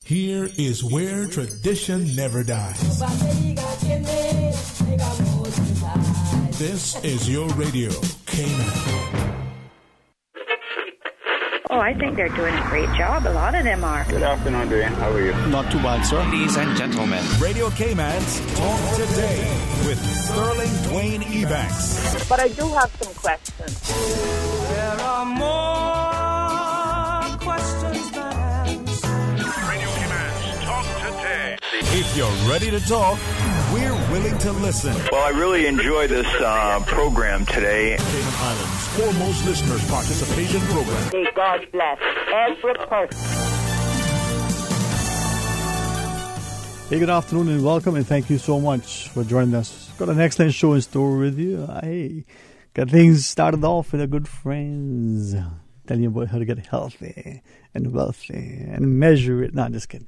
Here is where tradition never dies. This is your radio, Cayman. Oh, I think they're doing a great job. A lot of them are. Good afternoon, Dwayne. How are you? Not too bad, sir. Ladies and gentlemen, Radio Cayman's Talk Today with Sterling Dwayne EBANKS. But I do have some questions. There are more questions than answers. Radio Cayman's Talk Today. If you're ready to talk, we're willing to listen. Well, I really enjoy this program today. Cayman Islands' foremost listeners participation program. May God bless every person. Hey, good afternoon and welcome, and thank you so much for joining us. Got an excellent show in store with you. Hey, got things started off with our good friends telling you about how to get healthy and wealthy and measure it. No, just kidding.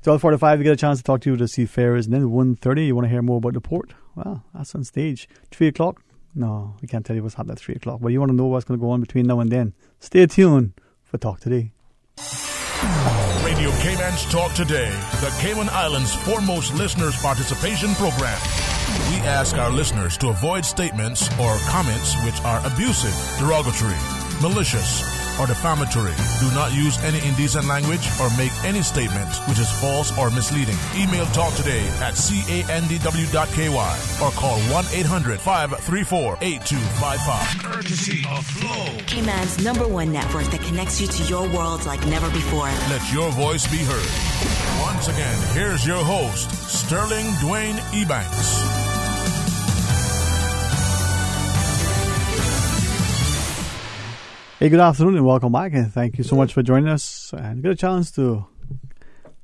12:45, we get a chance to talk to you to see fares, and then 1:30, you want to hear more about the port. Well, that's on stage. 3 o'clock, no, we can't tell you what's happening at 3 o'clock, but you want to know what's going to go on between now and then. Stay tuned for Talk Today. Radio Cayman's Talk Today, the Cayman Islands' foremost listeners participation program. We ask our listeners to avoid statements or comments which are abusive, derogatory, malicious, or defamatory. Do not use any indecent language or make any statement which is false or misleading. Email talktoday@candw.ky or call 1-800-534-8255. Courtesy of Flow. Cayman's #1 network that connects you to your world like never before. Let your voice be heard. Once again, here's your host, Sterling Dwayne EBANKS. Hey, good afternoon and welcome back, and thank you so much for joining us. And get a chance to,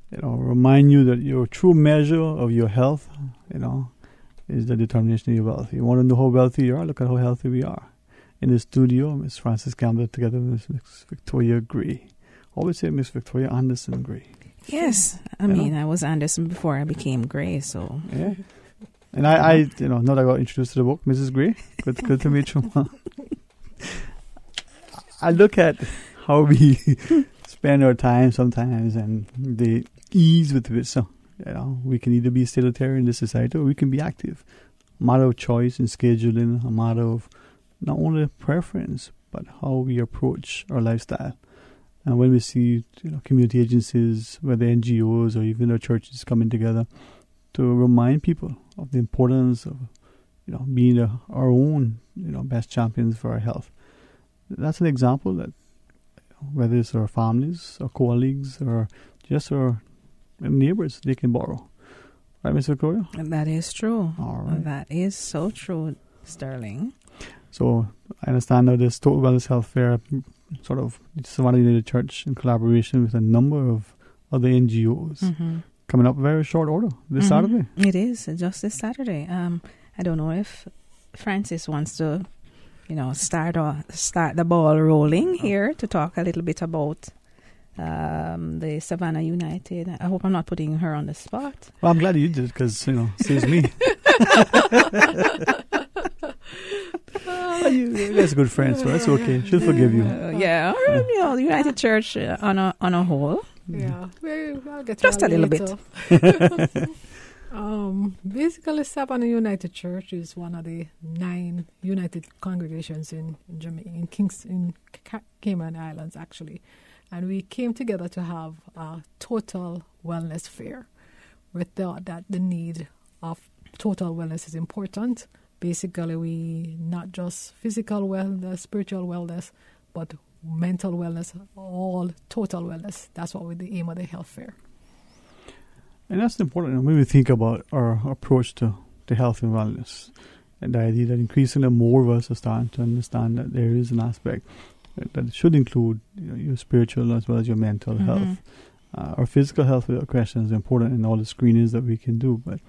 remind you that your true measure of your health, is the determination of your wealth. You want to know how wealthy you are? Look at how healthy we are. In the studio, Miss Frances Campbell together with Miss Victoria Gray. Always say Miss Victoria Anderson Gray. Yes, I was Anderson before I became Gray, so. Yeah. And I know that I got introduced to the book, Mrs. Gray. Good to meet you. I look at how we spend our time sometimes and the ease with which we can either be sedentary in this society or we can be active. A matter of choice and scheduling, a matter of not only preference, but how we approach our lifestyle. And when we see community agencies, whether NGOs or even our churches coming together to remind people of the importance of being our own best champions for our health. That's an example that whether it's our families, our colleagues, or just our neighbors, they can borrow. Right, Ms. Victoria? That is true. All right. That is so true, Sterling. So I understand now this Total Wellness Health Fair Savannah United Church in collaboration with a number of other NGOs coming up very short order this Saturday. It is, just this Saturday. I don't know if Francis wants to start the ball rolling here to talk a little bit about the Savannah United. I hope I'm not putting her on the spot. Well, I'm glad you did because, saves me. You guys are good friends, so that's okay. She'll forgive you. The United Church on a whole. Yeah, I'll get just a little bit. Basically, Savannah United Church is one of the 9 united congregations in Cayman Islands, actually. And we came together to have a total wellness fair. We thought that the need of total wellness is important. Basically, we not just physical wellness, spiritual wellness, but mental wellness, all total wellness. That's what the aim of the health fair. And that's important when we think about our approach to health and wellness. And the idea that increasingly more of us are starting to understand that there is an aspect that should include your spiritual as well as your mental health. Our physical health, without question, is important in all the screenings that we can do. But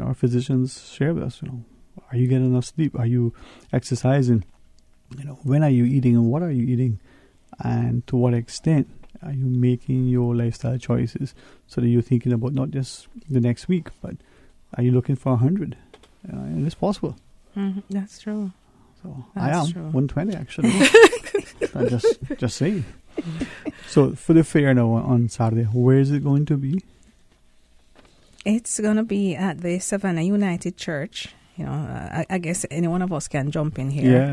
our physicians share with us, are you getting enough sleep? Are you exercising? When are you eating and what are you eating? And to what extent are you making your lifestyle choices so that you're thinking about not just the next week, but are you looking for 100? And it's possible. That's true. So I am true. 120 actually. I'm just saying. So for the fair now on Saturday, where is it going to be? It's going to be at the Savannah United Church. You know, I guess any one of us can jump in here.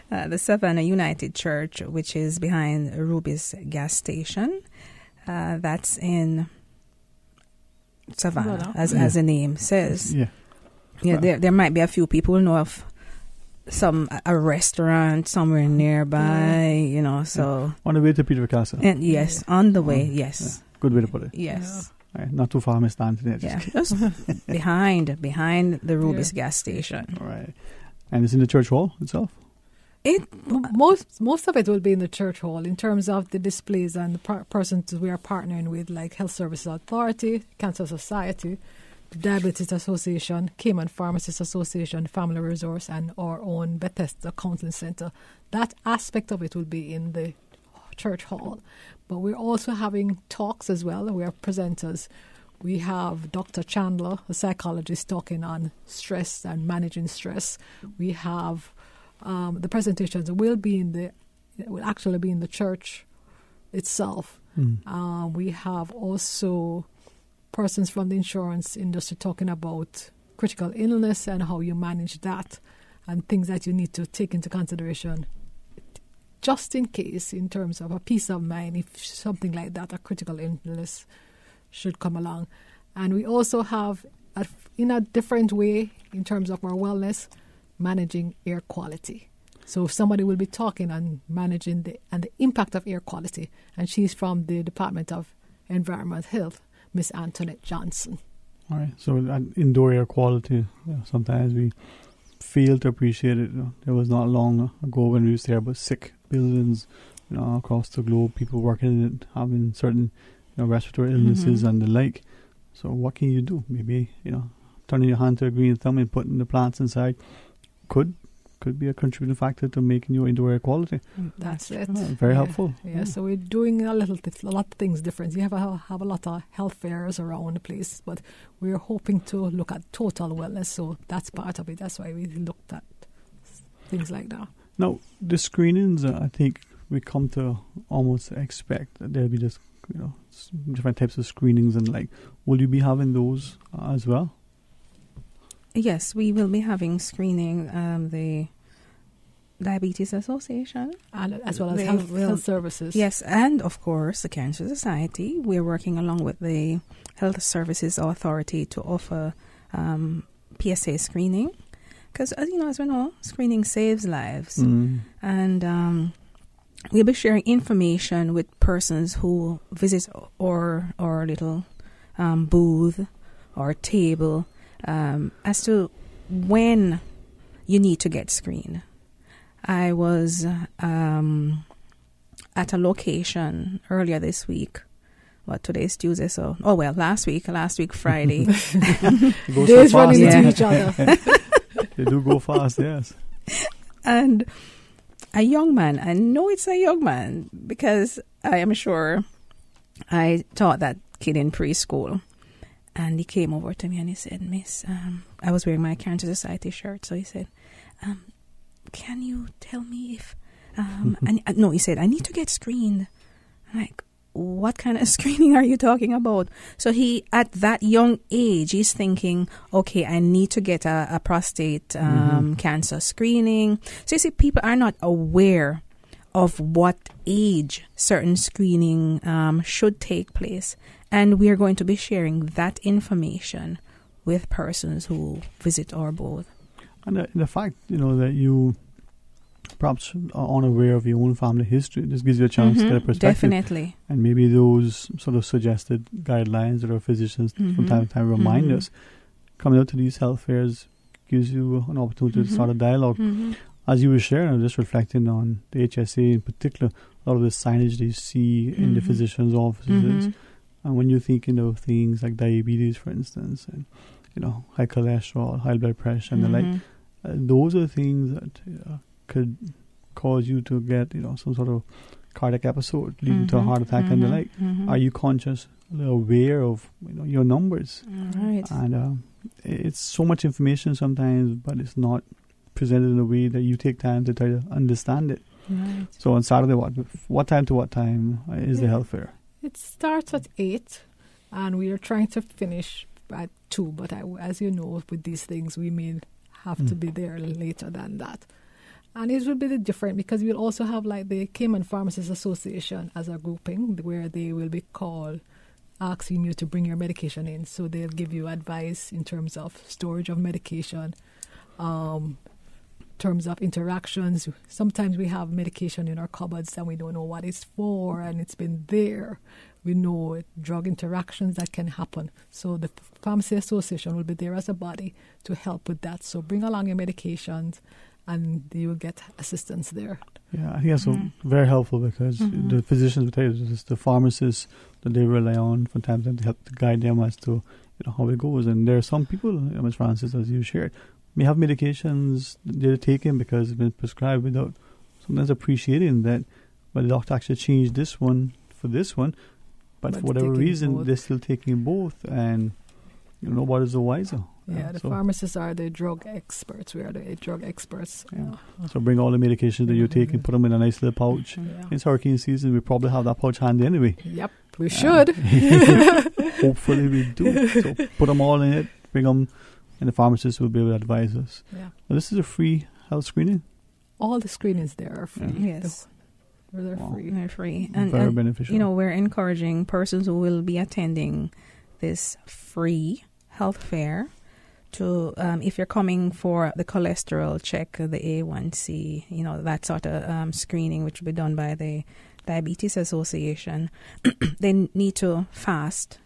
Yeah. The Savannah United Church, which is behind Ruby's gas station. That's in Savannah, as the name says. Yeah. Yeah, there might be a few people who know of a restaurant somewhere nearby, you know, so. On the way to Peter Castle. And yes, on the way, yes. Yeah. Good way to put it. Yes. Right, not too far from stand today. Yeah, just behind the Rubis gas station. All right. And it's in the church hall itself? Most of it will be in the church hall in terms of the displays and the persons we are partnering with, like Health Services Authority, Cancer Society, the Diabetes Association, Cayman Pharmacists Association, Family Resource, and our own Bethesda Counseling Center. That aspect of it will be in the church hall. But we're also having talks as well. We have presenters. We have Dr. Chandler, a psychologist, talking on stress and managing stress. We have the presentations will actually be in the church itself. We have also persons from the insurance industry talking about critical illness and how you manage that and things that you need to take into consideration just in case, in terms of a peace of mind, if something like that, a critical illness should come along. And we also have, in a different way, in terms of our wellness, managing air quality. So somebody will be talking on managing the impact of air quality. And she's from the Department of Environment Health, Miss Antoinette Johnson. All right. So indoor air quality, sometimes we fail to appreciate it. There was not long ago when we used to hear about sick buildings, across the globe, people working in it, having certain, respiratory illnesses and the like. So what can you do? Maybe, turning your hand to a green thumb and putting the plants inside could be a contributing factor to making your indoor air quality. That's it. Very helpful. Yeah, so we're doing a lot of things different. You have a lot of health fairs around the place, but we're hoping to look at total wellness, so that's part of it. That's why we looked at things like that. Now, the screenings, I think we come to almost expect that there'll be just, different types of screenings and like, will you be having those as well? Yes, we will be having screening, the Diabetes Association. And as well as health services. Yes, and of course the Cancer Society. We're working along with the Health Services Authority to offer PSA screening. Because, as we know, screening saves lives. And we'll be sharing information with persons who visit our little booth or table as to when you need to get screened. I was at a location earlier this week. Today's Tuesday, so... last week, Friday. Days running into each other. They do go fast, yes. And a young man, I know it's a young man because I am sure I taught that kid in preschool. And he came over to me and he said, Miss, I was wearing my Cancer Society shirt, so he said, can you tell me if... no, he said, I need to get screened. I'm like, what kind of screening are you talking about? So he, at that young age, he's thinking, okay, I need to get a prostate cancer screening. So you see, people are not aware of what age certain screening should take place. And we are going to be sharing that information with persons who visit our booth. And the fact, that you perhaps are unaware of your own family history, this gives you a chance to get a perspective. Definitely. And maybe those sort of suggested guidelines that our physicians from time to time remind us. Coming out to these health fairs gives you an opportunity to start a dialogue. As you were sharing, I was just reflecting on the HSA in particular, a lot of the signage they see in the physicians' offices. And when you're thinking of things like diabetes, for instance, and, high cholesterol, high blood pressure, and the like, those are things that could cause you to get, some sort of cardiac episode leading to a heart attack and the like. Are you conscious, aware of, your numbers? Right. And it's so much information sometimes, but it's not presented in a way that you take time to try to understand it. Right. So on Saturday, what time to what time is the health fair? It starts at 8, and we are trying to finish at 2. But as you know, with these things, we may have to be there later than that. And it will be different because we'll also have like the Cayman Pharmacists Association as a grouping where they will be called asking you to bring your medication in. So they'll give you advice in terms of storage of medication, terms of interactions. Sometimes we have medication in our cupboards and we don't know what it's for, and it's been there. We know drug interactions that can happen. So the Pharmacy Association will be there as a body to help with that. So bring along your medications and you will get assistance there. Yeah, I think that's very helpful because the physicians will tell you it's the pharmacists that they rely on from time to time to help to guide them as to how it goes. And there are some people, Ms. Francis, as you shared, may have medications they're taking because it's been prescribed without sometimes appreciating that, well, the doctor actually changed this one for this one, but for whatever reason, they're still taking both, and nobody's the wiser. Yeah, the pharmacists are the drug experts. We are the drug experts. Yeah. So bring all the medications that you're taking, put them in a nice little pouch. Yeah. It's hurricane season. We probably have that pouch handy anyway. Yep, we should. Hopefully we do. So put them all in it, bring them, and the pharmacist will be able to advise us. Yeah. Well, this is a free health screening. All the screenings there are free. Yeah. Yes. They're free. They're free. Very beneficial. We're encouraging persons who will be attending this free health fair to, if you're coming for the cholesterol check, the A1C, that sort of screening, which will be done by the Diabetes Association, they need to fast.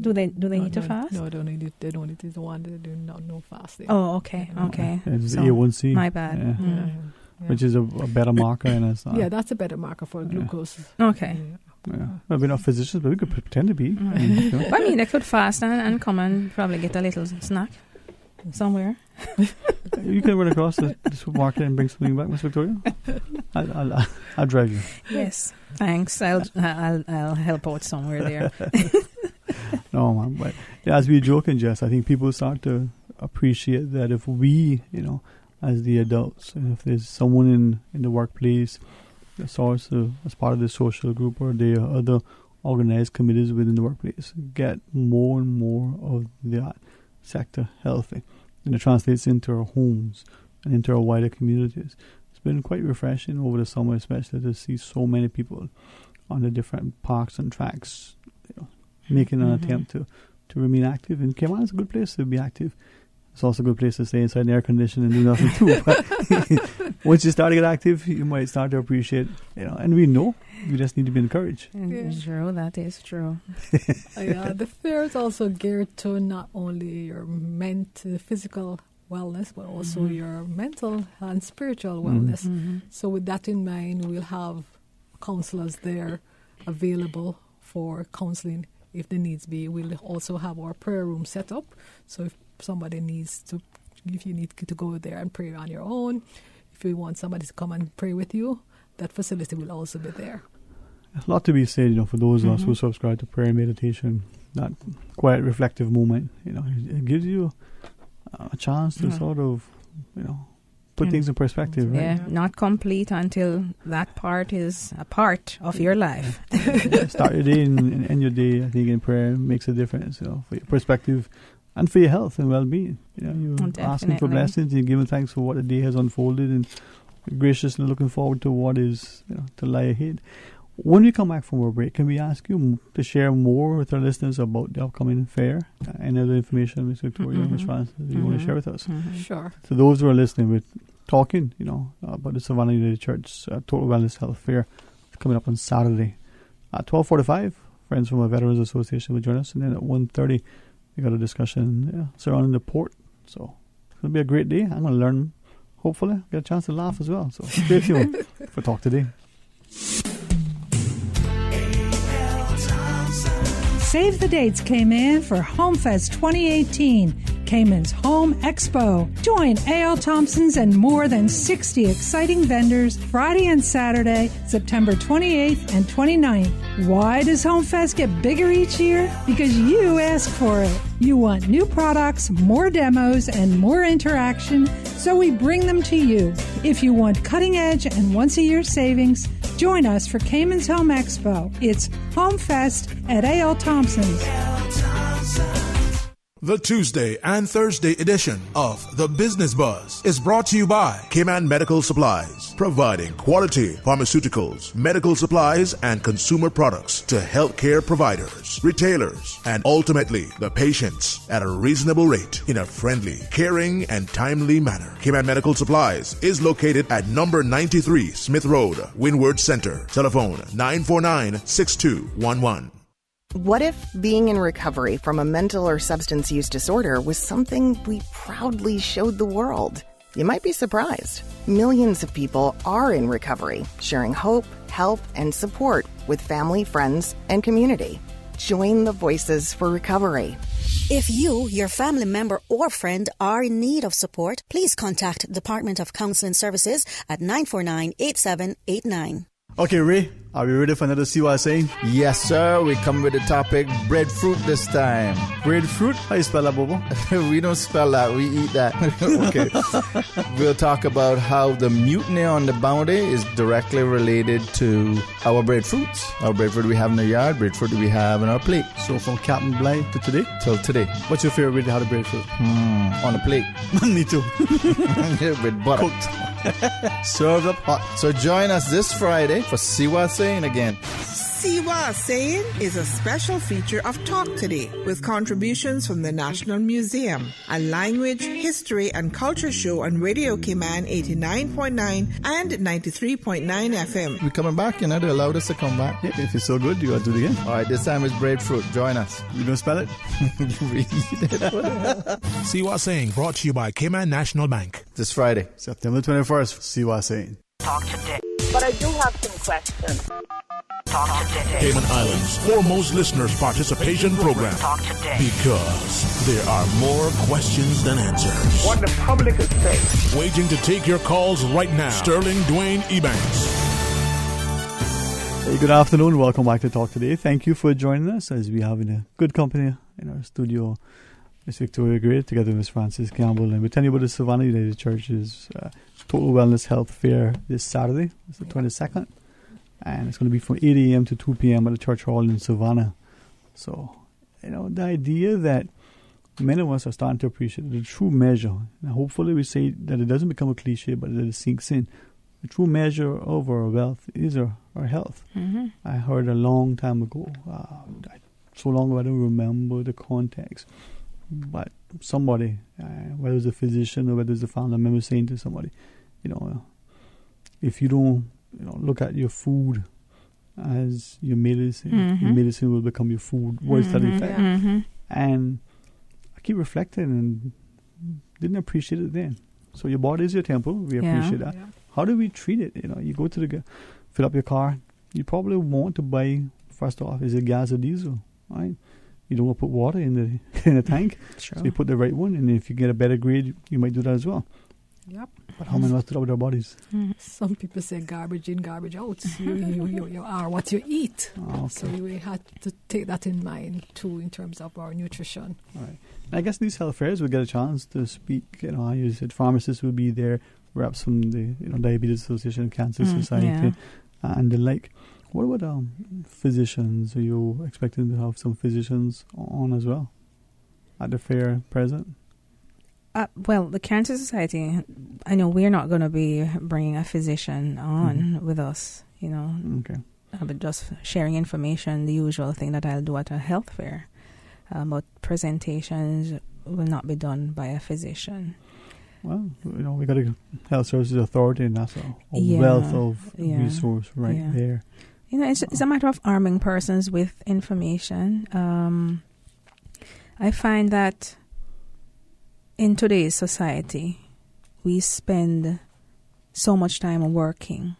Do they need to fast? No, they don't need it. They don't need it. The one they do not know fasting. Oh, okay. It's A1C. My bad. Yeah. Which is a better marker. Yeah, that's a better marker for glucose. Okay. Yeah. Well, we're not physicians, but we could pretend to be. They could fast and come and probably get a little snack somewhere. You can run across the supermarket and bring something back, Miss Victoria. I'll drive you. Yes, thanks. I'll help out somewhere there. No, man. But as we joke and jest, I think people start to appreciate that if we, as the adults, and if there's someone in the workplace, as part of the social group or the other organized committees within the workplace, get more and more of that sector healthy. And it translates into our homes and into our wider communities. It's been quite refreshing over the summer, especially to see so many people on the different parks and tracks, making an attempt to remain active. And Cayman is a good place to be active. It's also a good place to stay inside the air conditioning and do nothing too. But once you start to get active, you might start to appreciate, and we know you just need to be encouraged. True, that is true. The fair is also geared to not only your physical wellness, but also your mental and spiritual wellness. So with that in mind, we'll have counselors there available for counseling if the needs be. We'll also have our prayer room set up. So if somebody if you need to go there and pray on your own, if you want somebody to come and pray with you, that facility will also be there. A lot to be said, for those of us who subscribe to prayer and meditation, that quiet reflective moment, it gives you a chance to sort of, put things in perspective, right? Yeah, not complete until that part is a part of your life. Start your day and end your day, I think, in prayer makes a difference, for your perspective and for your health and well-being. You're asking for blessings, you're giving thanks for what the day has unfolded, and graciously looking forward to what is to lie ahead. When we come back from our break, can we ask you to share more with our listeners about the upcoming fair? Any other information, Ms. Victoria, Ms. Francis, that you want to share with us? Sure. So those who are listening, we're talking, about the Savannah United Church Total Wellness Health Fair coming up on Saturday at 12:45. Friends from our Veterans Association will join us, and then at 1:30, we got a discussion surrounding the port. So it'll be a great day. I'm going to learn, hopefully, get a chance to laugh as well. So stay tuned for Talk Today. Save the dates, Cayman, for HomeFest 2018. Cayman's Home Expo. Join A.L. Thompson's and more than 60 exciting vendors Friday and Saturday, September 28th and 29th. Why does HomeFest get bigger each year? Because you ask for it. You want new products, more demos, and more interaction, so we bring them to you. If you want cutting edge and once-a-year savings, join us for Cayman's Home Expo. It's HomeFest at A.L. Thompson's. The Tuesday and Thursday edition of The Business Buzz is brought to you by Cayman Medical Supplies, providing quality pharmaceuticals, medical supplies, and consumer products to healthcare providers, retailers, and ultimately the patients at a reasonable rate in a friendly, caring, and timely manner. Cayman Medical Supplies is located at number 93 Smith Road, Windward Center. Telephone 949-6211. What if being in recovery from a mental or substance use disorder was something we proudly showed the world? You might be surprised. Millions of people are in recovery, sharing hope, help, and support with family, friends, and community. Join the Voices for Recovery. If you, your family member, or friend are in need of support, please contact Department of Counseling Services at 949-8789. Okay, Ray, are we ready for another See What I Say? Yes, sir. We come with the topic breadfruit this time. Breadfruit? How you spell that, Bobo? We don't spell that. We eat that. Okay. We'll talk about how the mutiny on the bounty is directly related to our breadfruits. Our breadfruit we have in the yard, breadfruit we have in our plate. So from Captain Bly to today? Till today. What's your favorite way to have the breadfruit? On the plate. Me too. With butter. Cooked. Served up hot. So join us this Friday for See What I'm Saying again. See What I'm Saying is a special feature of Talk Today with contributions from the National Museum, a language, history, and culture show on Radio Cayman 89.9 and 93.9 FM. We're coming back, they allowed us to come back. Yeah, if it's so good, you got to do it again. All right, this time it's breadfruit. Join us. You gonna spell it? You read it. See What I'm Saying, brought to you by Cayman National Bank. This Friday, September 21st. See What I'm Saying. Talk today. But I do have some questions. Talk today. Cayman Islands' foremost listeners participation program. Talk today. Because there are more questions than answers. What the public is saying. Waiting to take your calls right now. Sterling Dwayne EBANKS. Hey, good afternoon. Welcome back to Talk Today. Thank you for joining us as we have in a good company in our studio. Miss Victoria Gray together with Miss Frances Campbell. And we're telling you about the Savannah United Church's Total Wellness Health Fair this Saturday. It's the 22nd. And it's going to be from 8 a.m. to 2 p.m. at the church hall in Savannah. So, the idea that many of us are starting to appreciate the true measure. And hopefully we say that it doesn't become a cliche, but that it sinks in. The true measure of our wealth is our health. Mm-hmm. I heard a long time ago, so long ago I don't remember the context, but somebody, whether it's a physician or whether it's a family member, saying to somebody, if you don't look at your food as your medicine, your medicine will become your food. Words to that effect. And I keep reflecting and didn't appreciate it then. So your body is your temple. We appreciate that. Yeah. How do we treat it? You go to fill up your car. You probably want to buy, first off, is it gas or diesel? Right? You don't want to put water in the tank. Sure. So you put the right one, and if you get a better grade, you might do that as well. Yep. But how many of us do that with our bodies? Some people say garbage in, garbage out. You are what you eat. Oh, okay. So we had to take that in mind too in terms of our nutrition. All right. And I guess these health fairs will get a chance to speak. You said pharmacists will be there, reps from the Diabetes Association, Cancer Society, and the like. What about physicians? Are you expecting to have some physicians on as well at the fair present? Well, the Cancer Society, I know we're not going to be bringing a physician on with us, Okay. But just sharing information, the usual thing that I'll do at a health fair. But presentations will not be done by a physician. Well, we got a Health Services Authority, and that's a wealth of resource there. It's a matter of arming persons with information. I find that in today's society, we spend so much time working,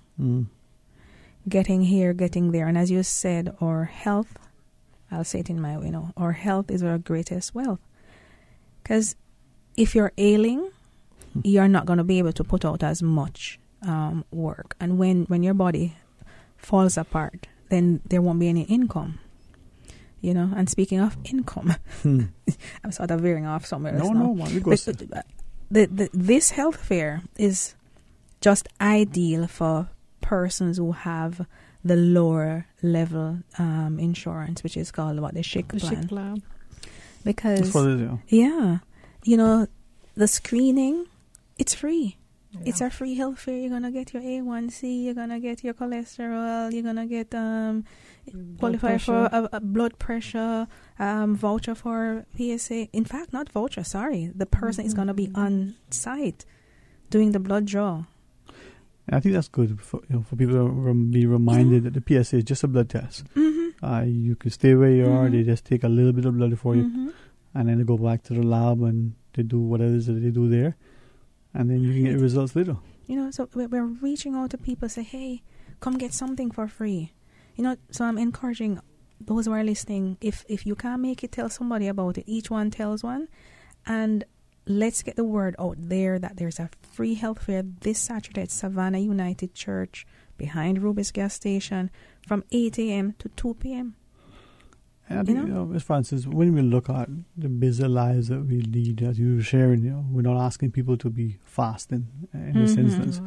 getting here, getting there. And as you said, our health, I'll say it in my way, our health is our greatest wealth. Because if you're ailing, you're not going to be able to put out as much work. And when your body falls apart, then there won't be any income. You know, and speaking of income, I'm sort of veering off somewhere else now. This health fair is just ideal for persons who have the lower level insurance, which is called the SHIC plan. SHIC plan. Because, that's what it is, yeah, you know, the screening, it's free. Yeah. It's a free health fair. You're going to get your A1C, you're going to get your cholesterol, you're going to get qualify for a blood pressure, voucher for PSA. In fact, not voucher, sorry. The person is going to be on site doing the blood draw. And I think that's good for people to be reminded that the PSA is just a blood test. You can stay where you are. They just take a little bit of blood for you, and then they go back to the lab and they do whatever it is that they do there. And then you can get results later. You know, so we're reaching out to people, say, hey, come get something for free. You know, so I'm encouraging those who are listening, if you can't make it, tell somebody about it. Each one tells one. And let's get the word out there that there's a free health fair this Saturday at Savannah United Church behind Rubis gas station from 8 a.m. to 2 p.m. And I think, Ms. Francis, when we look at the busy lives that we lead, as you were sharing, we're not asking people to be fasting in this instance.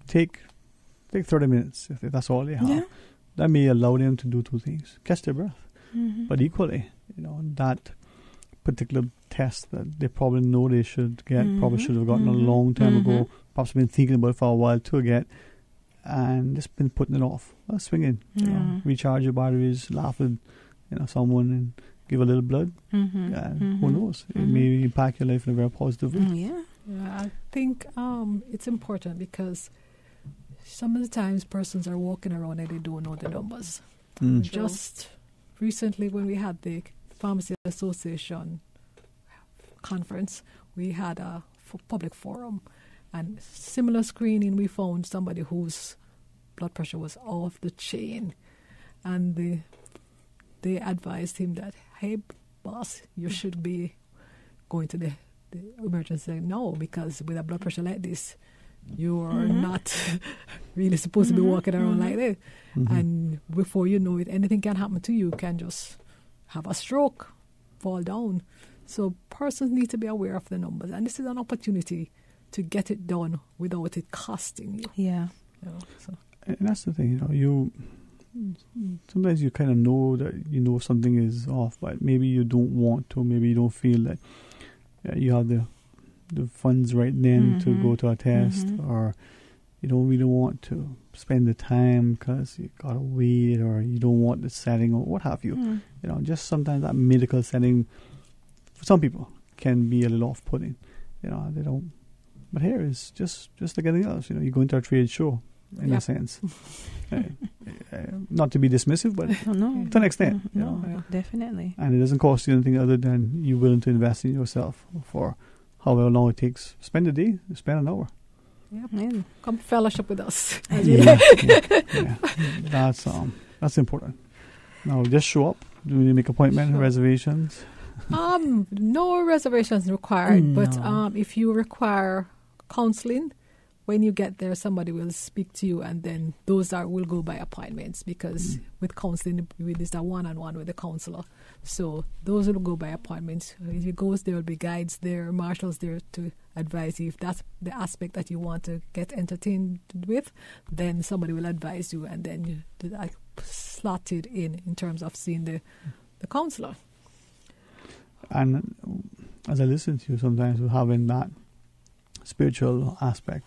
Take 30 minutes, if that's all they have. Yeah. That may allow them to do two things. Catch their breath. But equally, that particular test that they probably know they should get, probably should have gotten a long time ago, perhaps been thinking about it for a while to get, and just been putting it off. Swing in, recharge your batteries, laugh with someone and give a little blood. Who knows? It may impact your life in a very positive way. I think it's important because some of the times persons are walking around and they don't know the numbers. Just recently when we had the Pharmacy Association conference, we had a public forum, and similar screening, we found somebody whose blood pressure was off the chain, and they advised him that, hey boss, you should be going to the emergency now, because with a blood pressure like this, you are not really supposed to be walking around like this. And before you know it, anything can happen to you. You can just have a stroke, fall down. So persons need to be aware of the numbers, and this is an opportunity to get it done without it costing you. Yeah. And that's the thing, you sometimes you kind of know that something is off, but maybe you don't want to, maybe you don't feel that you have the funds right then to go to a test, or you don't really want to spend the time because you gotta wait, or you don't want the setting, or what have you. Just sometimes that medical setting for some people can be a little off-putting. They don't. But here is just like anything else. You go into a trade show in a sense. Not to be dismissive, but to an extent. Definitely. And it doesn't cost you anything other than you're willing to invest in yourself for however long it takes. Spend a day, spend an hour. Come fellowship with us. That's important. Now, just show up. Do you make appointment reservations? No reservations required, but if you require counseling, when you get there, somebody will speak to you, and then those will go by appointments, because with counseling, it's a one-on-one with the counselor. So those will go by appointments. If you go, there will be guides there, marshals there to advise you. If that's the aspect that you want to get entertained with, then somebody will advise you, and then you slot it in terms of seeing the counselor. And as I listen to you, sometimes we're having that spiritual aspect,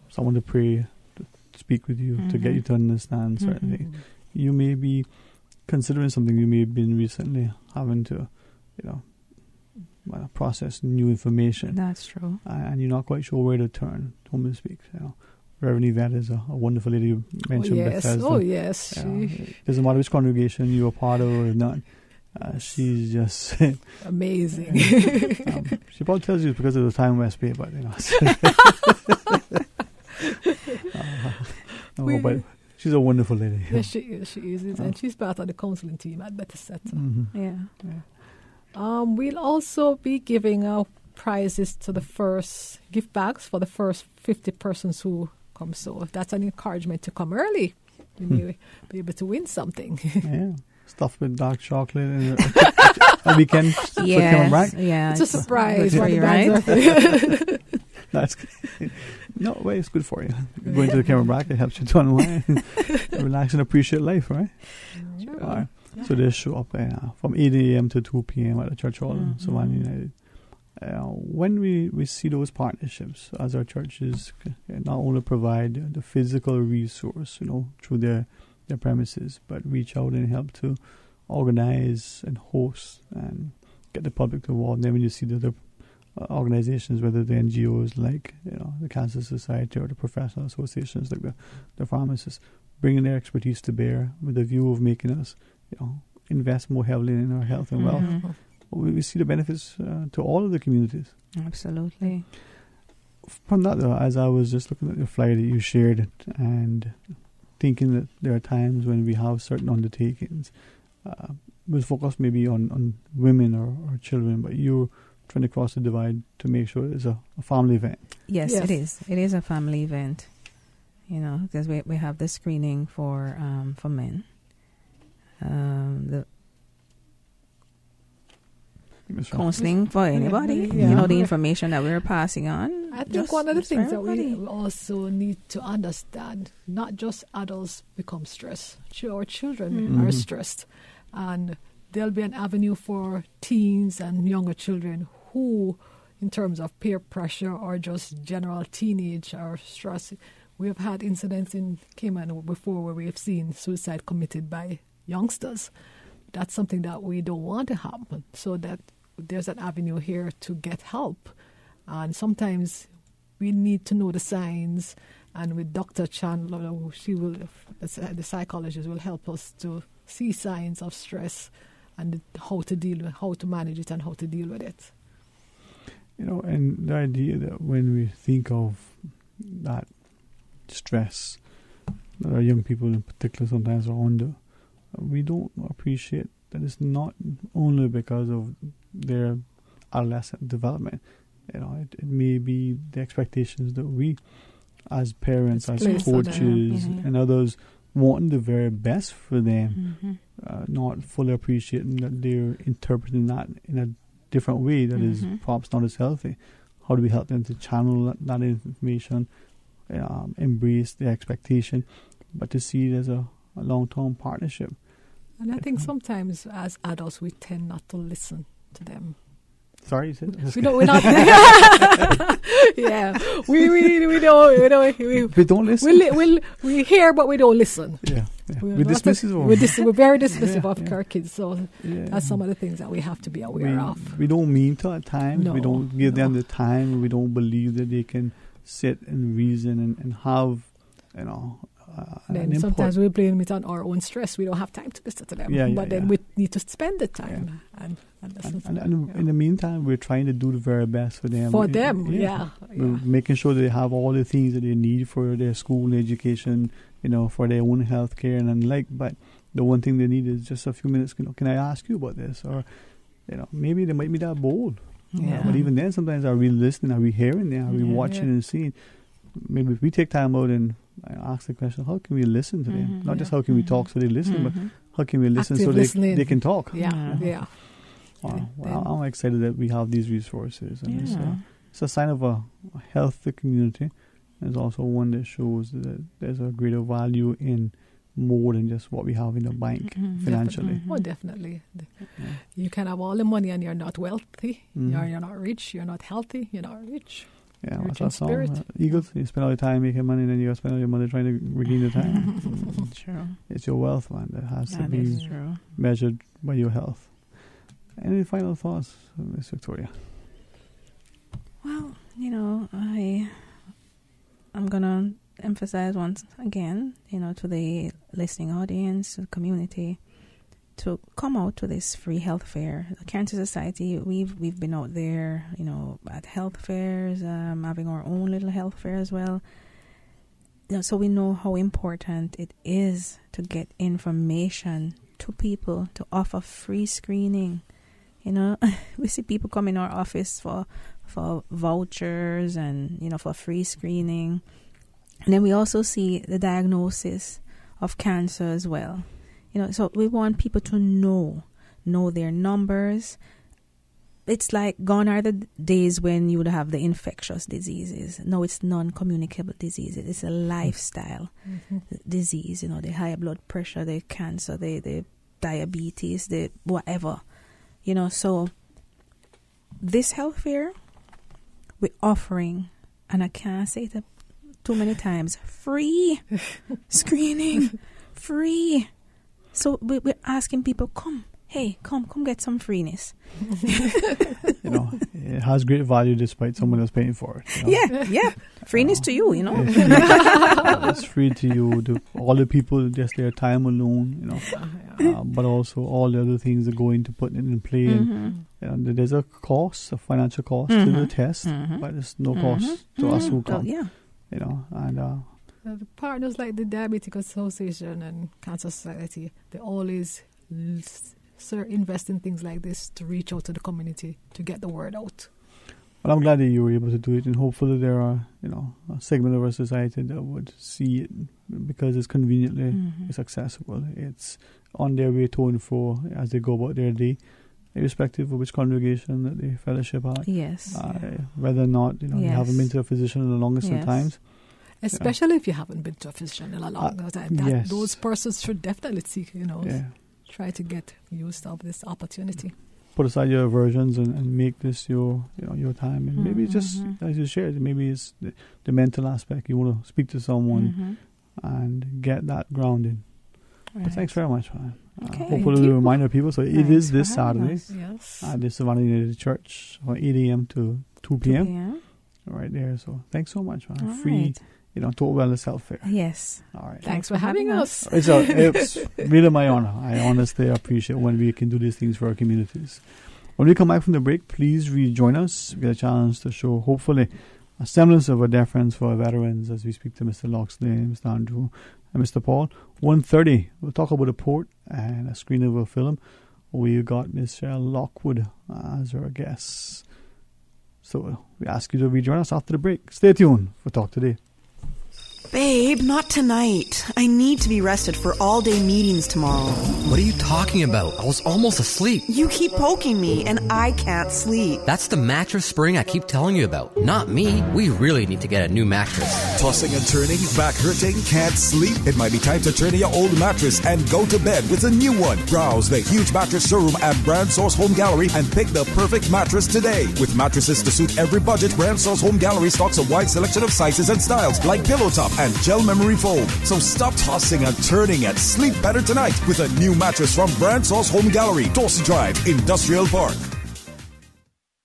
someone to pray, to speak with you, to get you to understand certain things. You may be considering something, you may have been recently having to, process new information. That's true. And you're not quite sure where to turn, whom to speak. Reverend Yvette is a wonderful lady you mentioned. Bethesda. Oh, yes. Doesn't matter which congregation you're a part of or not. She's just amazing. She probably tells you it's because of the time West Bay, but but she's a wonderful lady. Yes, she is, and she's part of the counseling team at Bethesda. We'll also be giving out prizes to the first gift bags for the first 50 persons who come. So that's an encouragement to come early. You may be able to win something. Yeah. Stuffed with dark chocolate and a weekend for Cayman Brack. Yeah, it's a surprise. Good for you, right? That's good. No way, it's good for you. Going to the Cayman Brack, it helps you to unwind, relax, and appreciate life, right? Sure. All right. Yeah. So they show up from 8 a.m. to 2 p.m. at the church hall in Savannah United. When we see those partnerships, as our churches not only provide the physical resource, through their premises, but reach out and help to organize and host and get the public involved. Then when you see the other organizations, whether the NGOs like the Cancer Society or the professional associations like the pharmacists, bringing their expertise to bear with the view of making us invest more heavily in our health and wealth. We see the benefits to all of the communities. Absolutely. From that, though, as I was just looking at the flyer that you shared and thinking that there are times when we have certain undertakings, we'll focus maybe on women or children, but you're trying to cross the divide to make sure it's a family event. Yes, it is. It is a family event, because we have the screening for men. The counseling for anybody, the information that we're passing on. I think one of the things that we also need to understand, not just adults become stressed, our children are stressed, and there'll be an avenue for teens and younger children who, in terms of peer pressure or just general teenage or stress, we have had incidents in Cayman before where we have seen suicide committed by youngsters. That's something that we don't want to happen, so that there's an avenue here to get help. And sometimes we need to know the signs, and with Dr. Chandler, the psychologist will help us to see signs of stress and how to manage it and how to deal with it. And the idea that when we think of that stress that our young people in particular sometimes are under, we don't appreciate that it's not only because of their adolescent development. It may be the expectations that we, as parents, as coaches, and others, wanting the very best for them, not fully appreciating that they're interpreting that in a different way that is perhaps not as healthy. How do we help them to channel that information, embrace the expectation, but to see it as a long-term partnership? And I think sometimes as adults we tend not to listen to them. Sorry, you said we're not. Yeah, we don't. We don't listen. We hear, but we don't listen. Yeah. We're dismissive. We're very dismissive of our kids. So that's some of the things that we have to be aware of. We don't mean to at times. No, we don't give them the time. We don't believe that they can sit and reason and have, then sometimes we blame it on our own stress. We don't have time to listen to them. But then we need to spend the time and listen to them. In the meantime, we're trying to do the very best for them. We're making sure that they have all the things that they need for their school education, for their own health care and the like. But the one thing they need is just a few minutes. Can I ask you about this? Or, maybe they might be that bold. But even then, sometimes are we listening? Are we hearing them? Are we watching and seeing? Maybe if we take time out and ask the question, how can we listen to them? Not just how can we talk so they listen, but how can we listen so they can talk? Yeah. Wow. Well, I'm excited that we have these resources. And it's a sign of a healthy community. It's also one that shows that there's a greater value in more than just what we have in the bank financially. Definitely. You can have all the money and you're not wealthy. You're not rich. You're not healthy. You're not rich. Yeah, what's that song? Eagles, you spend all your time making money and then you spend all your money trying to regain the time. True. It's your wealth, man, that has to be measured by your health. Any final thoughts, Miss Victoria? Well, I'm going to emphasize once again, to the listening audience, the community, to come out to this free health fair. The Cancer Society, we've been out there, at health fairs, having our own little health fair as well. So we know how important it is to get information to people, to offer free screening, You know, we see people come in our office for vouchers and, you know, for free screening. And then we also see the diagnosis of cancer as well. You know, so we want people to know their numbers. It's like gone are the days when you would have the infectious diseases. No, it's non-communicable diseases. It's a lifestyle disease, you know, the high blood pressure, the cancer, the diabetes, the whatever. You know, so this health fair, we're offering, and I can't say it too many times, free screening, free. So we're asking people, come get some freeness. You know, it has great value despite someone else paying for it. You know? Yeah. Freeness to you, you know. It's free to you. All the people, just their time alone, you know. But also all the other things that go into putting it in play. And there's a cost, a financial cost to the test, but there's no cost to us who come. You know, and the partners like the Diabetic Association and Cancer Society, they always invest in things like this to reach out to the community, to get the word out. Well, I'm glad that you were able to do it, and hopefully there are, you know, a segment of our society that would see it because it's conveniently, it's accessible, it's on their way to and fro as they go about their day, irrespective of which congregation that they fellowship at. Yes. Whether or not, you know, you haven't been to a physician in the longest of times. Especially if you haven't been to a physician in a long time. Those persons should definitely seek, you know, try to get used of this opportunity. Put aside your aversions and make this your time. And maybe just, as you shared, maybe it's the mental aspect. You want to speak to someone and get that grounding. Right. But thanks very much, man. Hopefully we remind our people. So it is this Saturday at the Savannah United Church from 8 a.m. to 2 p.m. Right there. So thanks so much, man. Free, you know, total wellness health fair. Yes. All right. Thanks for having us. It's really my honor. I honestly appreciate when we can do these things for our communities. When we come back from the break, please rejoin us. We get a chance to show, hopefully, a semblance of a deference for our veterans as we speak to Mr. Loxley, Mr. Andrew, and Mr. Paul. 1:30, we'll talk about a port and a screen of a film. We got Michelle Lockwood as our guest. So we ask you to rejoin us after the break. Stay tuned for Talk Today. Babe, not tonight. I need to be rested for all-day meetings tomorrow. What are you talking about? I was almost asleep. You keep poking me, and I can't sleep. That's the mattress spring I keep telling you about. Not me. We really need to get a new mattress. Tossing and turning, back hurting, can't sleep? It might be time to turn your old mattress and go to bed with a new one. Browse the huge mattress showroom at Brand Source Home Gallery and pick the perfect mattress today. With mattresses to suit every budget, Brand Source Home Gallery stocks a wide selection of sizes and styles like pillow top and gel memory foam. So stop tossing and turning and sleep better tonight with a new mattress from Brand Source Home Gallery, Dorsey Drive, Industrial Park.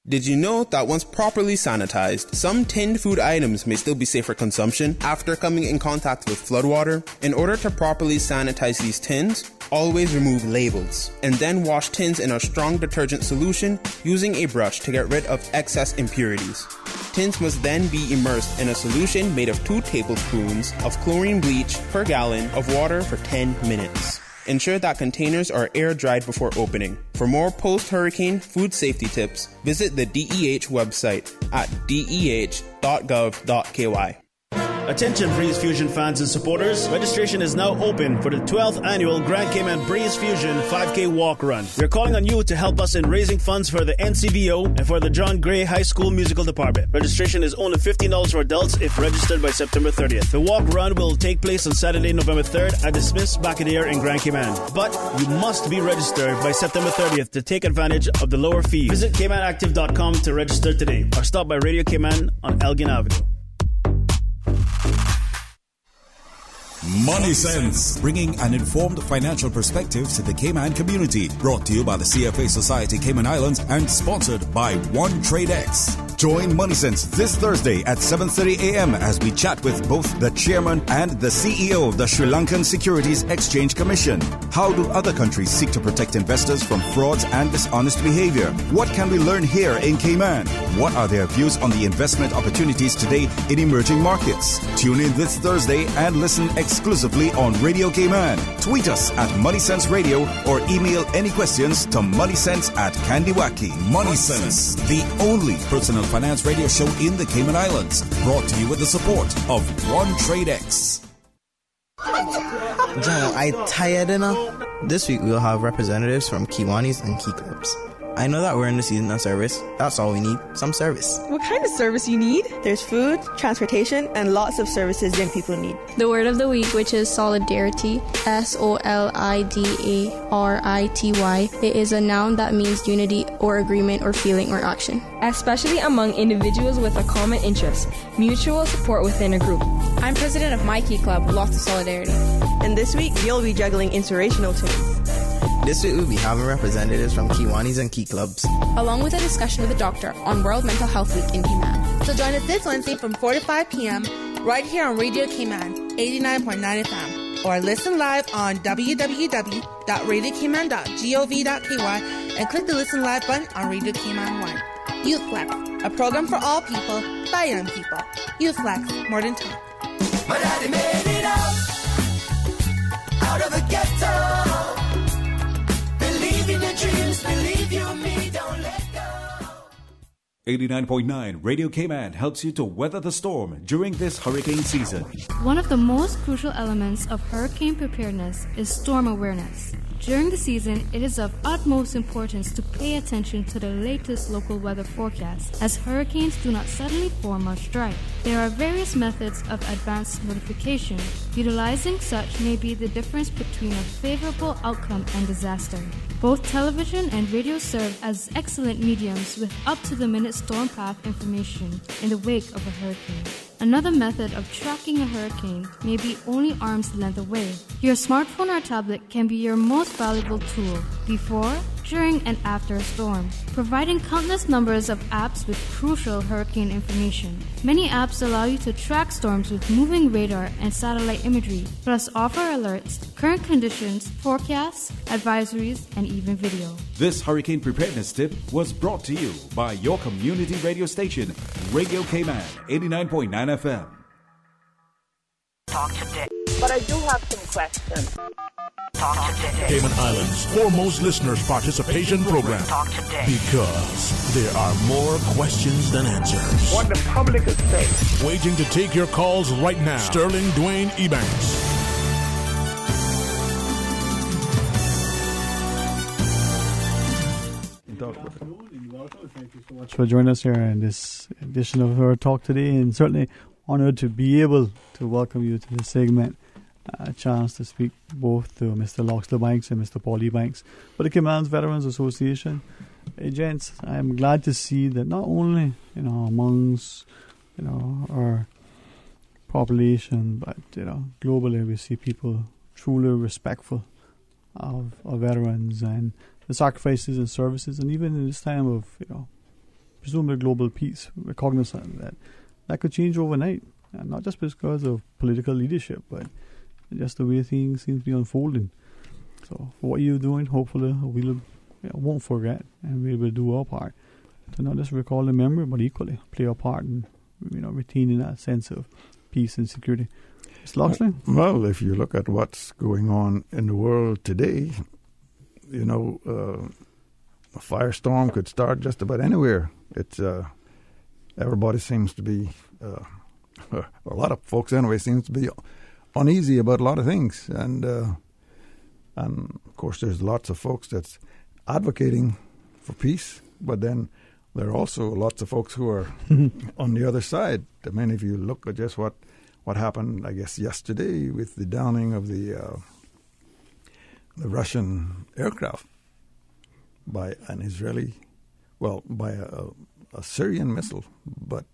Did you know that once properly sanitized, some tinned food items may still be safe for consumption after coming in contact with floodwater? In order to properly sanitize these tins, always remove labels and then wash tins in a strong detergent solution using a brush to get rid of excess impurities. Tins must then be immersed in a solution made of 2 tablespoons of chlorine bleach per gallon of water for 10 minutes. Ensure that containers are air-dried before opening. For more post-hurricane food safety tips, visit the DEH website at deh.gov.ky. Attention Breeze Fusion fans and supporters, registration is now open for the 12th annual Grand Cayman Breeze Fusion 5K Walk Run. We're calling on you to help us in raising funds for the NCBO and for the John Gray High School Musical Department. Registration is only $15 for adults if registered by September 30th. The walk run will take place on Saturday, November 3rd at the Smiths Bacadeer in Grand Cayman. But you must be registered by September 30th to take advantage of the lower fees. Visit CaymanActive.com to register today or stop by Radio Cayman on Elgin Avenue. Money Sense, bringing an informed financial perspective to the Cayman community. Brought to you by the CFA Society Cayman Islands and sponsored by One Trade X. Join Money Sense this Thursday at 7:30 a.m. as we chat with both the chairman and the CEO of the Sri Lankan Securities Exchange Commission. How do other countries seek to protect investors from frauds and dishonest behavior? What can we learn here in Cayman? What are their views on the investment opportunities today in emerging markets? Tune in this Thursday and listen exclusively on Radio Cayman. Tweet us at Money Sense Radio or email any questions to moneysense@Kandiwaki. Money Sense, the only personal finance radio show in the Cayman Islands. Brought to you with the support of One Trade X. John, I tired enough. This week we'll have representatives from Kiwanis and Key Clubs. I know that we're in the season of service. That's all we need. Some service. What kind of service you need? There's food, transportation, and lots of services young people need. The word of the week, which is solidarity, SOLIDARITY. It is a noun that means unity or agreement or feeling or action. Especially among individuals with a common interest, mutual support within a group. I'm president of my Key Club, Lots of Solidarity. And this week, you'll be juggling inspirational tunes. This week we'll be having representatives from Kiwanis and Key Clubs, along with a discussion with a doctor on World Mental Health Week in Cayman. So join us this Wednesday from 4 to 5 p.m. right here on Radio Cayman, 89.9 FM. Or listen live on www.radiocayman.gov.ky and click the Listen Live button on Radio Cayman 1. Youth Flex, a program for all people by young people. Youth Flex, more than talk. My daddy made it out of the ghetto. Believe in your dreams, believe you and me, don't let go. 89.9 Radio Cayman helps you to weather the storm during this hurricane season. One of the most crucial elements of hurricane preparedness is storm awareness. During the season, it is of utmost importance to pay attention to the latest local weather forecast, as hurricanes do not suddenly form or strike. There are various methods of advanced notification. Utilizing such may be the difference between a favorable outcome and disaster. Both television and radio serve as excellent mediums with up-to-the-minute storm path information in the wake of a hurricane. Another method of tracking a hurricane may be only arm's length away. Your smartphone or tablet can be your most valuable tool before, during, and after a storm, providing countless numbers of apps with crucial hurricane information. Many apps allow you to track storms with moving radar and satellite imagery, plus offer alerts, current conditions, forecasts, advisories, and even video. This hurricane preparedness tip was brought to you by your community radio station, Radio Cayman, 89.9 FM. Talk today. But I do have some questions. Talk today. Cayman Islands' foremost listeners' participation program. Talk today. Because there are more questions than answers. What the public is saying. Waiting to take your calls right now. Sterling DWAYNE EBANKS. Thank you so much for joining us here in this edition of our talk today, and certainly honored to be able to welcome you to this segment. A chance to speak both to Mr. Loxley Banks and Mr. Paul Banks for the Cayman Veterans Association. Hey, gents, I'm glad to see that not only amongst our population, but globally we see people truly respectful of veterans and the sacrifices and services, and even in this time of presumably global peace, we're cognizant that could change overnight, and not just because of political leadership, but just the way things seem to be unfolding. So for what you're doing, hopefully we won't forget, and we will do our part to not just recall the memory, but equally play our part in retaining that sense of peace and security. Mr. Loxley? Well, if you look at what's going on in the world today, a firestorm could start just about anywhere. It's everybody seems to be, a lot of folks anyway, seems to be uneasy about a lot of things, and of course there's lots of folks that's advocating for peace, but then there are also lots of folks who are on the other side. I mean, if you look at just what happened, I guess yesterday with the downing of the Russian aircraft by an Israeli, by a Syrian missile, but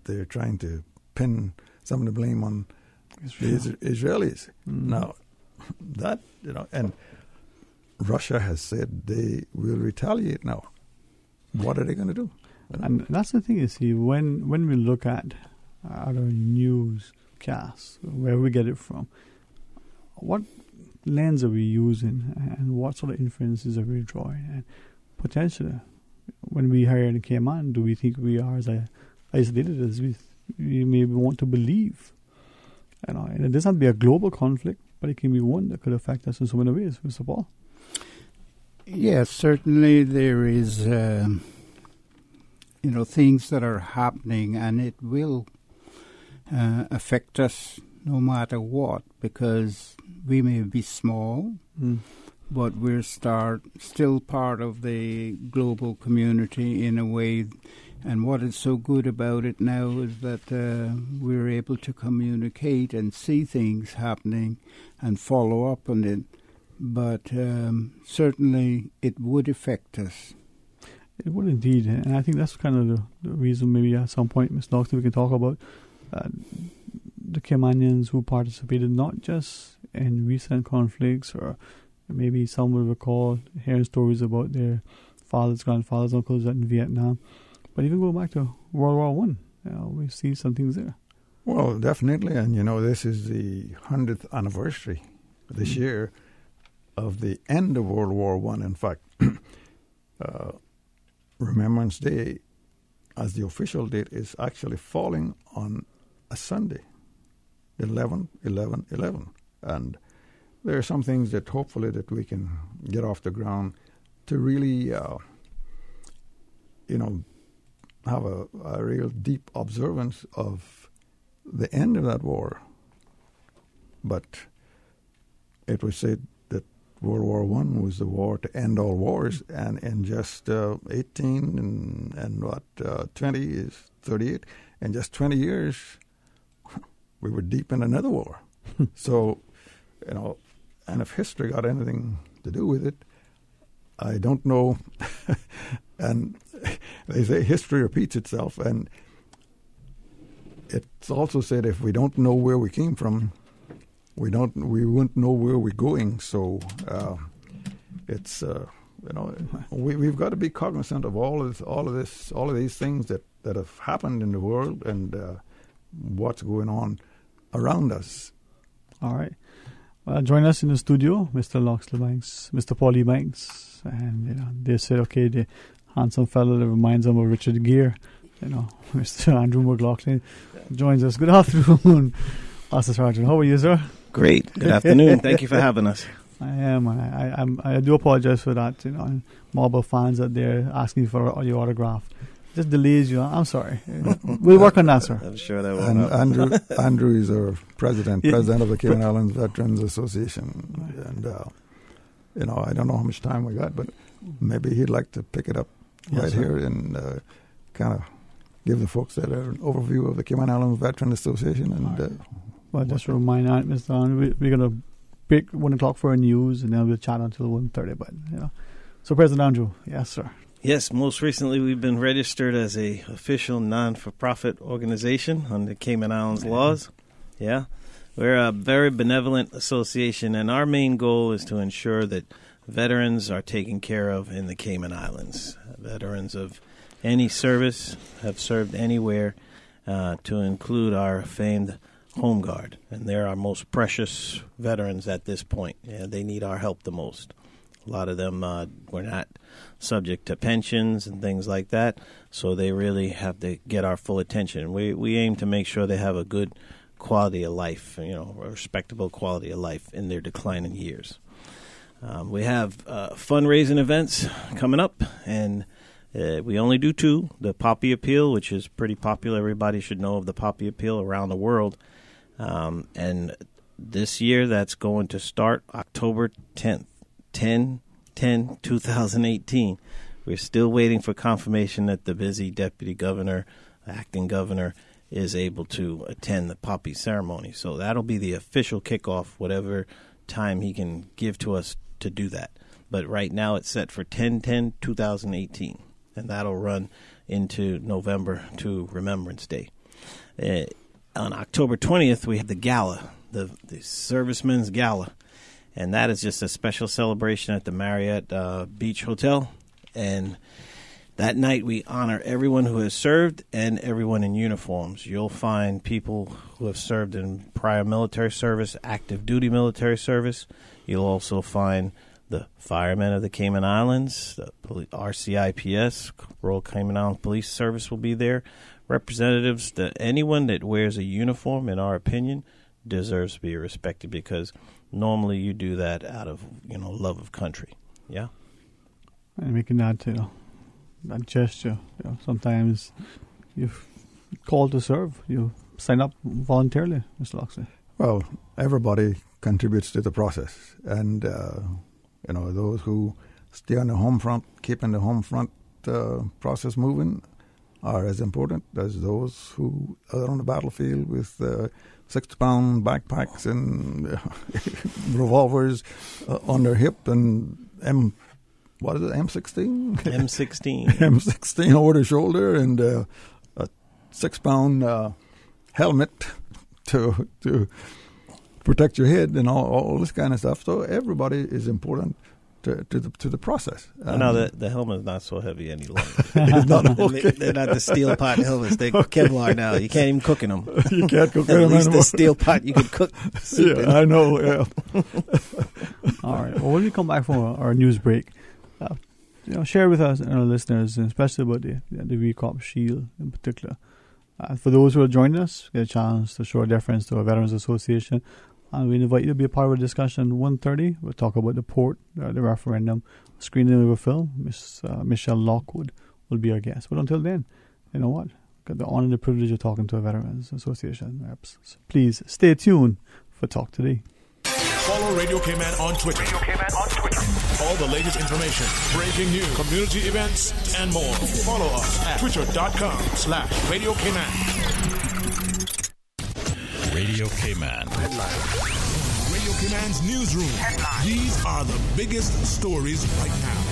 they're trying to pin some of the blame on the Israelis. Now, that, and Russia has said they will retaliate now. What are they going to do? And that's the thing, you see, when we look at our newscasts, where we get it from, what lens are we using and what sort of influences are we drawing? And potentially, when we hear in Cayman, do we think we are as isolated as we maybe want to believe? And it doesn't have to be a global conflict, but it can be one that could affect us in so many ways, Mr. Paul. Yes, certainly there is, things that are happening, and it will affect us no matter what, because we may be small, but we're still part of the global community in a way. And what is so good about it now is that we're able to communicate and see things happening and follow up on it. But certainly it would affect us. It would indeed. And I think that's kind of the reason maybe at some point, Ms. Doctor, we can talk about the Caymanians who participated not just in recent conflicts, or maybe some would recall hearing stories about their fathers, grandfathers, uncles in Vietnam. But even go back to World War I, we see some things there. Well, definitely. And, this is the 100th anniversary this year of the end of World War I. In fact, Remembrance Day, as the official date, is actually falling on a Sunday, 11/11/11. And there are some things that hopefully that we can get off the ground to really, have a real deep observance of the end of that war. But it was said that World War I was the war to end all wars, and in just 18 and 20 is 38, in just 20 years, we were deep in another war. So, and if history got anything to do with it, I don't know. And they say history repeats itself, and it's also said if we don't know where we came from, we won't know where we're going. So it's we've got to be cognizant of all of these things that have happened in the world, and what's going on around us. All right. Join us in the studio, Mr. Loxley Banks, Mr. Paulie Banks, and they said, okay, the handsome fellow that reminds them of Richard Gere, Mr. Andrew McLaughlin joins us. Good afternoon, Master Sergeant. How are you, sir? Great. Good afternoon. Thank you for having us. I am. I do apologize for that. Marble fans out there asking for your autograph. Just delays you. I'm sorry. We'll work on that, sir. I'm sure that will. And Andrew is our president of the Cayman Islands Veterans Association. And, I don't know how much time we got, but maybe he'd like to pick it up here and kind of give the folks that an overview of the Cayman Islands Veterans Association. And well, just to remind Mr. Andrew, we're going to break 1 o'clock for our news, and then we'll chat until 1:30. But, So, President Andrew, yes, sir. Yes, most recently we've been registered as a official non-for-profit organization under Cayman Islands laws. Yeah, we're a very benevolent association, and our main goal is to ensure that veterans are taken care of in the Cayman Islands. Veterans of any service have served anywhere, to include our famed Home Guard, and they're our most precious veterans at this point. Yeah, they need our help the most. A lot of them were not subject to pensions and things like that, so they really have to get our full attention. We aim to make sure they have a good quality of life, a respectable quality of life in their declining years. We have fundraising events coming up, and we only do 2. The Poppy Appeal, which is pretty popular. Everybody should know of the Poppy Appeal around the world. And this year, that's going to start October 10th. 10/10/2018. We're still waiting for confirmation that the busy deputy governor, acting governor, is able to attend the poppy ceremony. So that'll be the official kickoff, whatever time he can give to us to do that. But right now it's set for 10/10/2018, and that'll run into November to Remembrance Day. On October 20th, we have the gala, the Servicemen's Gala. And that is just a special celebration at the Marriott Beach Hotel. And That night, we honor everyone who has served and everyone in uniforms. You'll find people who have served in prior military service, active duty military service. You'll also find the firemen of the Cayman Islands, the RCIPS, Royal Cayman Islands Police Service will be there. Representatives, anyone that wears a uniform, in our opinion, deserves to be respected because normally you do that out of, love of country. Yeah? And making that, that gesture, sometimes you're called to serve. You sign up voluntarily, Mr. Loxley. Well, everybody contributes to the process. And, those who stay on the home front, keeping the home front process moving, are as important as those who are on the battlefield with 60-pound backpacks and revolvers on their hip and M16? M16. M16 over the shoulder and a 6-pound helmet to protect your head and all this kind of stuff. So everybody is important to the process. No, the helmet's not so heavy any longer. It's not, okay. They're not the steel pot helmets. They're Kevlar now. You can't even cook in them. You can't cook in them anymore. At least the steel pot you can cook soup in. I know, yeah. All right. Well, when we come back from our news break, share with us and our listeners, especially about the VCOP Shield in particular. For those who are joining us, get a chance to show a deference to our Veterans Association. And we invite you to be a part of our discussion. 1:30, we'll talk about the referendum, screening of a film. Miss Michelle Lockwood will be our guest. But until then, you know what? Got the honor and the privilege of talking to a Veterans Association reps. So please stay tuned for Talk Today. Follow Radio Cayman on Twitter. All the latest information, breaking news, community events, and more. Follow us at twitter.com/Radio Cayman. Radio Cayman. Radio Cayman's newsroom. These are the biggest stories right now.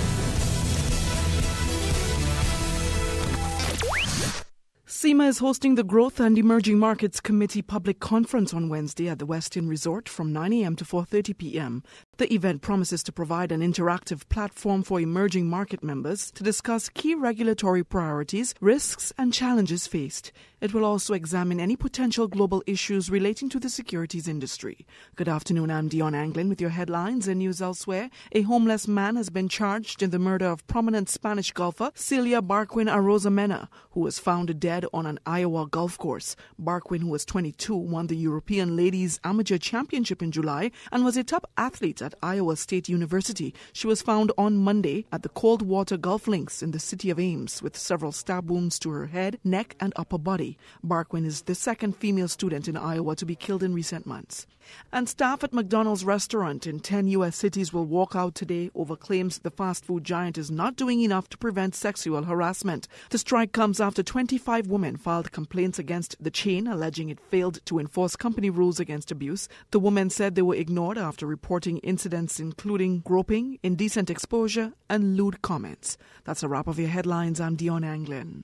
SEMA is hosting the Growth and Emerging Markets Committee public conference on Wednesday at the Westin Resort from 9 a.m. to 4:30 p.m. The event promises to provide an interactive platform for emerging market members to discuss key regulatory priorities, risks, and challenges faced. It will also examine any potential global issues relating to the securities industry. Good afternoon, I'm Dion Anglin with your headlines and news elsewhere. A homeless man has been charged in the murder of prominent Spanish golfer Celia Barquin Arozamena, who was found dead on an Iowa golf course. Barquin, who was 22, won the European Ladies Amateur Championship in July and was a top athlete at Iowa State University. She was found on Monday at the Coldwater Golf Links in the city of Ames with several stab wounds to her head, neck, and upper body. Barquin is the second female student in Iowa to be killed in recent months. And staff at McDonald's restaurant in 10 U.S. cities will walk out today over claims the fast food giant is not doing enough to prevent sexual harassment. The strike comes after 25 women filed complaints against the chain, alleging it failed to enforce company rules against abuse. The women said they were ignored after reporting incidents including groping, indecent exposure, and lewd comments. That's a wrap of your headlines. I'm Dion Anglin.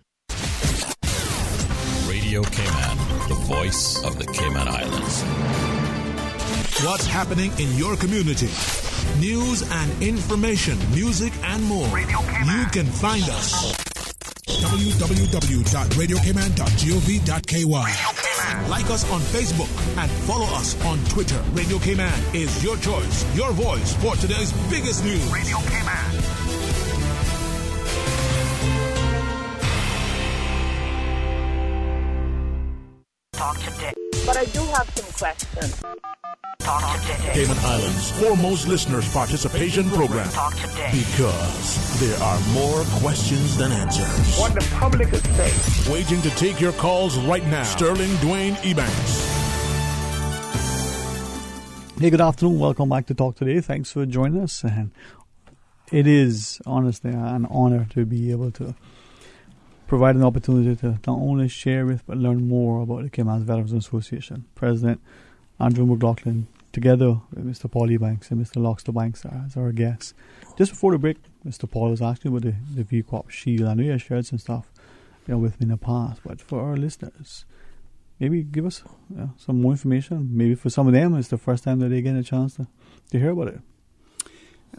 Radio Cayman, the voice of the Cayman Islands. What's happening in your community? News and information, music, and more. You can find us. www.radiocayman.gov.ky. Like us on Facebook and follow us on Twitter. Radio Cayman is your choice, your voice for today's biggest news. Radio Cayman. Talk today. But I do have some questions. Talk today. Cayman Islands' foremost listeners' participation program. Talk today. Because there are more questions than answers. What the public is saying. Waiting to take your calls right now. Sterling Dwayne EBANKS. Hey, good afternoon. Welcome back to Talk Today. Thanks for joining us. And it is honestly an honor to be able to provide an opportunity to not only share with but learn more about the Cayman Veterans Association. President Andrew McLaughlin, together with Mr. Paul Ebanks and Mr. Loxley Banks as our guests. Just before the break, Mr. Paul was asking about the VCOP Shield. I know you have shared some stuff with me in the past, but for our listeners, maybe give us some more information. Maybe for some of them, it's the first time that they get a chance to hear about it.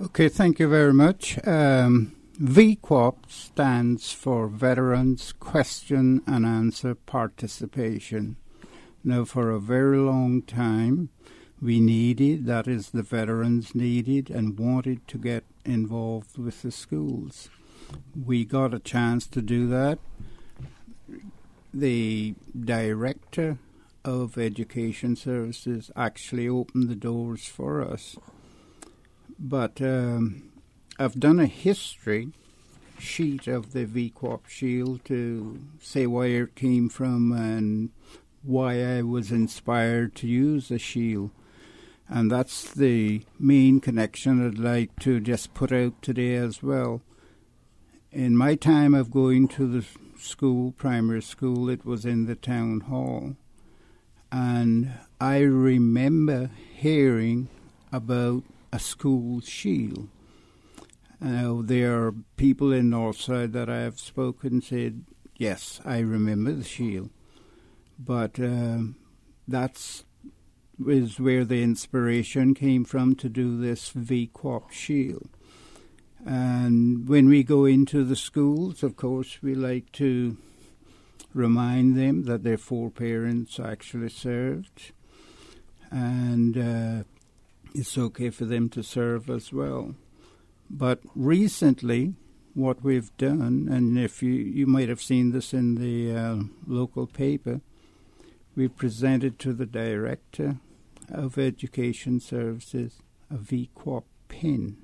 Okay, thank you very much. VQAP stands for Veterans Question and Answer Participation. Now, for a very long time, we needed, that is, the veterans needed and wanted to get involved with the schools. We got a chance to do that. The director of Education Services actually opened the doors for us. But I've done a history sheet of the VQAP Shield to say where it came from and why I was inspired to use the shield. And that's the main connection I'd like to just put out today as well. In my time of going to the school, primary school, it was in the town hall. And I remember hearing about a school shield. Now, there are people in Northside that I have spoken said, yes, I remember the shield. But that's is where the inspiration came from to do this VQAP shield. And when we go into the schools, of course, we like to remind them that their foreparents actually served. And it's okay for them to serve as well. But recently, what we've done, and if you might have seen this in the local paper, we presented to the Director of Education Services a VQAP pin.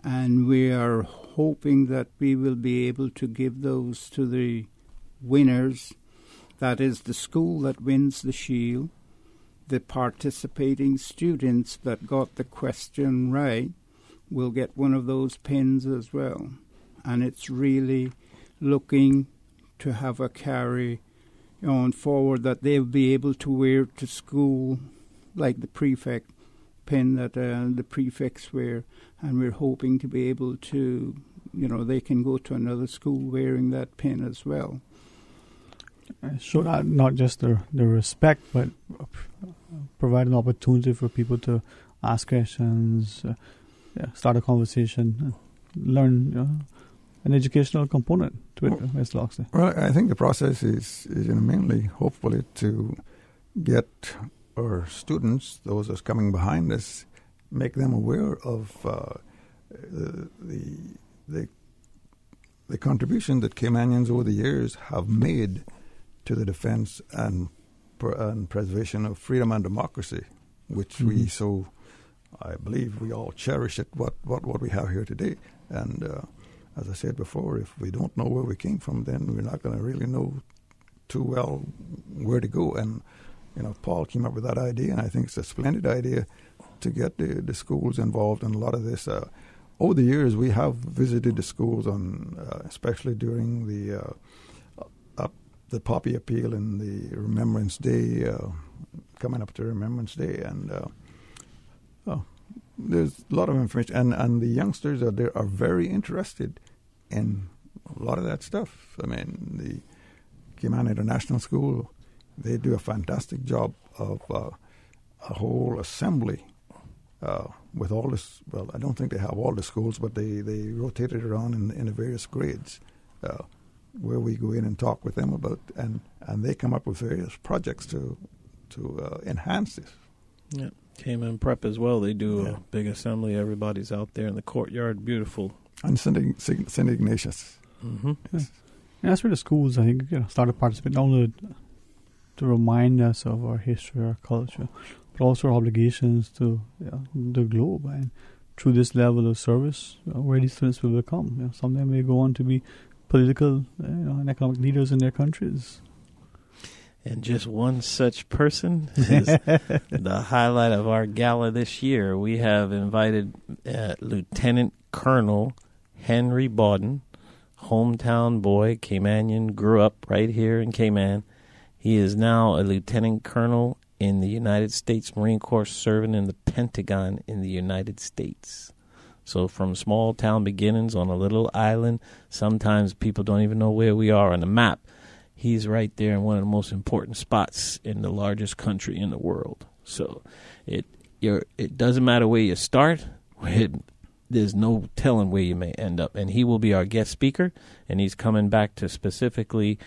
And we are hoping that we will be able to give those to the winners. That is the school that wins the shield, the participating students that got the question right will get one of those pins as well. And it's really looking to have a carry on forward that they'll be able to wear to school like the prefect pin that the prefects wear. And we're hoping to be able to, they can go to another school wearing that pin as well. Show that not just the respect, but provide an opportunity for people to ask questions, start a conversation, learn an educational component to it, as Loxley. Well, I think the process is mainly, hopefully, to get our students, those that's coming behind us, make them aware of the contribution that Caymanians over the years have made to the defense and preservation of freedom and democracy, which we so, I believe, we all cherish it, what we have here today. And as I said before, if we don't know where we came from, then we're not going to really know too well where to go. And, Paul came up with that idea, and I think it's a splendid idea to get the schools involved in a lot of this. Over the years, we have visited the schools especially during the Poppy Appeal and the Remembrance Day, coming up to Remembrance Day, and there's a lot of information, and the youngsters are very interested in a lot of that stuff. I mean, the Cayman International School, they do a fantastic job of a whole assembly with all this. Well, I don't think they have all the schools, but they rotate it around in the various grades, where we go in and talk with them about, and they come up with various projects to enhance this. Yeah, Cayman Prep as well. They do a big assembly. Everybody's out there in the courtyard. Beautiful. And St. Ignatius. Mm-hmm. Yes. Yeah, that's where the schools, I think, started participating, not only to remind us of our history, our culture, but also our obligations to the globe. And through this level of service, where these students will become. Some of them may go on to be political and economic leaders in their countries. And just one such person is the highlight of our gala this year. We have invited Lieutenant Colonel Henry Bawden, hometown boy, Caymanian, grew up right here in Cayman. He is now a lieutenant colonel in the United States Marine Corps, serving in the Pentagon in the United States. So from small town beginnings on a little island, sometimes people don't even know where we are on the map. He's right there in one of the most important spots in the largest country in the world. So it doesn't matter where you start. there's no telling where you may end up. And he will be our guest speaker, and he's coming back to specifically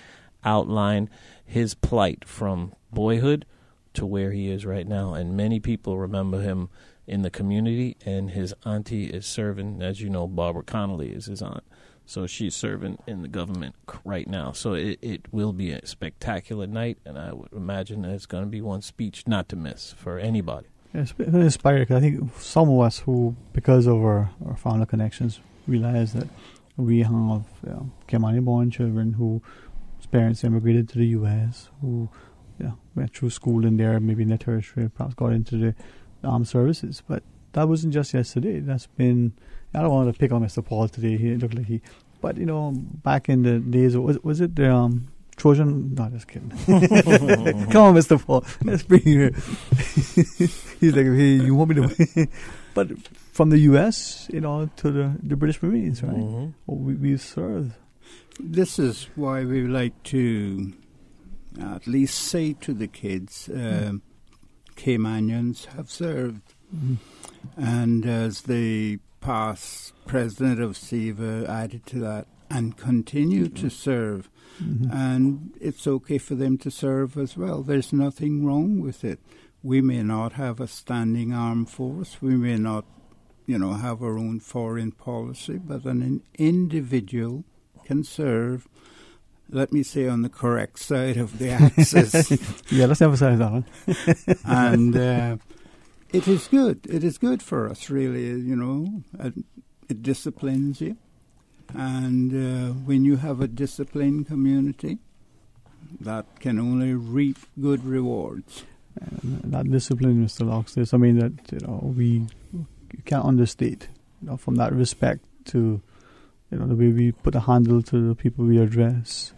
outline his plight from boyhood to where he is right now. And many people remember him in the community, and his auntie is serving, as you know, Barbara Connolly is his aunt. So she's serving in the government right now. So it will be a spectacular night, and I would imagine that it's going to be one speech not to miss for anybody. It's been inspiring, because I think some of us who, because of our family connections, realize that we have Caymanian-born children whose parents immigrated to the U.S., who went through school in there, maybe in the tertiary, perhaps got into the armed services. But that wasn't just yesterday. That's been, I don't want to pick on Mr. Paul today. He looked like but back in the days, was it the Trojan? No, just kidding. Come on, Mr. Paul. Let's bring you here. He's like, hey, you want me to? But from the U.S., to the British Marines, right? Mm-hmm. We served. This is why we like to at least say to the kids, Caymanians have served. Mm-hmm. And as the past president of SEVA added to that, and continue to serve. Mm-hmm. And it's okay for them to serve as well. There's nothing wrong with it. We may not have a standing armed force. We may not, have our own foreign policy, but an individual can serve, let me say, on the correct side of the axis. Yeah, let's emphasize that one. And it is good. It is good for us, really, it disciplines you. And when you have a disciplined community, that can only reap good rewards. That discipline, Mr. Locks, is something that we can't understate. From that respect to the way we put a handle to the people we address.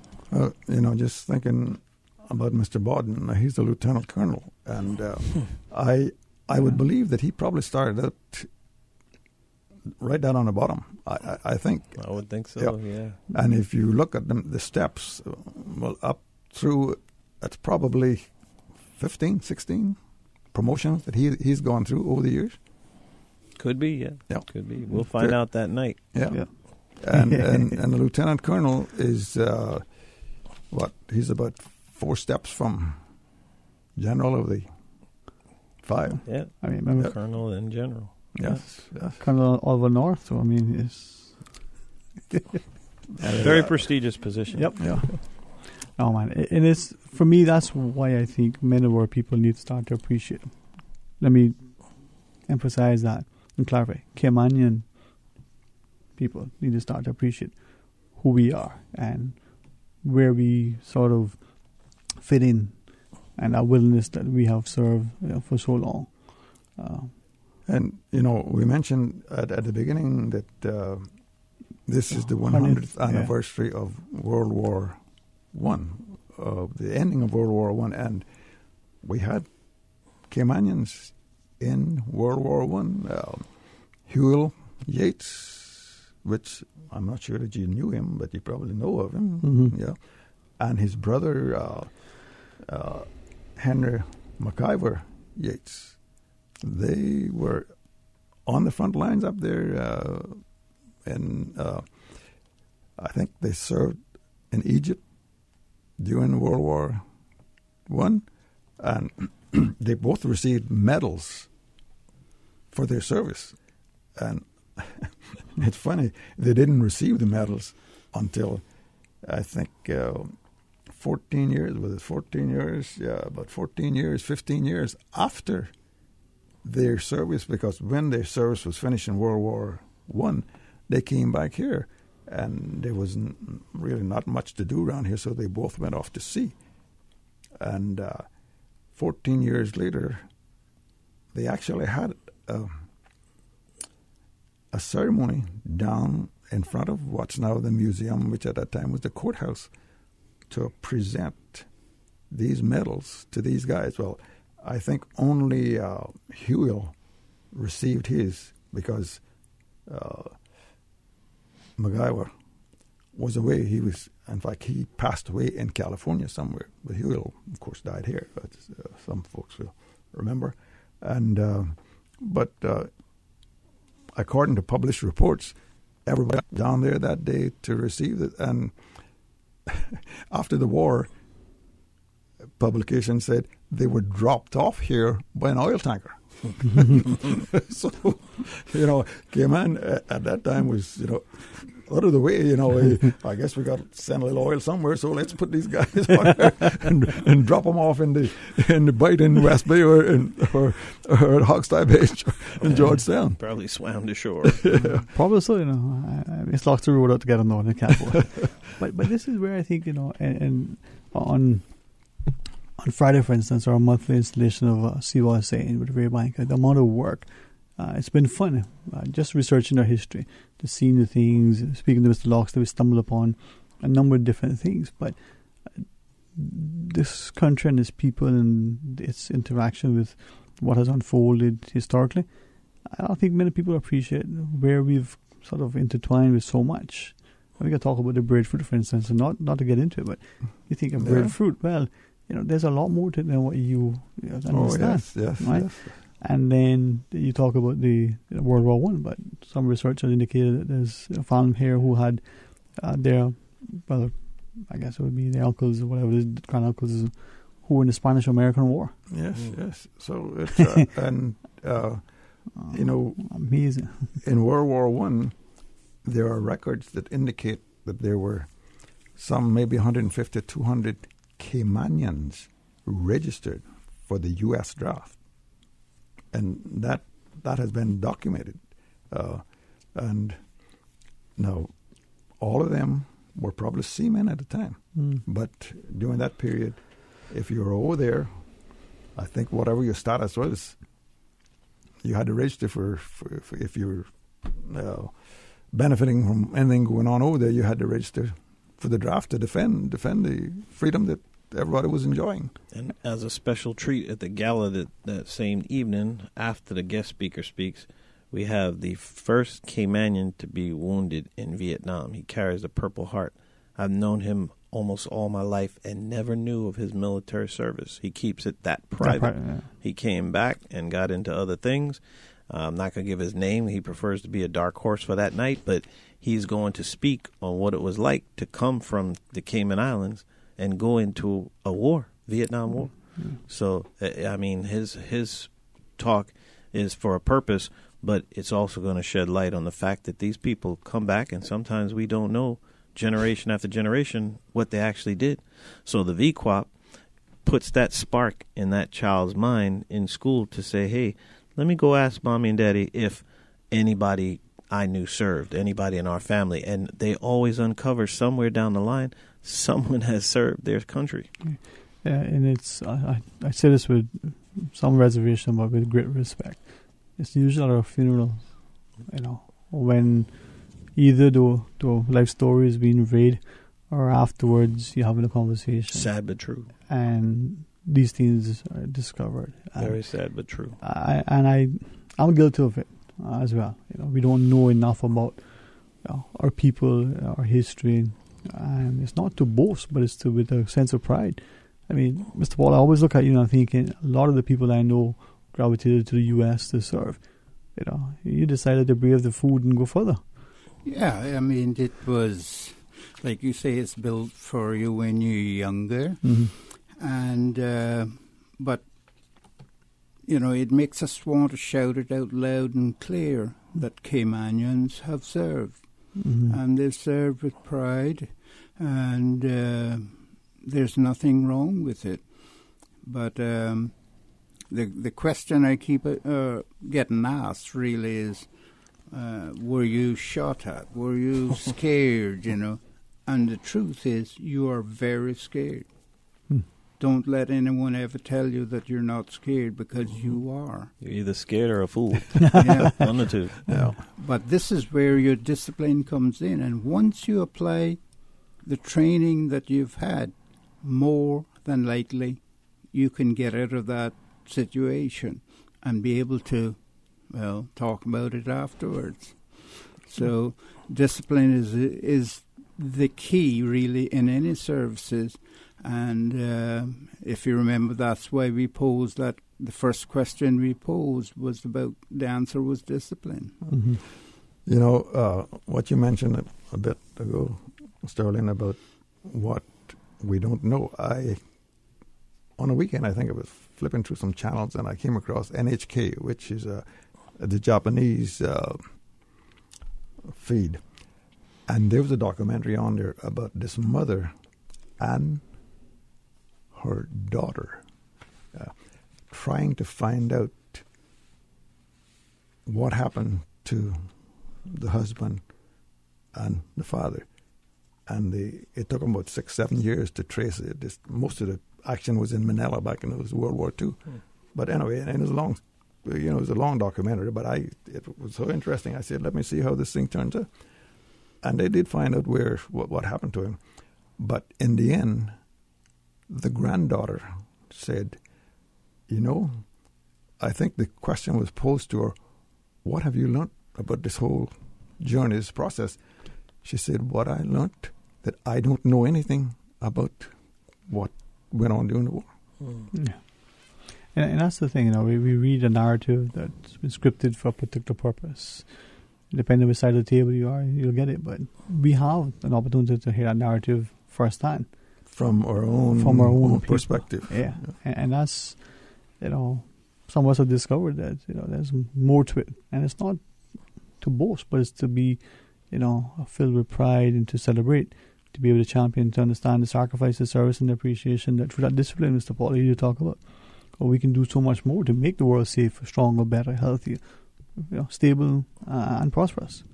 Just thinking about Mr. Bawden, he's a lieutenant colonel, and I would believe that he probably started out right down on the bottom. I think. I would think so, yeah. And if you look at the steps, up through, it's probably 15, 16 promotions that he's gone through over the years. Could be, yeah. Could be. We'll find out that night. Yeah. And the lieutenant colonel is, he's about 4 steps from general of the 5. Yeah. I remember colonel and general. Yes. Colonel of the North, so it's very prestigious position. Yep. Yeah. Oh man, and it's, for me, that's why I think men of our people need to start to appreciate. Let me emphasize that and clarify. Caymanian people need to start to appreciate who we are and where we sort of fit in, and our willingness that we have served for so long. And, we mentioned at the beginning that this is the 100th anniversary of World War I, of the ending of World War I, and we had Caymanians in World War I. Huel Yates, which I'm not sure that you knew him, but you probably know of him. Mm-hmm. Yeah, and his brother, Henry McIver Yates. They were on the front lines up there, and I think they served in Egypt during World War I, and they both received medals for their service. And it's funny, they didn't receive the medals until, I think, 14 years, was it 14 years? Yeah, about 14 years, 15 years after their service, because when their service was finished in World War I, they came back here, and there was really not much to do around here, so they both went off to sea. And 14 years later, they actually had a ceremony down in front of what's now the museum, which at that time was the courthouse, to present these medals to these guys. Well, I think only Huel received his because MacGyver was away. In fact, he passed away in California somewhere. But Huel, of course, died here. But some folks will remember. And but according to published reports, everybody down there that day to receive it. And after the war, publication said they were dropped off here by an oil tanker. So, Cayman at that time was, out of the way, I guess we got to send a little oil somewhere, so let's put these guys on there and drop them off in the Bight in West Bay or at Hogstye Beach in Georgetown. Probably swam to shore. Yeah. Probably so, it's lots of road out to get on the can't. But this is where I think, and on Friday, for instance, our monthly installation of CYSA with EBANKS, the amount of work, it's been fun. Just researching our history, just seeing the things, speaking to Mr. Locks that we stumbled upon, a number of different things. But this country and its people and its interaction with what has unfolded historically, I don't think many people appreciate where we've sort of intertwined with so much. We can talk about the breadfruit, for instance, and not to get into it, but you think of breadfruit, well, there's a lot more to it than what you understand. Yes, right? Yes. And then you talk about the World War I, but some research has indicated that there's a family here who had their, well, I guess it would be their uncles or whatever, grand uncles who were in the Spanish-American War. Yes. So it's amazing. In World War I, there are records that indicate that there were some maybe 150, 200 Caymanians registered for the U.S. draft, and that has been documented. And now, all of them were probably seamen at the time, but during that period, if you were over there, I think whatever your status was, you had to register for if you were benefiting from anything going on over there, you had to register for the draft to defend the freedom that everybody was enjoying. And as a special treat at the gala that same evening, after the guest speaker speaks, we have the first Caymanian to be wounded in Vietnam. He carries the Purple Heart. I've known him almost all my life and never knew of his military service. He keeps it that private. Yeah. He came back and got into other things. I'm not going to give his name. He prefers to be a dark horse for that night, but he's going to speak on what it was like to come from the Cayman Islands and go into a war, Vietnam War. So, I mean, his talk is for a purpose, but it's also going to shed light on the fact that these people come back, and sometimes we don't know, generation after generation, what they actually did. So the VQAP puts that spark in that child's mind in school to say, hey, let me go ask Mommy and Daddy if anybody I knew served, anybody in our family. And they always uncover somewhere down the line, someone has served their country. Yeah, and it's, I say this with some reservation, but with great respect. It's usually at a funeral, when either the life story is being read or afterwards you're having a conversation. Sad but true. And these things are discovered. Very sad but true. I'm guilty of it as well. We don't know enough about our people, our history, and it's not to boast, but it's with a sense of pride. I mean, Mr. Paul, I always look at you and I'm thinking a lot of the people I know gravitated to the U.S. to serve. You decided to brave the food and go further. Yeah, I mean, it was, like you say, it's built for you when you're younger. Mm-hmm. And, but, it makes us want to shout it out loud and clear that Caymanians have served. Mm-hmm. And they've served with pride. And there's nothing wrong with it. But the question I keep getting asked really is, were you shot at? Were you scared, And the truth is, you are very scared. Don't let anyone ever tell you that you're not scared, because you are. You're either scared or a fool. Yeah. One or two. Yeah. But this is where your discipline comes in. And once you apply the training that you've had, more than likely you can get out of that situation and be able to, talk about it afterwards. So discipline is the key, really, in any services. And if you remember, that's why we posed that the first question we posed was about, the answer was discipline. Mm-hmm. You know, what you mentioned a bit ago, Sterling, about what we don't know. On a weekend, I think I was flipping through some channels and I came across NHK, which is the Japanese feed. And there was a documentary on there about this mother and her daughter trying to find out what happened to the husband and the father. And it took them about 6-7 years to trace it. Most of the action was in Manila back in World War II. But anyway, and it was long, it was a long documentary, but it was so interesting. I said, let me see how this thing turns out. And they did find out what happened to him. But in the end, the granddaughter said, you know, I think the question was posed to her, what have you learned about this whole journey, this process? She said, what I learned, that I don't know anything about what went on during the war. Yeah. And that's the thing, you know, we read a narrative that's been scripted for a particular purpose. Depending on which side of the table you are, you'll get it. But we have an opportunity to hear that narrative firsthand. From our own perspective. Yeah. And that's, you know, some of us have discovered that, you know, there's more to it. And it's not to boast, but it's to be, you know, filled with pride and to celebrate, to be able to champion, to understand the sacrifice, the service, and the appreciation that through that discipline, Mr. Paul, you talk about. Or we can do so much more to make the world safer, stronger, better, healthier, you know, stable, and prosperous.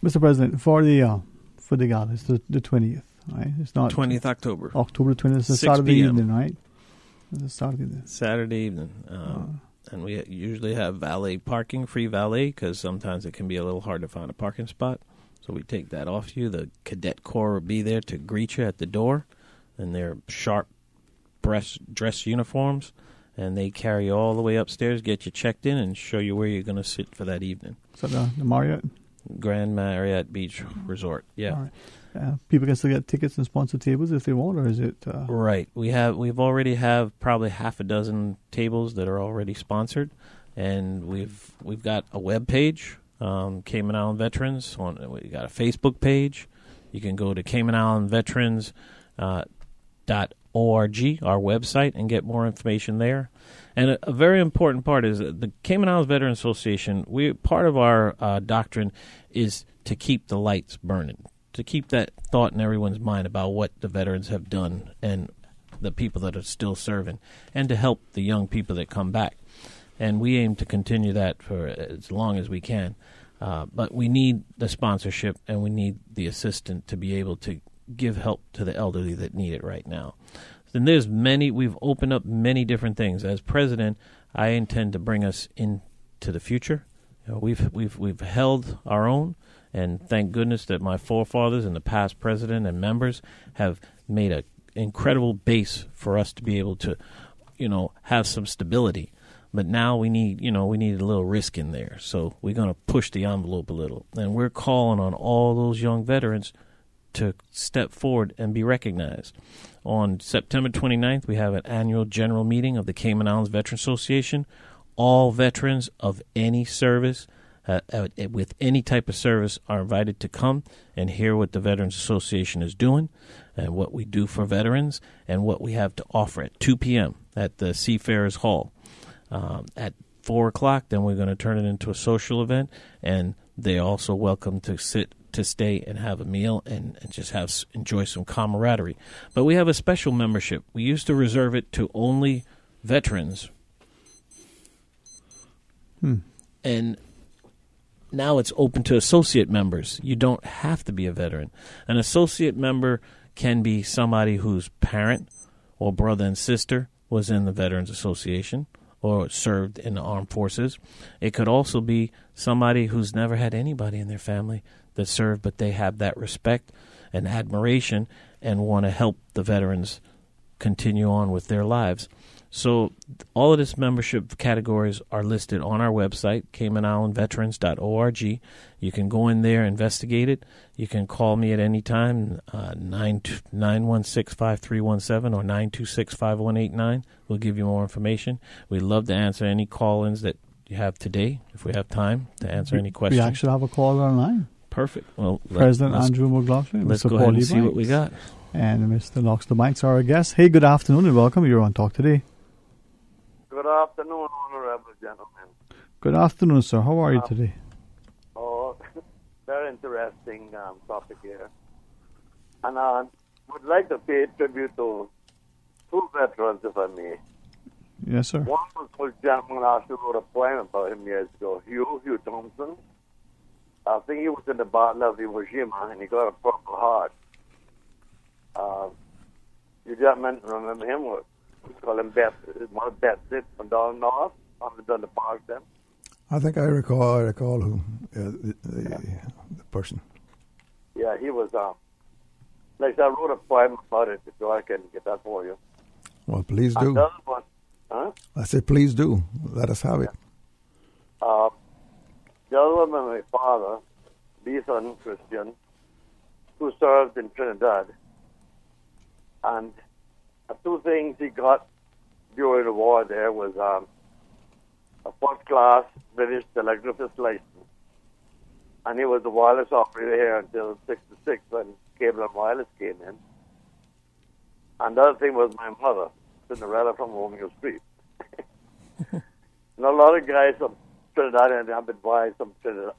Mr. President, for the gala, it's the 20th, right? It's not 20th October. October 20th. It's the Saturday evening, right? Saturday evening. And we usually have valet parking, free valet, because sometimes it can be a little hard to find a parking spot. So we take that off you. The cadet corps will be there to greet you at the door in their sharp dress uniforms. And they carry you all the way upstairs, get you checked in, and show you where you're going to sit for that evening. So the Marriott? Grand Marriott Beach Resort, yeah. All right. People can still get tickets and sponsor tables if they want, or is it? Right. We've already have probably half a dozen tables that are already sponsored, and we've got a web page, Cayman Island Veterans. We got a Facebook page. You can go to Cayman Island Veterans .org, our website, and get more information there. And a very important part is the Cayman Islands Veterans Association. Part of our doctrine is to keep the lights burning, to keep that thought in everyone's mind about what the veterans have done and the people that are still serving, and to help the young people that come back. And we aim to continue that for as long as we can. But we need the sponsorship, and we need the assistance to be able to give help to the elderly that need it right now. And we've opened up many different things. As president, I intend to bring us into the future. You know, we've held our own, and thank goodness that my forefathers and the past president and members have made an incredible base for us to be able to, you know, have some stability. But now we need a little risk in there. So we're going to push the envelope a little. And we're calling on all those young veterans to step forward and be recognized. On September 29th, we have an annual general meeting of the Cayman Islands Veterans Association. All veterans of any service, with any type of service, are invited to come and hear what the Veterans Association is doing and what we do for veterans and what we have to offer at 2 p.m. at the Seafarers Hall. At 4 o'clock, then we're going to turn it into a social event, and they're also welcome to stay and have a meal and just enjoy some camaraderie. But we have a special membership. We used to reserve it to only veterans. And now it's open to associate members. You don't have to be a veteran. An associate member can be somebody whose parent or brother and sister was in the Veterans Association or served in the armed forces. It could also be somebody who's never had anybody in their family that served, but they have that respect and admiration and want to help the veterans continue on with their lives. So all of this membership categories are listed on our website, CaymanIslandVeterans.org. You can go in there, investigate it. You can call me at any time, 916-5317 or 926-5189. We'll give you more information. We'd love to answer any call-ins that you have today, if we have time to answer any questions. We actually have a call online. Perfect. Well, President Andrew McLaughlin. Let's Mr. go ahead and Paulie see what Banks, we got. And Mr. Knox the Banks are our guests. Hey, good afternoon and welcome. You're on Talk Today. Good afternoon, honorable gentlemen. Good afternoon, sir. How are you today? Oh, very interesting topic here. And I would like to pay tribute to two veterans, if I may. Yes, sir. One was a gentleman I actually wrote a poem about him years ago, Hugh Thompson. I think he was in the Battle of Iwo Jima, and he got a Purple Heart. You gentlemen remember him? We call him Betsy from down north, on the park then. I think I recall who the person. Yeah, he was. Like I wrote a poem about it, so I can get that for you. Well, please do. Another one, huh? I said, please do. Let us have it. The other one was my father, Beeson Christian, who served in Trinidad. And two things he got during the war there was a first-class British telegraphist license. And he was the wireless operator here until 1966 when Cable and Wireless came in. And the other thing was my mother, Cinderella from Romeo Street. And a lot of guys from Trinidad end up with wives from Trinidad,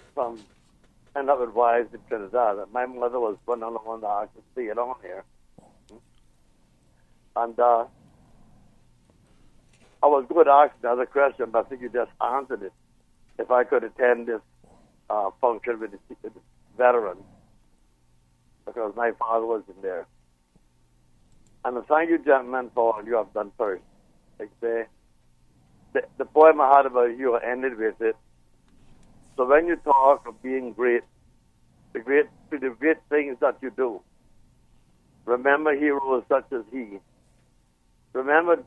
end up with wives in Trinidad. And my mother was one of the ones that I could see it on here. And I was going to ask another question, but I think you just answered it. If I could attend this function with the veterans, because my father was in there. And thank you, gentlemen, for all you have done first. Like say, the poem I had about you ended with it. So when you talk of being great, the great things that you do, remember heroes such as he. Remember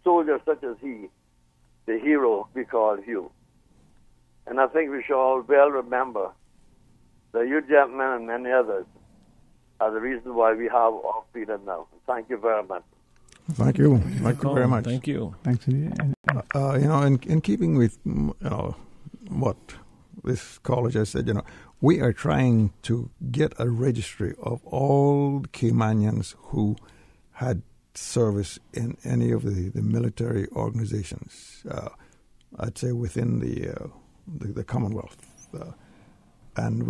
soldiers such as he, the hero we call you. And I think we should all well remember that you gentlemen and many others are the reason why we have our freedom now. Thank you very much. Thank you. Thank you very much. Thank you. Thanks. In keeping with what this college has said, we are trying to get a registry of all Caymanians who had service in any of the military organizations. I'd say within the Commonwealth, and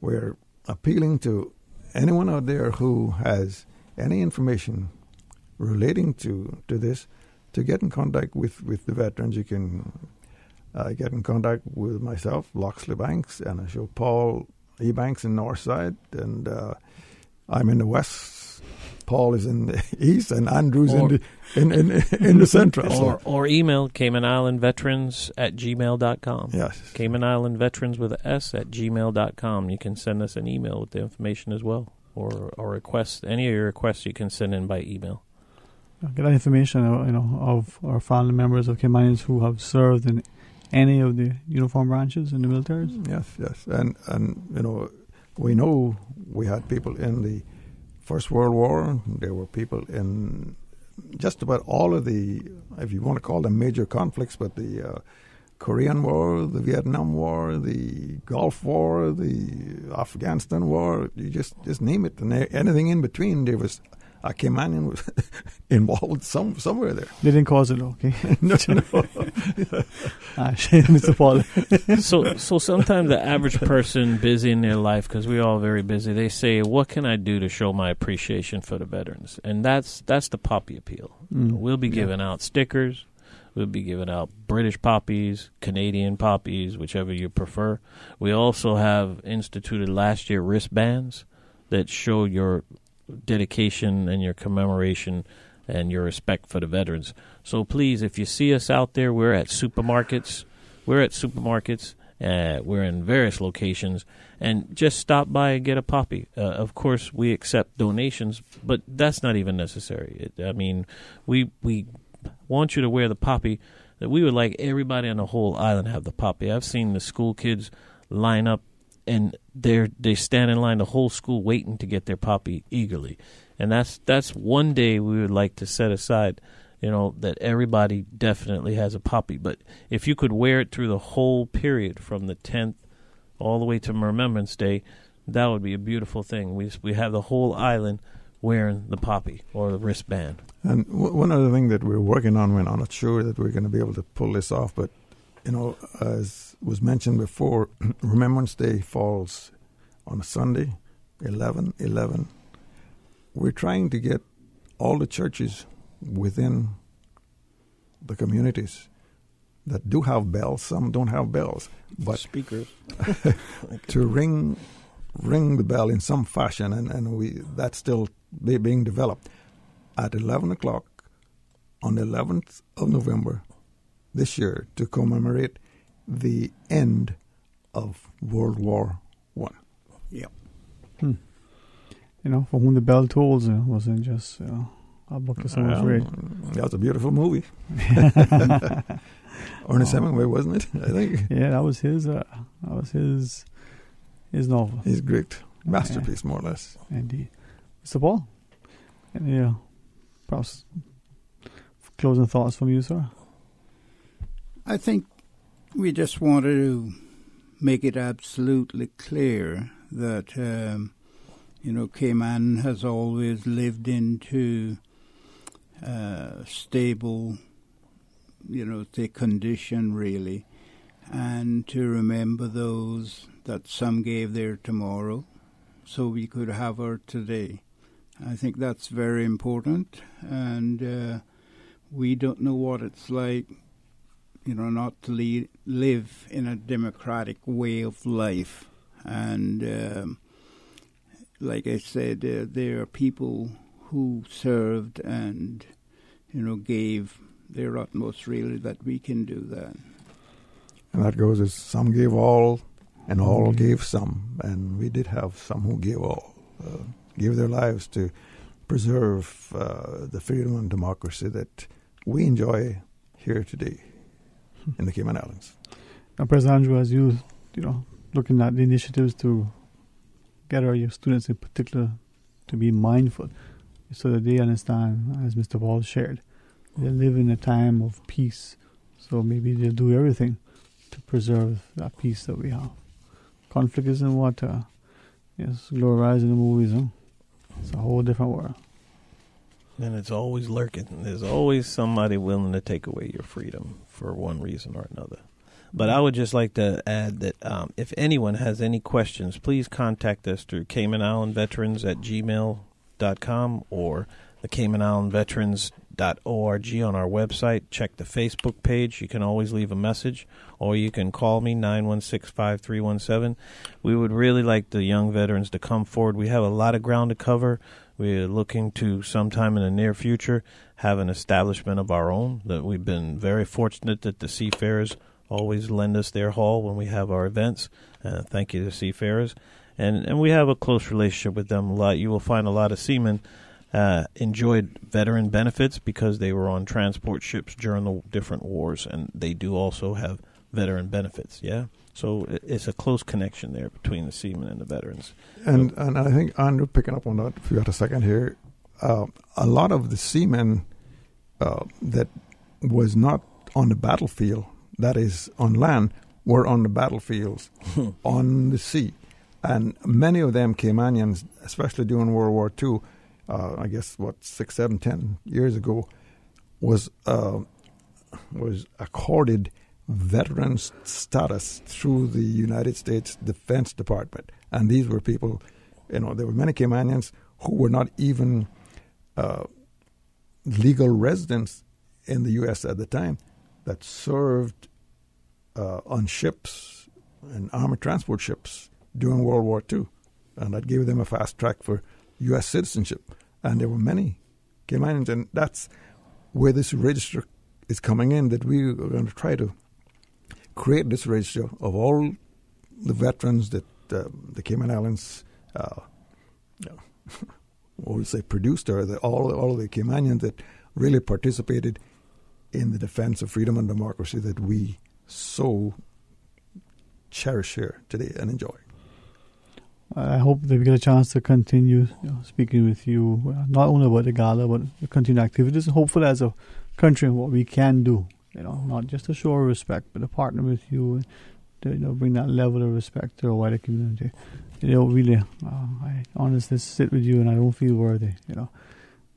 we're appealing to anyone out there who has any information relating to this to get in contact with the veterans. You can get in contact with myself, Loxley Banks, and I show Paul EBANKS in Northside, and I'm in the west. Paul is in the east, and Andrew's in the central. Or email CaymanIslandVeterans@gmail.com. Yes. Cayman Island Veterans with an S @gmail.com. You can send us an email with the information as well, or request any of your requests you can send in by email. Get that information, of our family members of Caymanians who have served in any of the uniform branches in the military. Yes, and we know we had people in the First World War. There were people in just about all of the, if you want to call them major conflicts, but the Korean War, the Vietnam War, the Gulf War, the Afghanistan War, you just name it. And anything in between, there was a Caymanian was involved somewhere there. They didn't cause it, okay? No. Mr. Paul. So sometimes the average person busy in their life, because we're all very busy, they say, what can I do to show my appreciation for the veterans? And that's the poppy appeal. We'll be giving out stickers. We'll be giving out British poppies, Canadian poppies, whichever you prefer. We also have instituted last year wristbands that show your dedication and your commemoration and your respect for the veterans. So please, if you see us out there, we're at supermarkets. We're in various locations, and just stop by and get a poppy. Of course, we accept donations, but that's not even necessary. want you to wear the poppy, that we would like everybody on the whole island have the poppy. I've seen the school kids line up, and they stand in line, the whole school waiting to get their poppy eagerly. And that's one day we would like to set aside, that everybody definitely has a poppy. But if you could wear it through the whole period from the 10th all the way to Remembrance Day, that would be a beautiful thing. We have the whole island wearing the poppy or the wristband. And one other thing that we're working on, we're not sure that we're going to be able to pull this off, but, as was mentioned before, Remembrance Day falls on a Sunday, 11/11. We're trying to get all the churches within the communities that do have bells, some don't have bells, but speakers to ring the bell in some fashion, and that's still being developed at 11 o'clock on the 11th of November this year to commemorate the end of World War I. Yeah. For whom the bell tolls, wasn't just a book that someone's read. That was a beautiful movie. Ernest Hemingway, wasn't it? I think. Yeah, that was his. His novel. His great masterpiece, more or less. Indeed. Mr. Paul, any perhaps closing thoughts from you, sir? I think we just wanted to make it absolutely clear that, Cayman has always lived into stable, the condition, really, and to remember those that some gave their tomorrow so we could have our today. I think that's very important, and we don't know what it's like, not to live in a democratic way of life. And like I said, there are people who served and, gave their utmost, really, that we can do that. And that goes as some gave all, and all gave some. And we did have some who gave all, gave their lives to preserve the freedom and democracy that we enjoy here today in the Cayman Islands. Now, President Andrew, as you looking at the initiatives to get our students in particular to be mindful, so that they understand, as Mr. Paul shared, they live in a time of peace. So maybe they'll do everything to preserve that peace that we have. Conflict isn't what glorized in the movies. Huh? It's a whole different world. And it's always lurking. There's always somebody willing to take away your freedom for one reason or another. But I would just like to add that if anyone has any questions, please contact us through CaymanIslandVeterans@gmail.com or the CaymanIslandVeterans.org on our website. Check the Facebook page. You can always leave a message, or you can call me, 916-5317. We would really like the young veterans to come forward. We have a lot of ground to cover. We're looking to sometime in the near future have an establishment of our own. That we've been very fortunate that the Seafarers always lend us their hall when we have our events. Thank you to Seafarers. And we have a close relationship with them a lot. You will find a lot of seamen enjoyed veteran benefits because they were on transport ships during the different wars, and they do also have veteran benefits, yeah? So it's a close connection there between the seamen and the veterans. And I think, Andrew, picking up on that, if you got a second here, a lot of the seamen that was not on the battlefield, that is on land, were on the battlefields on the sea. And many of them, Caymanians, especially during World War II, I guess, 6, 7, 10 years ago, was accorded veterans status through the United States Defense Department. And these were people, there were many Caymanians who were not even legal residents in the U.S. at the time that served on ships and armored transport ships during World War II. And that gave them a fast track for U.S. citizenship. And there were many Caymanians, and that's where this register is coming in, that we are going to try to create this register of all the veterans that the Cayman Islands, what would say, produced, or all of the Caymanians that really participated in the defense of freedom and democracy that we so cherish here today and enjoy. I hope that we get a chance to continue speaking with you, not only about the gala, but the continued activities. Hopefully, as a country, what we can do, not just to show our respect, but to partner with you, to bring that level of respect to our wider community. Really, I honestly sit with you, and I don't feel worthy.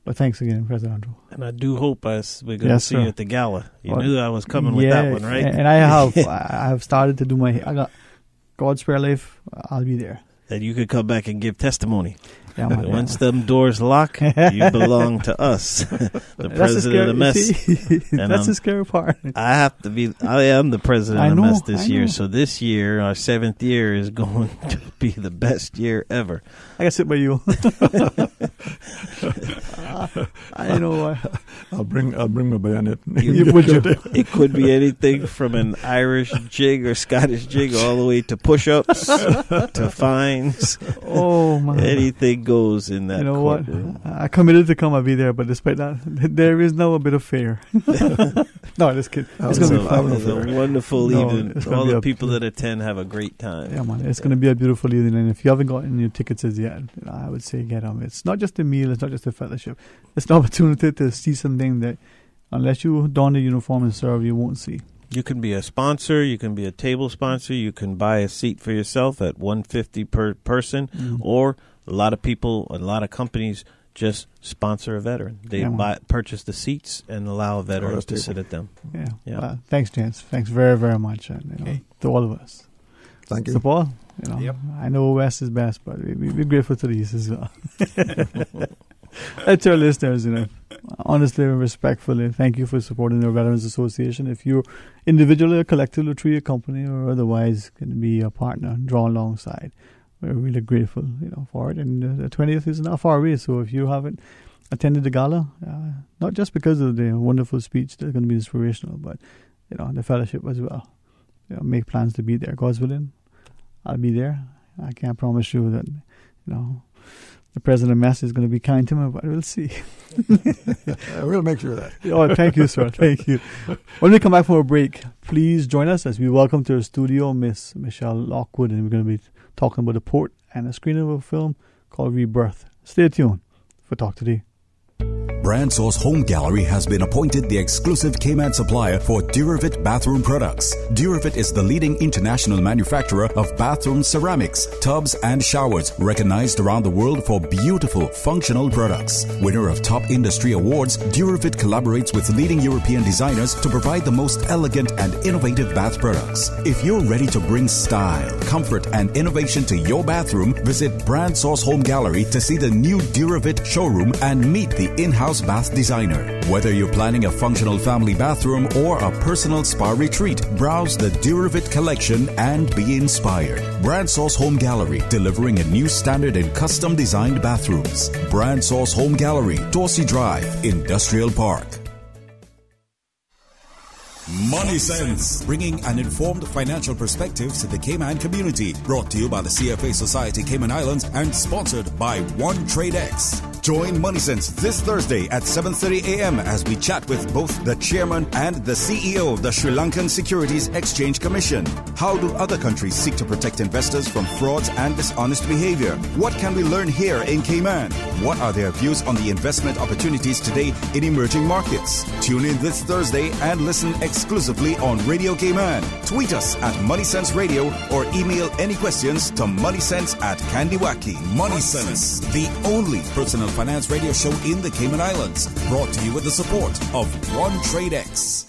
But thanks again, President Andrew. And I do hope we're going to see you at the gala. You knew I was coming with that one, right? And I have started to do I got God's Prayer Life. I'll be there. That you could come back and give testimony. Yeah, man, once them doors lock, you belong to us. The president of the mess. That's the scary part. I am the president of the mess this year. So this year, our 7th year, is going to be the best year ever. I got to sit by you. I know. I'll bring my bayonet. It could be anything from an Irish jig or Scottish jig all the way to push-ups to fines. Oh my! Anything goes in that. You know courtroom. What? I committed to come. I'll be there, but despite that, there is now a bit of fear. No, just kidding. It's going to be fun. It's a wonderful evening. All the people that attend have a great time. Yeah, man. It's going to be a beautiful evening, and if you haven't gotten your tickets as yet, I would say get them. It's not just a meal. It's not just a fellowship. It's an opportunity to see something that, unless you don the uniform and serve, you won't see. You can be a sponsor. You can be a table sponsor. You can buy a seat for yourself at $150 per person, or a lot of people, a lot of companies just sponsor a veteran. They purchase the seats and allow veterans to sit at them. Yeah. Thanks, Chance. Thanks very, very much, and to all of us. Thank you. So, Paul, I know West is best, but we're grateful to the East as well. To our listeners, honestly and respectfully, thank you for supporting the Veterans Association. If you're individually or collectively through your company or otherwise can be a partner, draw alongside, we're really grateful, for it. And the 20th is not far away, so if you haven't attended the gala, not just because of the wonderful speech that's going to be inspirational, but the fellowship as well. Make plans to be there. God's willing, I'll be there. I can't promise you that, the president mess is going to be kind to me, but we'll see. We'll make sure of that. Oh, thank you, sir. Thank you. When we come back from a break, please join us as we welcome to our studio Miss Michelle Lockwood, and we're going to be talking about the port and a screening of a film called Rebirth. Stay tuned for Talk Today. BrandSource Home Gallery has been appointed the exclusive Cayman supplier for Duravit bathroom products. Duravit is the leading international manufacturer of bathroom ceramics, tubs, and showers, recognized around the world for beautiful, functional products. Winner of top industry awards, Duravit collaborates with leading European designers to provide the most elegant and innovative bath products. If you're ready to bring style, comfort, and innovation to your bathroom, visit BrandSource Home Gallery to see the new Duravit showroom and meet the in-house bath designer. Whether you're planning a functional family bathroom or a personal spa retreat, browse the Duravit collection and be inspired. BrandSource Home Gallery, delivering a new standard in custom designed bathrooms. BrandSource Home Gallery, Dorsey Drive, Industrial Park. Money Sense, bringing an informed financial perspective to the Cayman community. Brought to you by the CFA Society Cayman Islands and sponsored by One Trade X. Join Money Sense this Thursday at 7:30 a.m. as we chat with both the chairman and the CEO of the Sri Lankan Securities Exchange Commission. How do other countries seek to protect investors from frauds and dishonest behavior? What can we learn here in Cayman? What are their views on the investment opportunities today in emerging markets? Tune in this Thursday and listen exclusively on Radio Cayman. Tweet us at Money Sense Radio or email any questions to moneysense@Kandiwaki. Money Sense, the only personal finance radio show in the Cayman Islands. Brought to you with the support of One Trade X.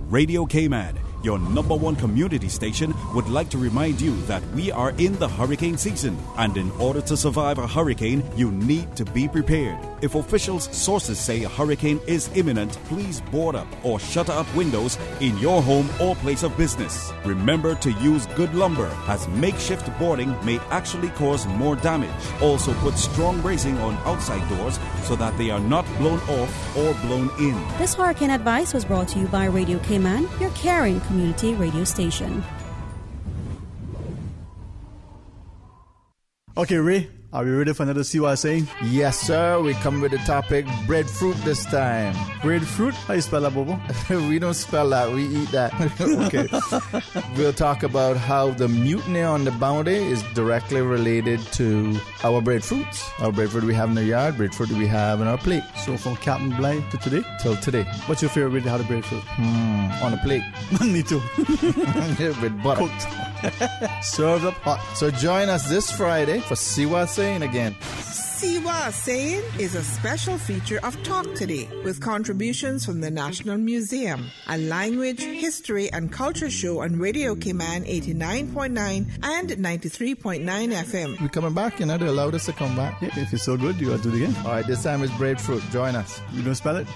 Radio Cayman, your number one community station, would like to remind you that we are in the hurricane season, and in order to survive a hurricane, you need to be prepared. If officials' sources say a hurricane is imminent, please board up or shutter up windows in your home or place of business. Remember to use good lumber, as makeshift boarding may actually cause more damage. Also put strong bracing on outside doors so that they are not blown off or blown in. This hurricane advice was brought to you by Radio Cayman, your caring community radio station. Okay, Ray, Are we ready for another See What I Saying? Yes, sir. We come with the topic breadfruit this time. Breadfruit? How you spell that, Bobo? We don't spell that. We eat that. Okay. We'll talk about how the mutiny on the bounty is directly related to our breadfruits. Our breadfruit we have in the yard, breadfruit we have in our plate. So from Captain Bly to today? Till today. What's your favorite way to have the breadfruit? On a plate. Me too. With butter. Cooked. Served up hot. So join us this Friday for See What I Saying again. See What I Saying is a special feature of Talk Today with contributions from the National Museum, a language, history, and culture show on Radio Cayman 89.9 and 93.9 FM. We're coming back, they allowed us to come back. Yeah, if it's so good, you gotta do it again. All right, this time it's breadfruit. Join us. You gonna spell it?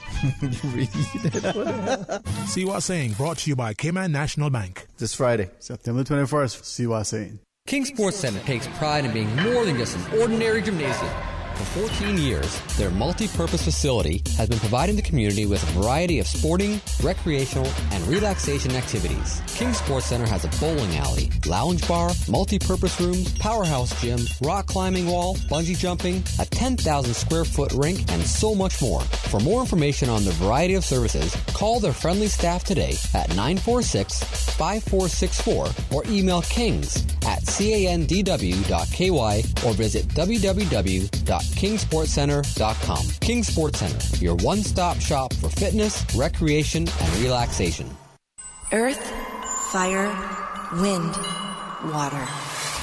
Read it. See What I Saying, brought to you by Cayman National Bank. This Friday, September 21st. See What I Saying. King Sports Center takes pride in being more than just an ordinary gymnasium. For 14 years, their multi-purpose facility has been providing the community with a variety of sporting, recreational, and relaxation activities. King Sports Center has a bowling alley, lounge bar, multi-purpose rooms, powerhouse gym, rock climbing wall, bungee jumping, a 10,000 square foot rink, and so much more. For more information on the variety of services, call their friendly staff today at 946-5464 or email kings@candw.ky or visit www.kingsportscenter.com. King Sports Center, your one-stop shop for fitness, recreation, and relaxation. Earth, fire, wind, water.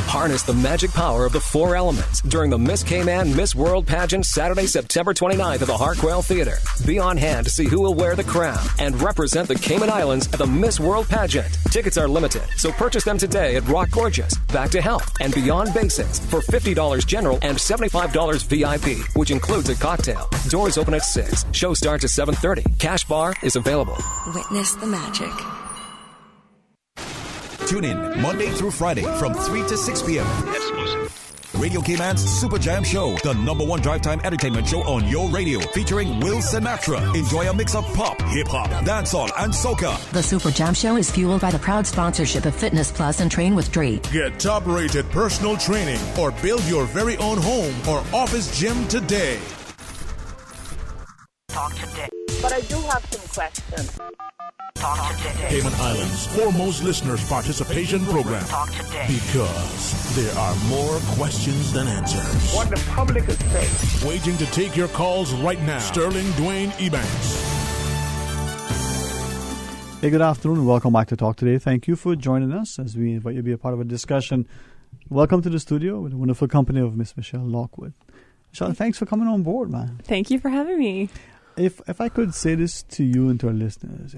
Harness the magic power of the four elements during the Miss Cayman Miss World pageant Saturday, September 29th at the Hartwell Theater. Be on hand to see who will wear the crown and represent the Cayman Islands at the Miss World pageant. Tickets are limited, so purchase them today at Rock Gorgeous, Back to Health, and Beyond Basics for $50 general and $75 VIP, which includes a cocktail. Doors open at 6. Show starts at 7:30. Cash bar is available. Witness the magic. Tune in Monday through Friday from 3 to 6 p.m. Exclusive. Radio Cayman's Super Jam Show, the #1 drive time entertainment show on your radio, featuring Will Sinatra. Enjoy a mix of pop, hip-hop, dancehall, and soca. The Super Jam Show is fueled by the proud sponsorship of Fitness Plus and Train with Dre. Get top-rated personal training or build your very own home or office gym today. Talk today. But I do have some questions. Talk today. Cayman Islands' foremost listeners' participation program. Talk today. Because there are more questions than answers. What the public is saying. Waiting to take your calls right now. Sterling Dwayne EBANKS. Hey, good afternoon. Welcome back to Talk Today. Thank you for joining us as we invite you to be a part of a discussion. Welcome to the studio with the wonderful company of Miss Michelle Lockwood. Michelle, thanks for coming on board, man. Thank you for having me. If I could say this to you and to our listeners,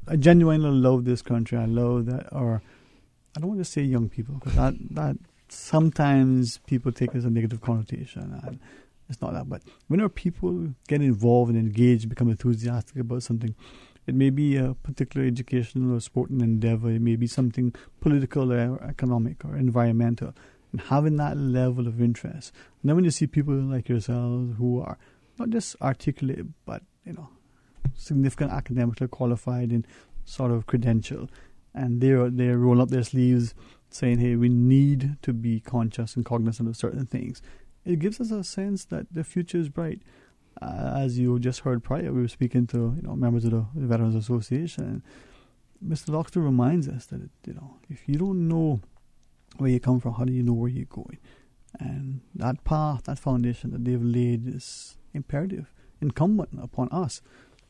I genuinely love this country. I love that, or I don't want to say young people, because that sometimes people take as a negative connotation, and it's not that. But when our people get involved and engaged, become enthusiastic about something, it may be a particular educational or sporting endeavor, it may be something political or economic or environmental, and having that level of interest. And then when you see people like yourselves who are not just articulate, but, significant academically qualified in sort of credential, and they roll up their sleeves saying, hey, we need to be conscious and cognizant of certain things. It gives us a sense that the future is bright. As you just heard prior, we were speaking to members of the Veterans Association. Mr. Doctor reminds us that if you don't know where you come from, how do you know where you're going? And that path, that foundation that they've laid is imperative, incumbent upon us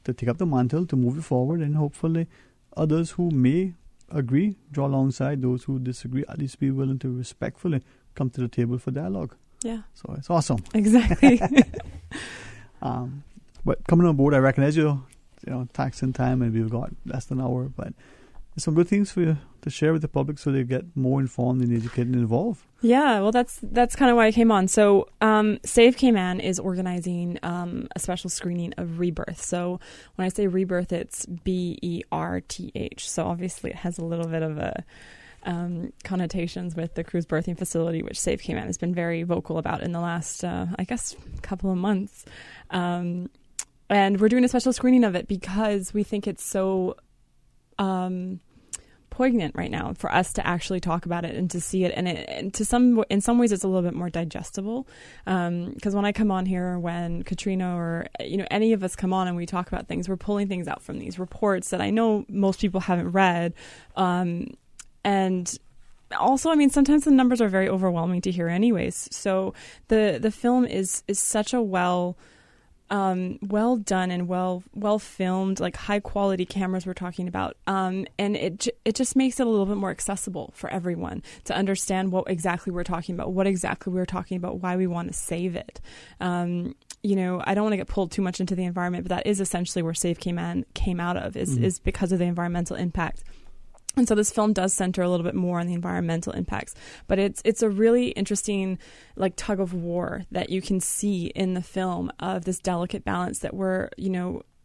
to take up the mantle, to move it forward, and hopefully others who may agree, draw alongside those who disagree, at least be willing to respectfully come to the table for dialogue. Yeah. So it's awesome. Exactly. But coming on board, I recognize you, taxing time, and we've got less than an hour, but there's some good things for you to share with the public so they get more informed and educated and involved. Yeah, well, that's kind of why I came on. So Save Cayman is organizing a special screening of Rebirth. So when I say Rebirth, it's BERTH. So obviously it has a little bit of a connotations with the cruise birthing facility, which Save Cayman has been very vocal about in the last, couple of months. And we're doing a special screening of it because we think it's so poignant right now for us to actually talk about it and to see it, and in some ways it's a little bit more digestible, because when I come on here, when Katrina or any of us come on and we talk about things, we're pulling things out from these reports that I know most people haven't read, and also, sometimes the numbers are very overwhelming to hear anyways. So the film is such a well done and well filmed, like high quality cameras we're talking about, and it just makes it a little bit more accessible for everyone to understand what exactly we're talking about, why we want to save it. I don't want to get pulled too much into the environment, but that is essentially where Save Cayman came out of, is because of the environmental impact. And so this film does center a little bit more on the environmental impacts, but it's a really interesting tug of war that you can see in the film of this delicate balance that we're,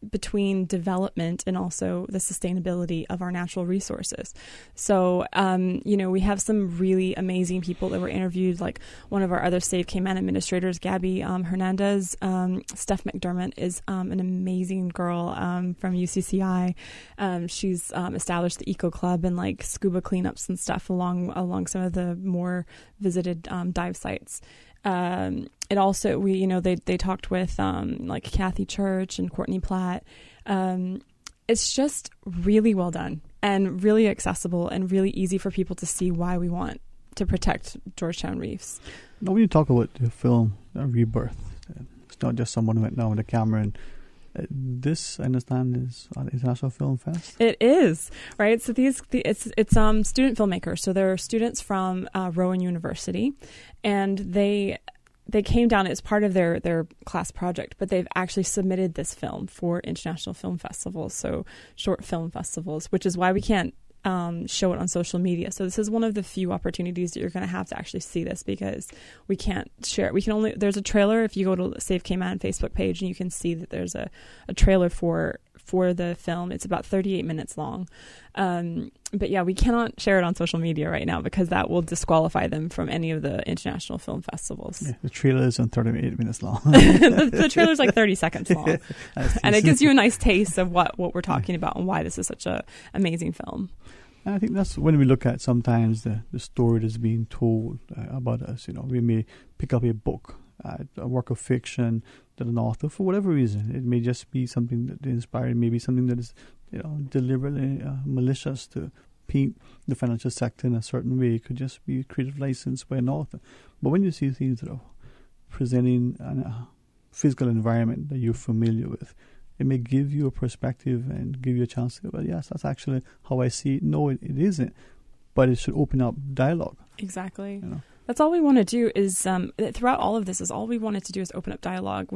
between development and also the sustainability of our natural resources. So, we have some really amazing people that were interviewed, like one of our other Save Cayman administrators, Gabby Hernandez. Steph McDermott is an amazing girl from UCCI. She's established the Eco Club and scuba cleanups and stuff along some of the more visited dive sites. It also, they talked with Kathy Church and Courtney Platt. It's just really well done and really accessible and really easy for people to see why we want to protect Georgetown reefs. Now, when you talk about the film Rebirth, it's not just someone who went down with a camera and this, I understand, is an International Film Fest. It is, right? So it's student filmmakers. So they're students from Rowan University, and they came down as part of their class project, but they've actually submitted this film for international film festivals, so short film festivals, which is why we can't show it on social media. So this is one of the few opportunities that you're going to have to actually see this, because we can't share it. There's a trailer if you go to Save Cayman Facebook page, and you can see that there's a trailer for the film. It's about 38 minutes long. But yeah, we cannot share it on social media right now because that will disqualify them from any of the international film festivals. Yeah, the trailer is 38 minutes long. the trailer's 30 seconds long. And it gives you a nice taste of what we're talking about and why this is such an amazing film. And I think that's when we look at sometimes the story that's being told about us. We may pick up a book, a work of fiction that an author, for whatever reason, it may just be something that inspired, maybe something that is deliberately malicious to paint the financial sector in a certain way. It could just be a creative license by an author. But when you see things that are presenting a physical environment that you're familiar with, it may give you a perspective and give you a chance to go, well, yes, that's actually how I see it. No, it isn't. But it should open up dialogue. Exactly. That's all we want to do is, throughout all of this, is all we wanted to do is open up dialogue.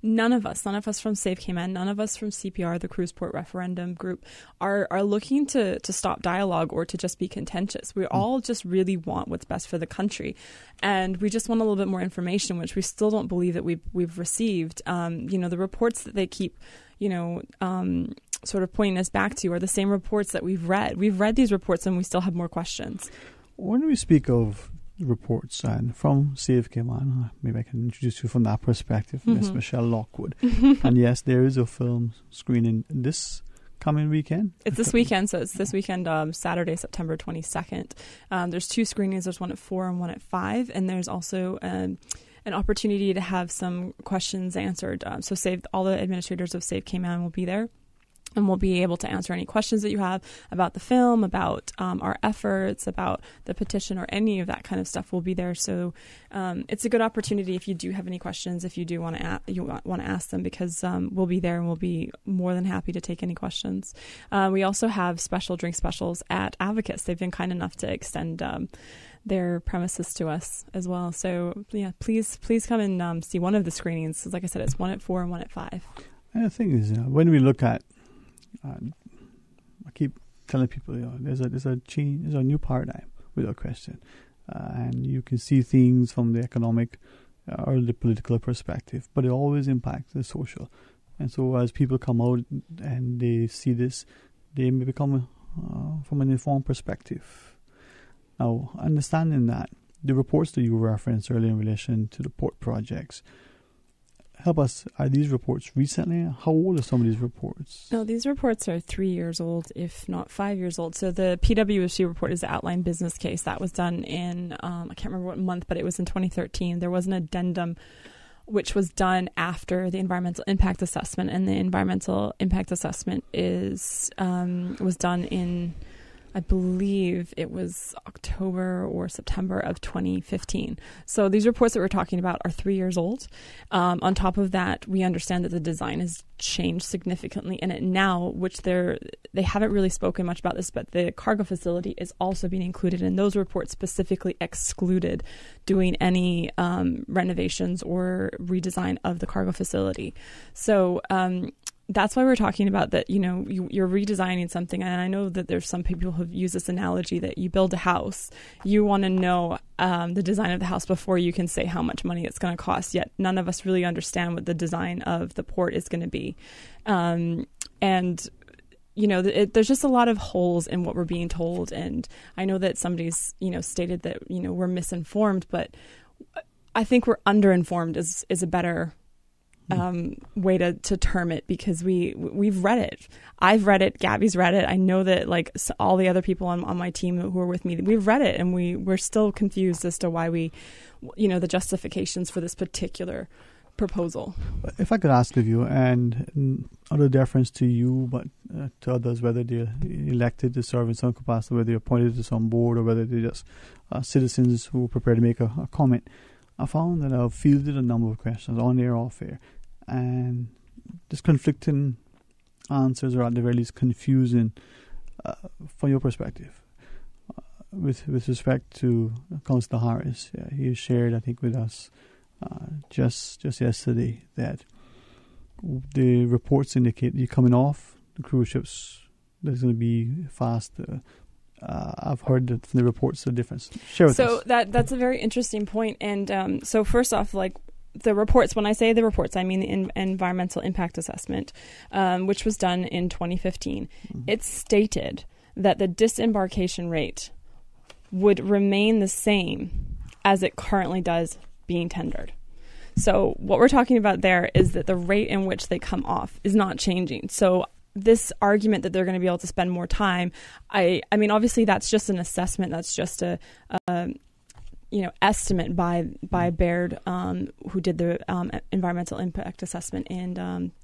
None of us from Save Cayman, none of us from CPR, the Cruise Port Referendum Group, are looking to stop dialogue or to just be contentious. We all just really want what's best for the country. And we just want a little bit more information, which we still don't believe that we've received. The reports that they keep, sort of pointing us back to are the same reports that we've read. We've read these reports and we still have more questions. When we speak of reports and from Save Cayman, maybe I can introduce you from that perspective, Miss Michelle Lockwood. And yes, there is a film screening this coming weekend. It's this weekend, so it's this weekend, Saturday, September 22nd. There's 2 screenings. There's one at 4 and one at 5, and there's also an opportunity to have some questions answered. So all the administrators of Save Cayman will be there. And we'll be able to answer any questions that you have about the film, about our efforts, about the petition, or any of that kind of stuff. Will be there. So it's a good opportunity if you do have any questions, if you do want to ask them, because we'll be there and we'll be more than happy to take any questions. We also have special drink specials at Advocates. They've been kind enough to extend their premises to us as well. So yeah, please come and see one of the screenings. Like I said, it's one at 4 and one at 5. And the thing is, when we look at I keep telling people, there's a change, there's a new paradigm without question, and you can see things from the economic or the political perspective, but it always impacts the social. And so, as people come out and they see this, they may become from an informed perspective. Now, understanding that the reports that you referenced earlier in relation to the port projects, help us, are these reports recently? How old are some of these reports? No, these reports are 3 years old, if not 5 years old. So the PwC report is the outline business case. That was done in, I can't remember what month, but it was in 2013. There was an addendum which was done after the environmental impact assessment, and the environmental impact assessment was done in, I believe it was October or September of 2015. So these reports that we're talking about are 3 years old. On top of that, we understand that the design has changed significantly in it now, which they haven't really spoken much about this, but the cargo facility is also being included, and those reports specifically excluded doing any renovations or redesign of the cargo facility. So that's why we're talking about that, you're redesigning something. And I know that there's some people who've used this analogy that you build a house. You want to know the design of the house before you can say how much money it's going to cost. Yet none of us really understand what the design of the port is going to be. There's just a lot of holes in what we're being told. And I know that somebody's, stated that, we're misinformed, but I think we're underinformed is a better way to term it, because we've read it. I've read it. Gabby's read it. I know that all the other people on my team who are with me, we've read it, and we're still confused as to why the justifications for this particular proposal. If I could ask of you, and other deference to you, but to others, whether they're elected to serve in some capacity, whether they're appointed to some board, or whether they're just citizens who are prepared to make a comment, I found that I've fielded a number of questions on air, off air, and just conflicting answers, or at the very least confusing from your perspective. With respect to Councillor Harris, he shared, I think, with us just yesterday that the reports indicate you're coming off the cruise ships. There's going to be faster. I've heard that from the reports the difference. Share with us. So that's a very interesting point. And so first off, the reports, when I say the reports, I mean the environmental impact assessment, which was done in 2015. Mm-hmm. It stated that the disembarkation rate would remain the same as it currently does being tendered. So what we're talking about there is that the rate in which they come off is not changing. So this argument that they're going to be able to spend more time, I mean, obviously that's just an assessment. That's just a estimate by Baird, who did the environmental impact assessment in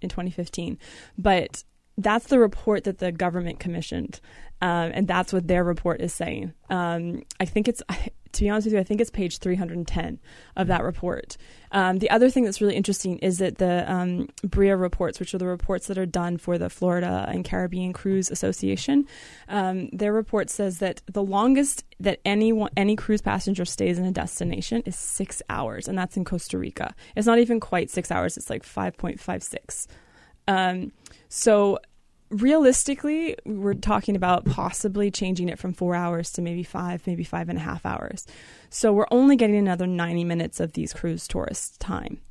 2015. But that's the report that the government commissioned, and that's what their report is saying. I think it's, to be honest with you, I think it's page 310 of that report. The other thing that's really interesting is that the BRIA reports, which are the reports that are done for the Florida and Caribbean Cruise Association, their report says that the longest that any cruise passenger stays in a destination is 6 hours, and that's in Costa Rica. It's not even quite 6 hours. It's like 5.56. So realistically, we're talking about possibly changing it from 4 hours to maybe 5.5 hours. So we're only getting another 90 minutes of these cruise tourists' time.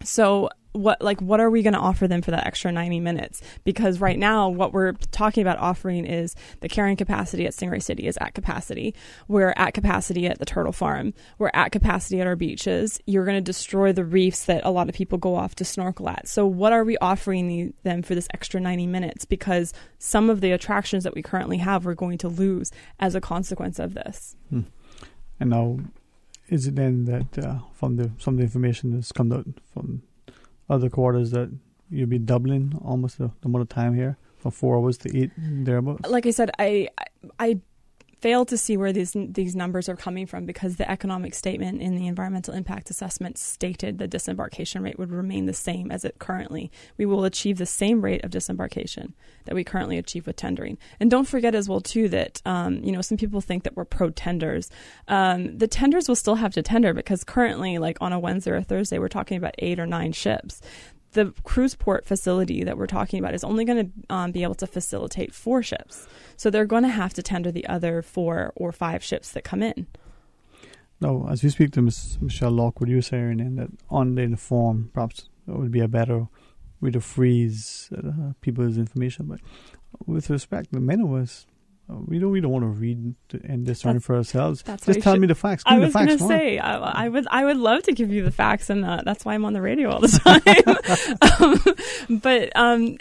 So what are we going to offer them for that extra 90 minutes? Because right now, what we're talking about offering is the carrying capacity at Stingray City is at capacity. We're at capacity at the Turtle Farm. We're at capacity at our beaches. You're going to destroy the reefs that a lot of people go off to snorkel at. So what are we offering them for this extra 90 minutes? Because some of the attractions that we currently have, we're going to lose as a consequence of this. And now, is it then that from some of the information that's come out from other quarters that you'll be doubling almost the amount of time here from 4 hours to 8 thereabouts? Like I said, I fail to see where these numbers are coming from, because the economic statement in the environmental impact assessment stated the disembarkation rate would remain the same as it currently. We will achieve the same rate of disembarkation that we currently achieve with tendering. And don't forget as well too that some people think that we're pro tenders. The tenders will still have to tender, because currently, like on a Wednesday or Thursday, we're talking about 8 or 9 ships. The cruise port facility that we're talking about is only going to be able to facilitate 4 ships. So they're going to have to tender the other 4 or 5 ships that come in. Now, as we speak to Ms. Michelle Lockwood, you're saying in that on the form, perhaps it would be a better way to freeze people's information. But with respect, many of us We don't want to read and discern for ourselves. That's Just tell me the facts. I was going to say, I would love to give you the facts, and that's why I'm on the radio all the time. But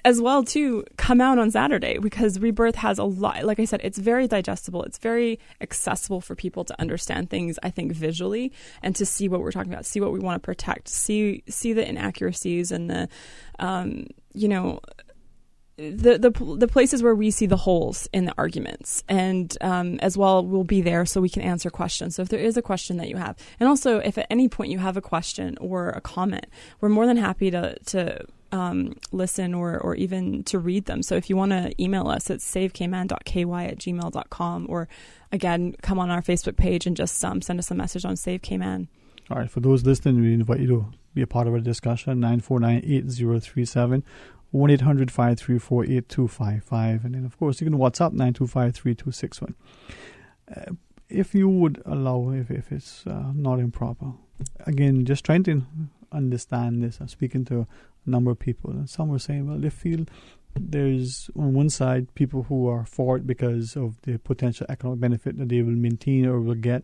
as well, too, come out on Saturday, because Rebirth has a lot. Like I said, it's very digestible. It's very accessible for people to understand things, I think, visually, and to see what we're talking about, see what we want to protect, see the inaccuracies and the, the places where we see the holes in the arguments, and as well, we'll be there so we can answer questions. So if there is a question that you have, and also if at any point you have a question or a comment, we're more than happy to listen or even to read them. So if you want to email us, it's savecayman.ky@gmail.com, or again, come on our Facebook page and just send us a message on Save Cayman. All right, for those listening, we invite you to be a part of our discussion. 949-8037. 1-800-534-8255. And then, of course, you can WhatsApp 925-3261. If you would allow, if it's not improper. Again, just trying to understand this. I'm speaking to a number of people, and some were saying, well, they feel there's, on one side, people who are for it because of the potential economic benefit that they will maintain or will get.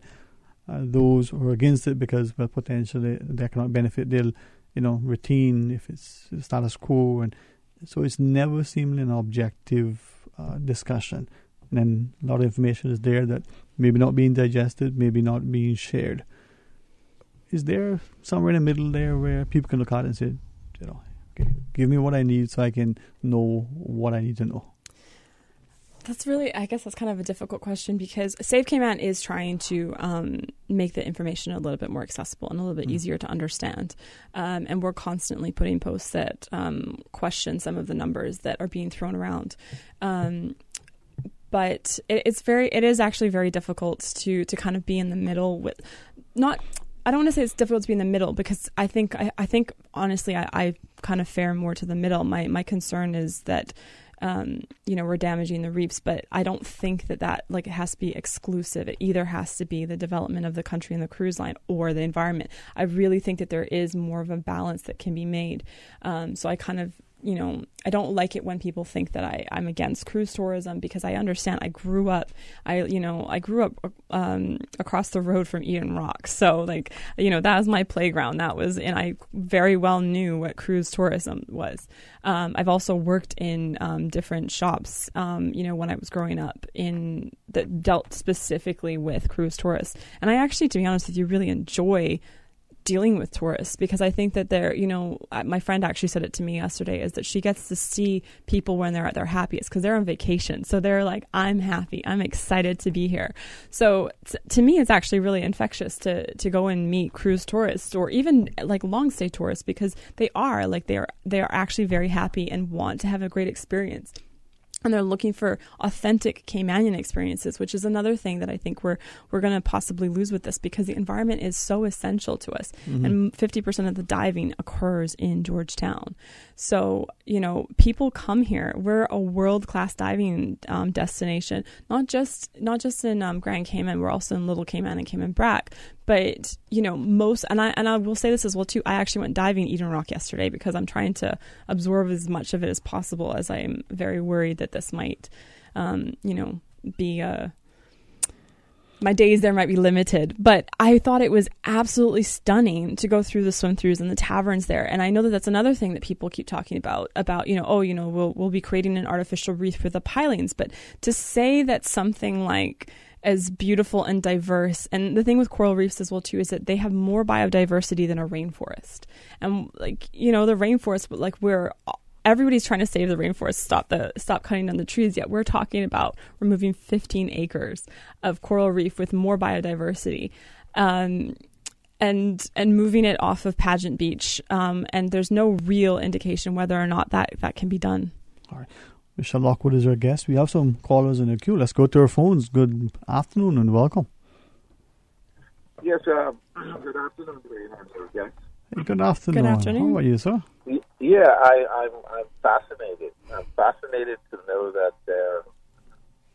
Those who are against it because, well, potentially the economic benefit they'll, retain if it's status quo. And so it's never seemed an objective discussion. And then a lot of information is there that maybe not being digested, maybe not being shared. Is there somewhere in the middle there where people can look at it and say, okay, give me what I need so I can know what I need to know? That's really, I guess that's kind of a difficult question, because Save Cayman is trying to make the information a little bit more accessible and a little bit easier to understand. And we're constantly putting posts that question some of the numbers that are being thrown around. But it is actually very difficult to kind of be in the middle with, I don't want to say it's difficult to be in the middle, because I think honestly, I kind of fare more to the middle. My concern is that, we're damaging the reefs, but I don't think that it has to be exclusive. It either has to be the development of the country and the cruise line or the environment. I really think that there is more of a balance that can be made. So I kind of, I don't like it when people think that I'm against cruise tourism, because I understand. I grew up across the road from Eden Rock. So that was my playground. And I very well knew what cruise tourism was. I've also worked in different shops, when I was growing up that dealt specifically with cruise tourists. And I actually, to be honest with you, really enjoy dealing with tourists, because I think that my friend actually said it to me yesterday, is that she gets to see people when they're at their happiest, because they're on vacation. So they're like, I'm happy, I'm excited to be here. So to me, it's actually really infectious to go and meet cruise tourists, or even like long stay tourists, because they are actually very happy and want to have a great experience. And they're looking for authentic Caymanian experiences, which is another thing that I think we're going to possibly lose with this, because the environment is so essential to us. Mm-hmm. And 50% of the diving occurs in Georgetown. So, people come here. We're a world-class diving destination, not just in Grand Cayman. We're also in Little Cayman and Cayman Brac. But, most, and I will say this as well, too, I actually went diving in Eden Rock yesterday, because I'm trying to absorb as much of it as possible, as I am very worried that this might, be my days there might be limited. But I thought it was absolutely stunning to go through the swim-throughs and the taverns there. And I know that that's another thing that people keep talking about, we'll be creating an artificial reef for the pilings. But to say that something like as beautiful and diverse, and the thing with coral reefs as well too, is that they have more biodiversity than a rainforest. And the rainforest, everybody's trying to save the rainforest, stop cutting down the trees, yet we're talking about removing 15 acres of coral reef with more biodiversity, and moving it off of Pageant Beach, and there's no real indication whether or not that can be done. All right. Michelle Lockwood is our guest. We have some callers in the queue. Let's go to our phones. Good afternoon and welcome. Yes, good afternoon, Dwayne. Yes. Hey, good afternoon. Good afternoon. How are you, sir? Yeah, I'm fascinated. I'm fascinated to know that there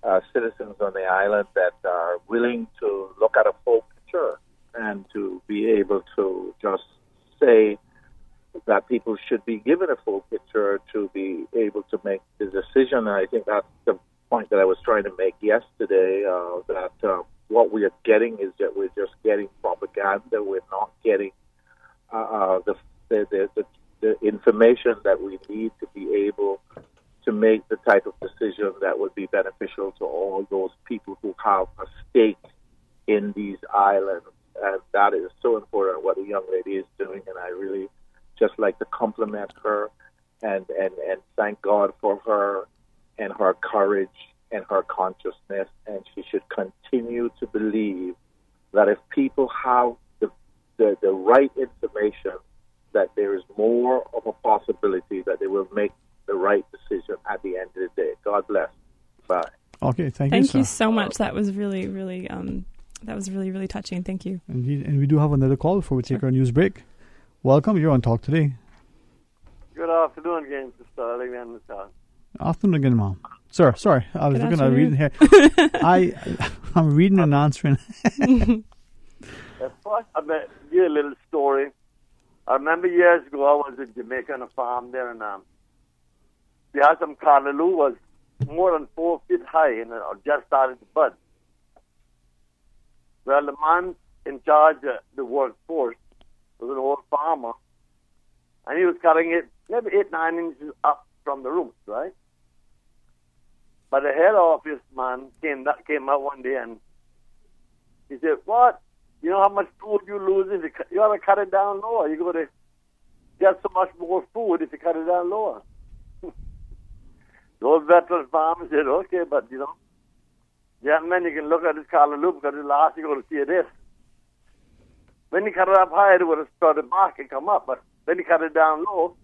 are citizens on the island that are willing to look at a full picture and to be able to just say that people should be given a full picture to be able to make the decision. And I think that's the point that I was trying to make yesterday, that what we are getting is that we're just getting propaganda. We're not getting the information that we need to be able to make the type of decision that would be beneficial to all those people who have a stake in these islands. And that is so important, what the young lady is doing, and I really just like to compliment her and thank God for her and her courage and her consciousness, and she should continue to believe that if people have the right information, that there is more of a possibility that they will make the right decision at the end of the day. God bless. Bye. Okay, thank you so much. That was really, really, really touching. Thank you. Indeed. And we do have another call before we take our news break. Welcome. You're on Talk Today. Good afternoon again, Mr. Alexander. Afternoon again, Mom. Sir, sorry. I was looking at reading here. I'm reading and answering. First, I'll give you a little story. I remember years ago I was in Jamaica on a farm there, and we had some callaloo was more than 4 feet high and just started to bud. Well, the man in charge of the workforce was an old farmer, and he was cutting it maybe 8-9 inches up from the roots, right? But the head office man came out one day and he said, "What? You know how much food you lose if you got to cut it down lower. You're going to get so much more food if you cut it down lower." The old veteran farmer said, "Okay, but gentlemen, you can look at this callaloo because the last you're going to see it is. When you cut it up high, it would have started back and come up, but when you cut it down low,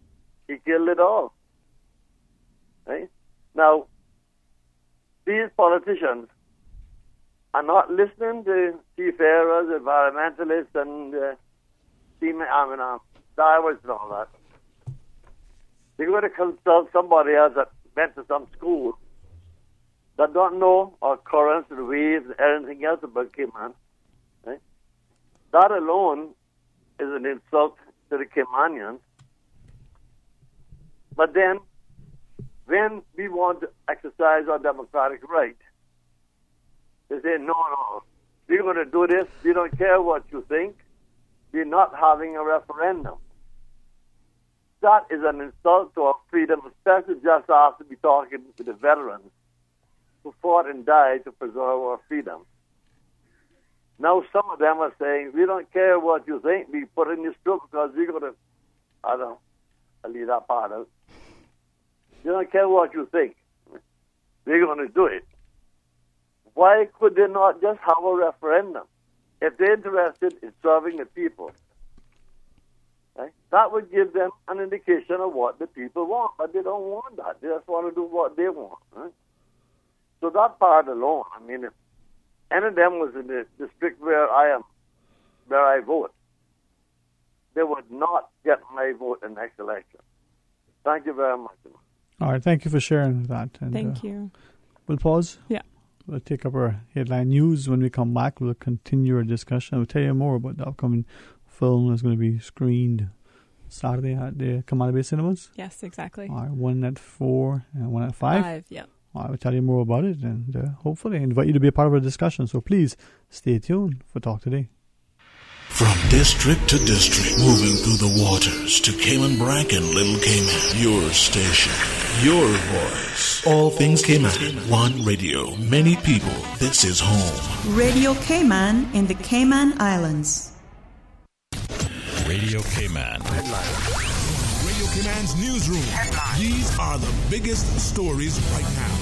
he killed it all." Right? Now, these politicians are not listening to seafarers, environmentalists, and divers and all that. They're going to consult somebody else that went to some school that don't know our currents and waves and anything else about Cayman. Right? That alone is an insult to the Caymanians. But then, when we want to exercise our democratic right, they say, no, we're going to do this. We don't care what you think. We're not having a referendum. That is an insult to our freedom, especially just after we talking to the veterans who fought and died to preserve our freedom. Now some of them are saying, we don't care what you think. We put in this through because we're going to, I'll leave that part out. We don't care what you think. We're going to do it. Why could they not just have a referendum? If they're interested in serving the people, right, that would give them an indication of what the people want. But they don't want that. They just want to do what they want. Right? So that part alone, if any of them was in the district where I vote, they would not get my vote in the next election. Thank you very much. All right, thank you for sharing that. And, thank you. We'll pause. Yeah. We'll take up our headline news. When we come back, we'll continue our discussion. We'll tell you more about the upcoming film that's going to be screened Saturday at the Kamala Bay Cinemas. Yes, exactly. All right, one at 4 and one at 5. 5, yeah. All right, we'll tell you more about it and hopefully invite you to be a part of our discussion. So please stay tuned for Talk Today. From district to district, moving through the waters to Cayman Brac and Little Cayman. Your station, your voice. All things Cayman. One radio, many people. This is home. Radio Cayman in the Cayman Islands. Radio Cayman. Headline. Radio Cayman's newsroom. Headline. These are the biggest stories right now.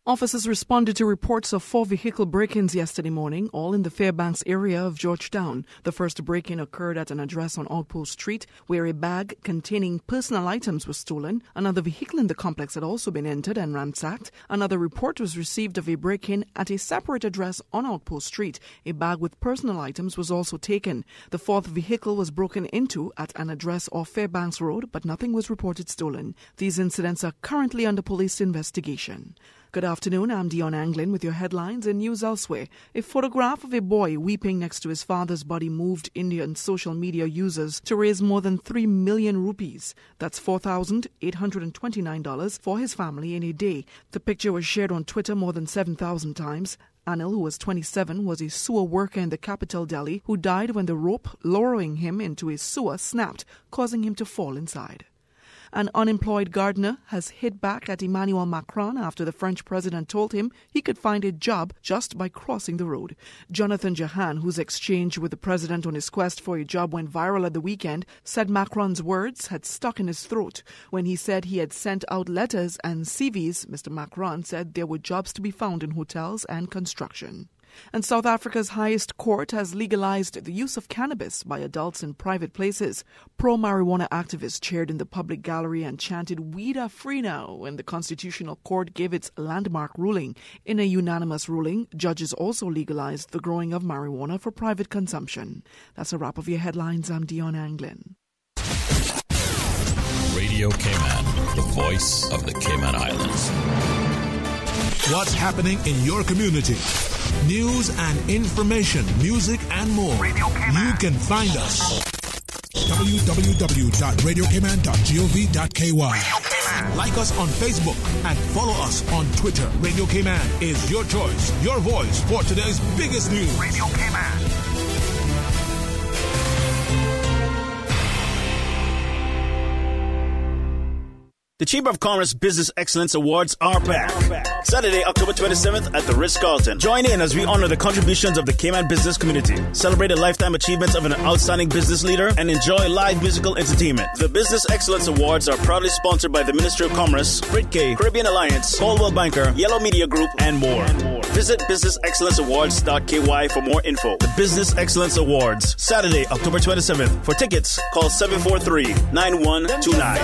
Officers responded to reports of 4 vehicle break-ins yesterday morning, all in the Fairbanks area of Georgetown. The first break-in occurred at an address on Outpost Street, where a bag containing personal items was stolen. Another vehicle in the complex had also been entered and ransacked. Another report was received of a break-in at a separate address on Outpost Street. A bag with personal items was also taken. The fourth vehicle was broken into at an address off Fairbanks Road, but nothing was reported stolen. These incidents are currently under police investigation. Good afternoon, I'm Dion Anglin with your headlines and news elsewhere. A photograph of a boy weeping next to his father's body moved Indian social media users to raise more than 3 million rupees. That's $4,829 for his family in a day. The picture was shared on Twitter more than 7,000 times. Anil, who was 27, was a sewer worker in the capital Delhi who died when the rope lowering him into a sewer snapped, causing him to fall inside. An unemployed gardener has hit back at Emmanuel Macron after the French president told him he could find a job just by crossing the road. Jonathan Jahan, whose exchange with the president on his quest for a job went viral at the weekend, said Macron's words had stuck in his throat. When he said he had sent out letters and CVs, Mr. Macron said there were jobs to be found in hotels and construction. And South Africa's highest court has legalized the use of cannabis by adults in private places. Pro-marijuana activists cheered in the public gallery and chanted, "We are free now," when the Constitutional Court gave its landmark ruling. In a unanimous ruling, judges also legalized the growing of marijuana for private consumption. That's a wrap of your headlines. I'm Dion Anglin. Radio Cayman, the voice of the Cayman Islands. What's happening in your community? News and information, music and more. You can find us. www.radiocayman.gov.ky. Like us on Facebook and follow us on Twitter. Radio Cayman is your choice, your voice for today's biggest news. Radio Cayman. The Chamber of Commerce Business Excellence Awards are back. Saturday, October 27th at the Ritz-Carlton. Join in as we honor the contributions of the Cayman business community, celebrate the lifetime achievements of an outstanding business leader, and enjoy live musical entertainment. The Business Excellence Awards are proudly sponsored by the Ministry of Commerce, Brit-K, Caribbean Alliance, Coldwell Banker, Yellow Media Group, and more. Visit businessexcellenceawards.ky for more info. The Business Excellence Awards, Saturday, October 27th. For tickets, call 743-9129.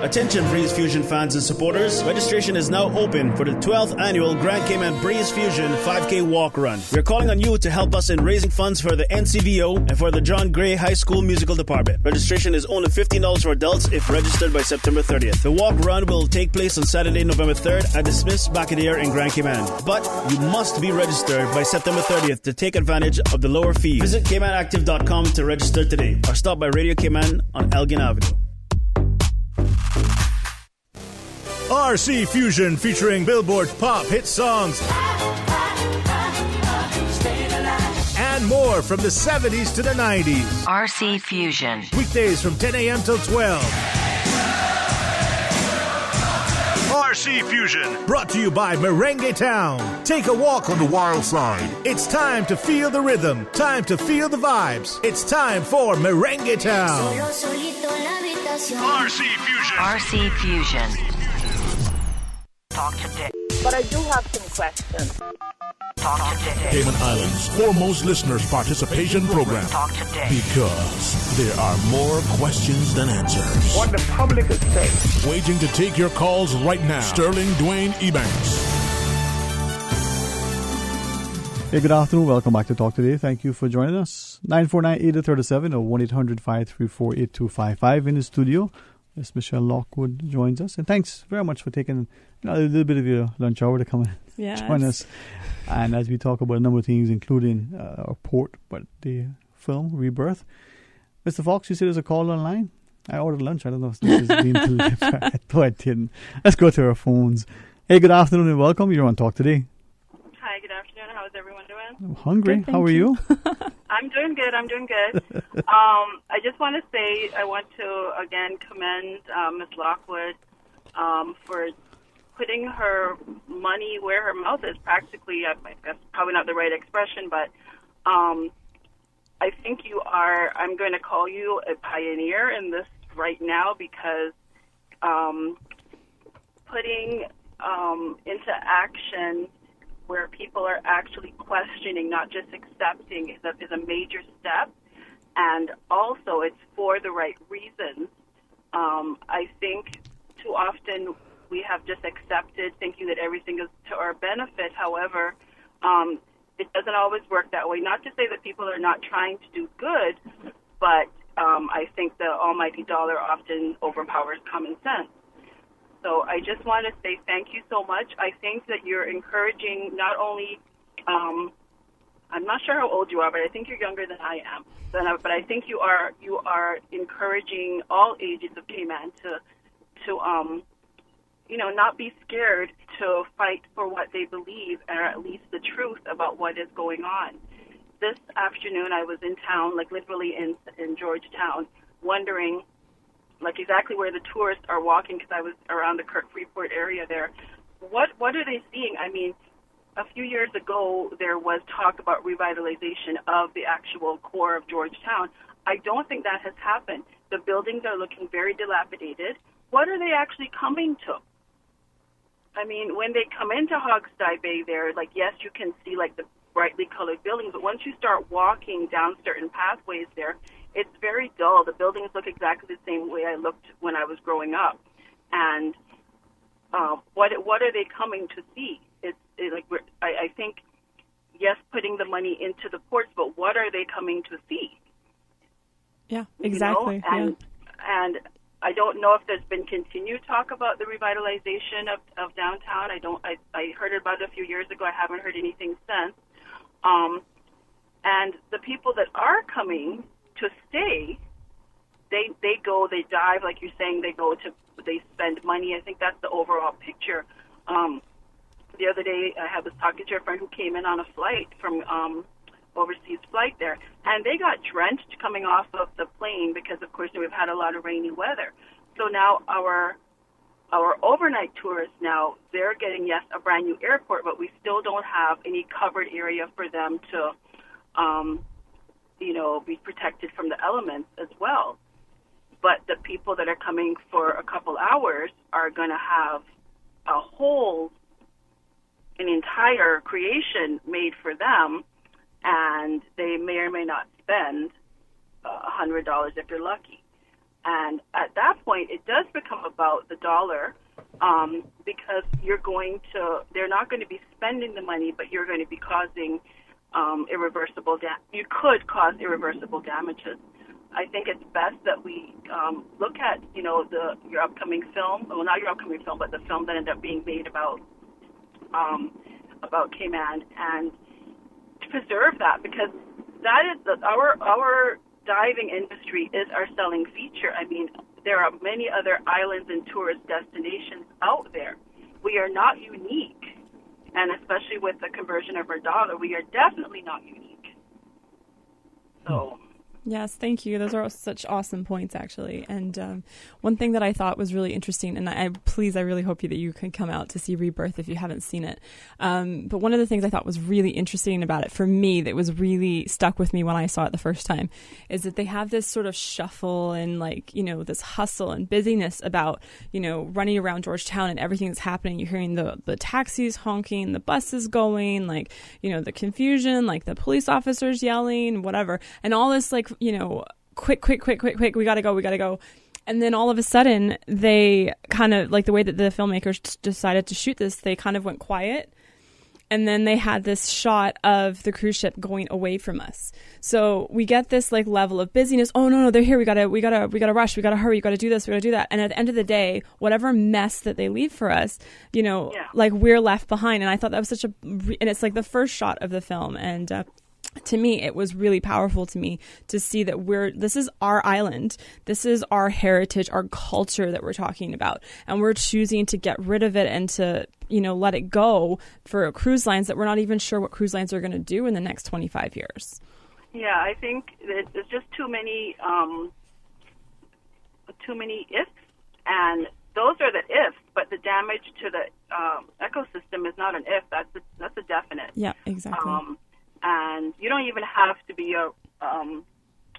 Attention Breeze Fusion fans and supporters, registration is now open for the 12th annual Grand Cayman Breeze Fusion 5K Walk Run. We're calling on you to help us in raising funds for the NCVO and for the John Gray High School Musical Department. Registration is only $15 for adults if registered by September 30th. The walk run will take place on Saturday, November 3rd at the Smith's Bacadeer in Grand Cayman. But you must be registered by September 30th to take advantage of the lower fee. Visit CaymanActive.com to register today or stop by Radio Cayman on Elgin Avenue. RC Fusion featuring Billboard pop hit songs and more from the 70s to the 90s. RC Fusion. Weekdays from 10 a.m. till 12. RC Fusion, brought to you by Merengue Town. Take a walk on the wild side. It's time to feel the rhythm, time to feel the vibes. It's time for Merengue Town. RC Fusion. RC Fusion. Talk today. But I do have some questions. Talk today. Cayman Islands' foremost listeners' participation program. Talk today. Because there are more questions than answers. What the public is saying. Waiting to take your calls right now. Sterling Dwayne EBANKS. Hey, good afternoon. Welcome back to Talk Today. Thank you for joining us. 949-8037 or 1-800-534-8255 in the studio. Miss Michelle Lockwood joins us. And thanks very much for taking a little bit of your lunch hour to come and join us. And as we talk about a number of things, including our port, but the film, Rebirth. Mr. Fox, you said there's a call online? I ordered lunch. I don't know if this is being delivered. I thought I didn't. Let's go to our phones. Hey, good afternoon and welcome. You're on Talk Today. Hi, good afternoon. How's everyone doing? I'm hungry. Good, how are you? I'm doing good. I just want to say I want to, again, commend Ms. Lockwood for putting her money where her mouth is, practically. That's probably not the right expression, but I think you are, I'm going to call you a pioneer in this right now, because putting into action where people are actually questioning, not just accepting, is a major step. And also, it's for the right reasons. I think too often we have just accepted, thinking that everything is to our benefit. However, it doesn't always work that way. Not to say that people are not trying to do good, but I think the almighty dollar often overpowers common sense. So I just want to say thank you so much. I think that you're encouraging not only, I'm not sure how old you are, but I think you're younger than I am. But I think you are encouraging all ages of Cayman to not be scared to fight for what they believe, or at least the truth about what is going on. This afternoon I was in town, like literally in Georgetown, wondering like exactly where the tourists are walking, because I was around the Freeport area there. What are they seeing? I mean, a few years ago there was talk about revitalization of the actual core of Georgetown. I don't think that has happened. The buildings are looking very dilapidated. What are they actually coming to? I mean, when they come into Hogstye Bay there, like, yes, you can see, like, the brightly colored buildings, but once you start walking down certain pathways there, it's very dull. The buildings look exactly the same way I looked when I was growing up. And what are they coming to see? I think, yes, putting the money into the ports, but what are they coming to see? Yeah, exactly. And I don't know if there's been continued talk about the revitalization of downtown. I heard about it a few years ago. I haven't heard anything since. And the people that are coming to stay, they dive, like you're saying, they spend money. I think that's the overall picture. The other day I was talking to a friend who came in on a flight from overseas flight there, and they got drenched coming off of the plane because, of course, we've had a lot of rainy weather. So now our overnight tourists, now they're getting, yes, a brand new airport, but we still don't have any covered area for them to be protected from the elements as well. But the people that are coming for a couple hours are going to have an entire creation made for them, and they may or may not spend $100 if they're lucky. And at that point, it does become about the dollar, because they're not going to be spending the money, but you're going to be causing you could cause irreversible damages. I think it's best that we look at, your upcoming film, well, not your upcoming film, but the film that ended up being made about Cayman, and to preserve that, because that is our diving industry is our selling feature. I mean, there are many other islands and tourist destinations out there. We are not unique, and especially with the conversion of our dollar, we are definitely not unique. So. Yes, thank you. Those are all such awesome points, actually. And one thing that I thought was really interesting, and I really hope that you can come out to see Rebirth if you haven't seen it. But one of the things I thought was really interesting about it, for me, that was really stuck with me when I saw it the first time, is that they have this sort of shuffle and this hustle and busyness about, running around Georgetown and everything that's happening. You're hearing the taxis honking, the buses going, the confusion, the police officers yelling, whatever. And all this, quick, we gotta go. And then all of a sudden, they kind of, the way that the filmmakers decided to shoot this, they kind of went quiet. And then they had this shot of the cruise ship going away from us. So we get this level of busyness. Oh no, they're here. We gotta rush. We gotta hurry. We gotta do this. We gotta do that. And at the end of the day, whatever mess that they leave for us, we're left behind. And I thought that was and it's the first shot of the film. And, to me, it was really powerful to me to see that this is our island. This is our heritage, our culture that we're talking about. And we're choosing to get rid of it and to, let it go for cruise lines that we're not even sure what cruise lines are going to do in the next 25 years. Yeah, I think there's just too many ifs, and those are the ifs, but the damage to the ecosystem is not an if. That's a definite. Yeah, exactly. And you don't even have to be a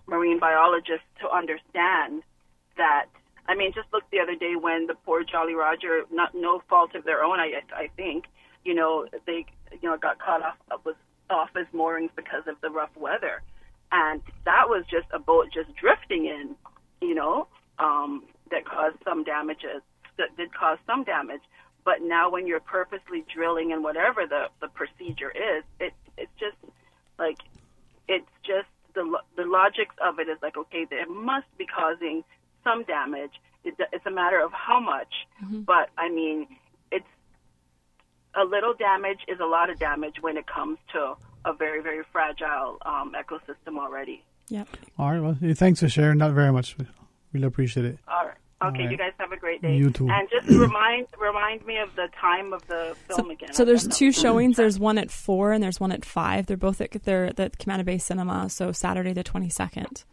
marine biologist to understand that. I mean, just look the other day when the poor Jolly Roger, no fault of their own, I think, they got caught off his moorings because of the rough weather, and that was just a boat just drifting in, that caused some damages. That did cause some damage. But now when you're purposely drilling and whatever the procedure is, it's just the logics of it is like, okay, it must be causing some damage. It's a matter of how much. But I mean, it's a little damage is a lot of damage when it comes to a very, very fragile ecosystem already. Yep. All right. Well, thanks for sharing that very much. Really appreciate it. All right. Okay, right. You guys have a great day. You too. And just remind me of the time of the film again. So there's two showings. There's one at 4 and there's one at 5. They're both at the Cayman Bay Cinema. So Saturday the 22nd.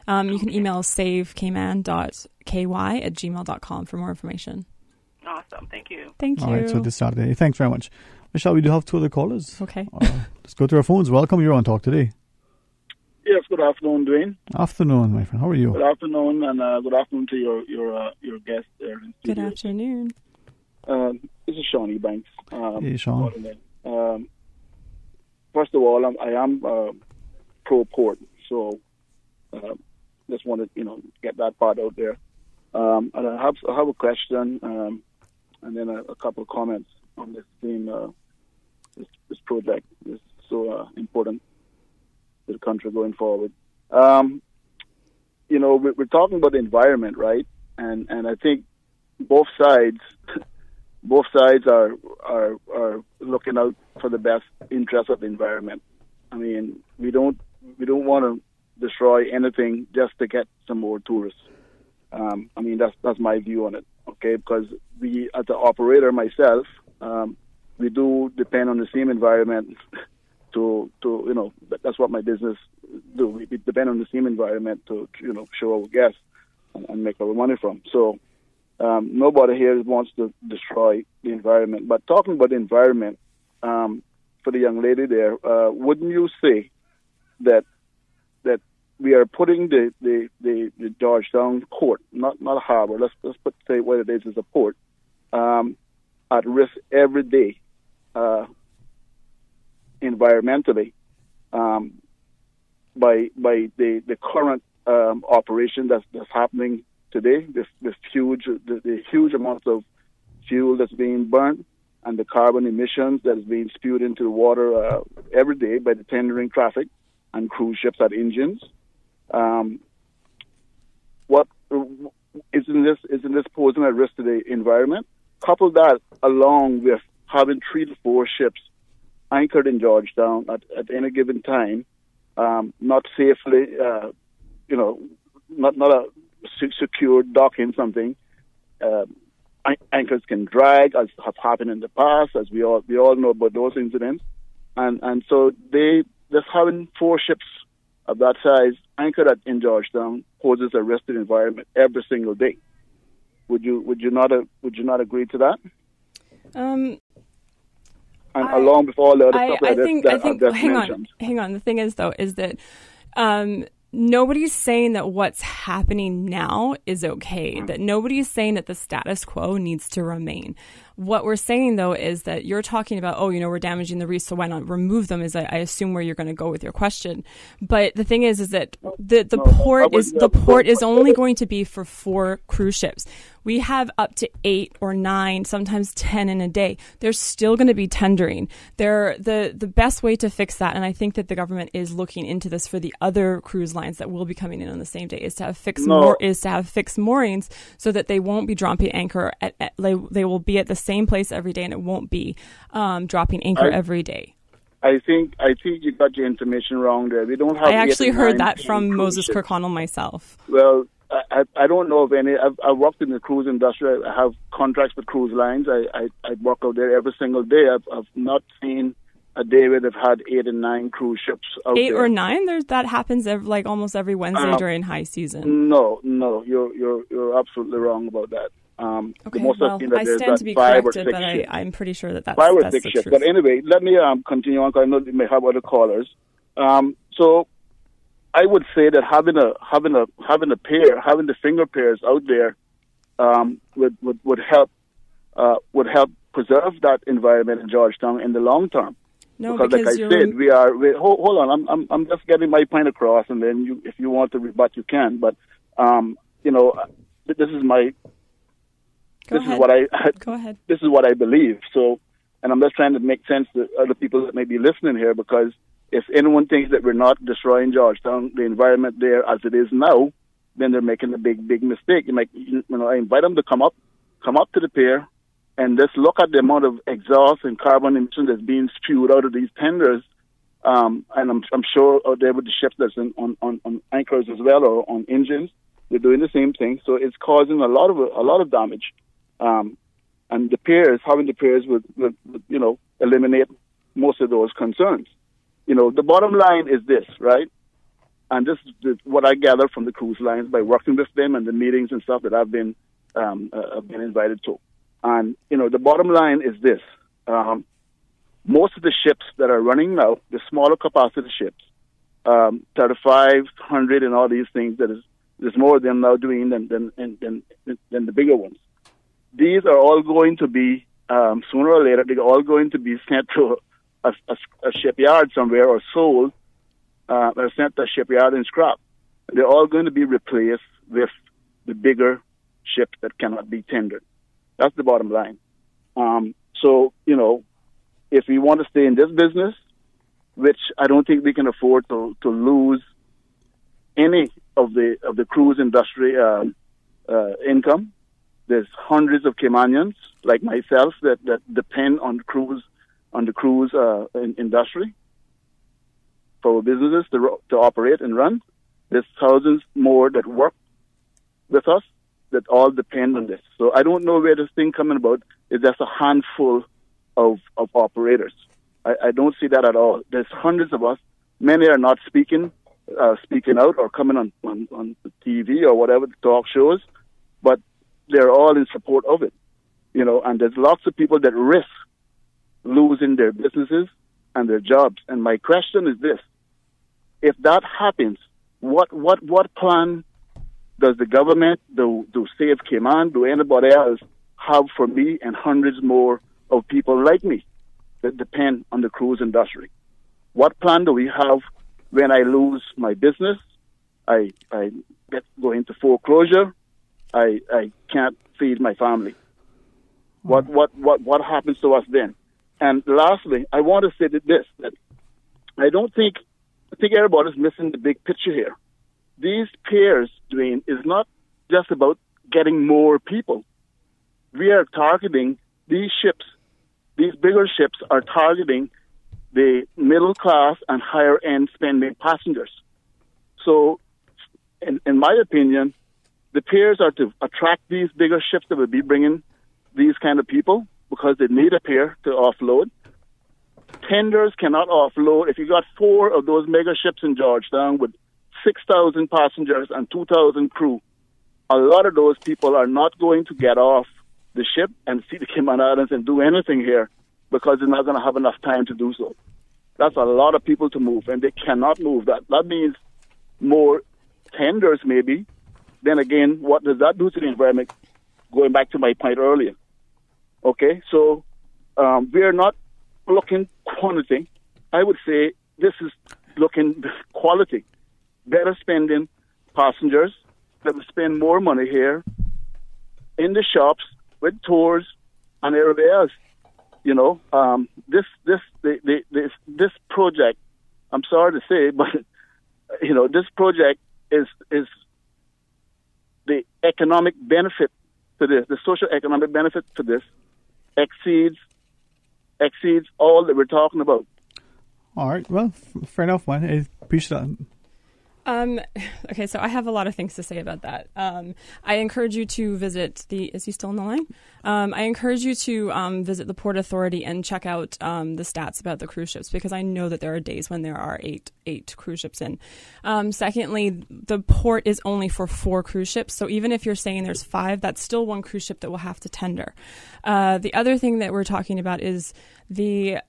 You can email savecayman.ky@gmail.com for more information. Awesome. Thank you. Thank you. All right. So this Saturday. Thanks very much. Michelle, we do have 2 other callers. Okay. Let's go to our phones. Welcome. You're on Talk Today. Yes, good afternoon, Dwayne. Afternoon, my friend. How are you? Good afternoon, and good afternoon to your guest there. Good afternoon. This is Sean EBANKS. Hey, Sean. First of all, I am pro-port, so just wanted get that part out there. And I have a question, and then a couple of comments on this theme. This project is so important to the country going forward. We're talking about the environment, right? And I think both sides are looking out for the best interest of the environment. I mean, we don't want to destroy anything just to get some more tourists. I mean, that's my view on it. Okay, because we, as an operator myself, we do depend on the same environment. To that's what my business do. We depend on the same environment to show our guests and make our money from. So nobody here wants to destroy the environment. But talking about the environment, for the young lady there, wouldn't you say that we are putting the Georgetown port, not a harbor, let's say what it is a port, at risk every day, environmentally, by the current operation that's happening today, this huge amounts of fuel that's being burnt, and the carbon emissions that is being spewed into the water every day by the tendering traffic and cruise ships at engines. What isn't this posing a risk to the environment? Couple that along with having 3 to 4 ships anchored in Georgetown at any given time, not safely, not a secure docking something. Anchors can drag, as have happened in the past, as we all know about those incidents, and so they just having 4 ships of that size anchored in Georgetown poses a risk to the environment every single day. Would you not agree to that? And along with all the other stuff I think, hang on. The thing is, though, is that nobody's saying that what's happening now is okay, that nobody's saying that the status quo needs to remain. What we're saying, though, is that you're talking about, we're damaging the reefs, so why not remove them, is I assume where you're going to go with your question. But the thing is that the port is only going to be for 4 cruise ships. We have up to 8 or 9, sometimes 10 in a day. There's still going to be tendering. The best way to fix that, and I think that the government is looking into this for the other cruise lines that will be coming in on the same day, is to have fixed moorings so that they won't be dropping anchor they will be at the same place every day, and it won't be dropping anchor every day. I think you got your information wrong there. We don't have. I actually heard that from Moses Kirkconnell myself. Well, I don't know of any. I've worked in the cruise industry. I have contracts with cruise lines. I work out there every single day. I've not seen a day where they've had 8 and 9 cruise ships out 8 there. or 9? That happens almost every Wednesday during high season. No, you're absolutely wrong about that. Okay, I stand to be corrected, but I'm pretty sure that's 5 or 6 the ships. truth. But anyway, let me continue on, because I know you may have other callers. So I would say that having the finger pairs out there would help preserve that environment in Georgetown in the long term. No, because like I said, hold on. I'm just getting my point across, and then if you want to rebut, you can. But this is my. Go ahead. This is what I believe. So, and I'm just trying to make sense to other people that may be listening here, because if anyone thinks that we're not destroying Georgetown, the environment there as it is now, then they're making a big mistake. I invite them to come up to the pier, and just look at the amount of exhaust and carbon emissions that's being spewed out of these tenders. And I'm sure out there with the ships that's on anchors as well, or on engines, they're doing the same thing. So it's causing a lot of damage. And having the piers would eliminate most of those concerns. The bottom line is this, right? And this is what I gather from the cruise lines by working with them and the meetings and stuff that I've been invited to. And, the bottom line is this. Most of the ships that are running now, the smaller capacity ships, 3,500 and all these things, there's more of them now doing than the bigger ones. These are all going to be, sooner or later, they're all going to be sent to a shipyard somewhere or sold, or sent to a shipyard and scrapped. They're all going to be replaced with the bigger ships that cannot be tendered. That's the bottom line. So, if we want to stay in this business, which I don't think we can afford to lose any of the cruise industry income. There's hundreds of Caymanians like myself that depend on the cruise industry for our businesses to operate and run. There's thousands more that work with us that all depend on this. So I don't know where this thing coming about. It's just a handful of operators. I don't see that at all. There's hundreds of us. Many are not speaking out or coming on the TV or whatever, the talk shows, but they're all in support of it. And there's lots of people that risk losing their businesses and their jobs. And my question is this: if that happens, what plan does the government, do Save Cayman, do anybody else have for me and hundreds more of people like me that depend on the cruise industry? What plan do we have when I lose my business? I go into foreclosure. I can't feed my family. What happens to us then? And lastly, I want to say that I think everybody's missing the big picture here. These piers, DWAYNE, is not just about getting more people. We are targeting these ships. These bigger ships are targeting the middle class and higher end spending passengers. So, in my opinion, the piers are to attract these bigger ships that will be bringing these kind of people because they need a pier to offload. Tenders cannot offload. If you got 4 of those mega ships in Georgetown with 6,000 passengers and 2,000 crew, a lot of those people are not going to get off the ship and see the Cayman Islands and do anything here because they're not going to have enough time to do so. That's a lot of people to move, and they cannot move. That means more tenders maybe. Then again, what does that do to the environment? Going back to my point earlier. Okay, so we are not looking quantity. I would say this is looking quality. Better spending passengers that will spend more money here in the shops with tours and everywhere else. This project, I'm sorry to say, but this project is the economic benefit to this, the social economic benefit to this exceeds all that we're talking about. All right. Well, fair enough, man. I appreciate that. Okay, so I have a lot of things to say about that. I encourage you to visit is he still on the line? I encourage you to visit the Port Authority and check out the stats about the cruise ships, because I know that there are days when there are eight cruise ships in. Secondly, the port is only for 4 cruise ships, so even if you're saying there's 5, that's still 1 cruise ship that will have to tender. The other thing that we're talking about is the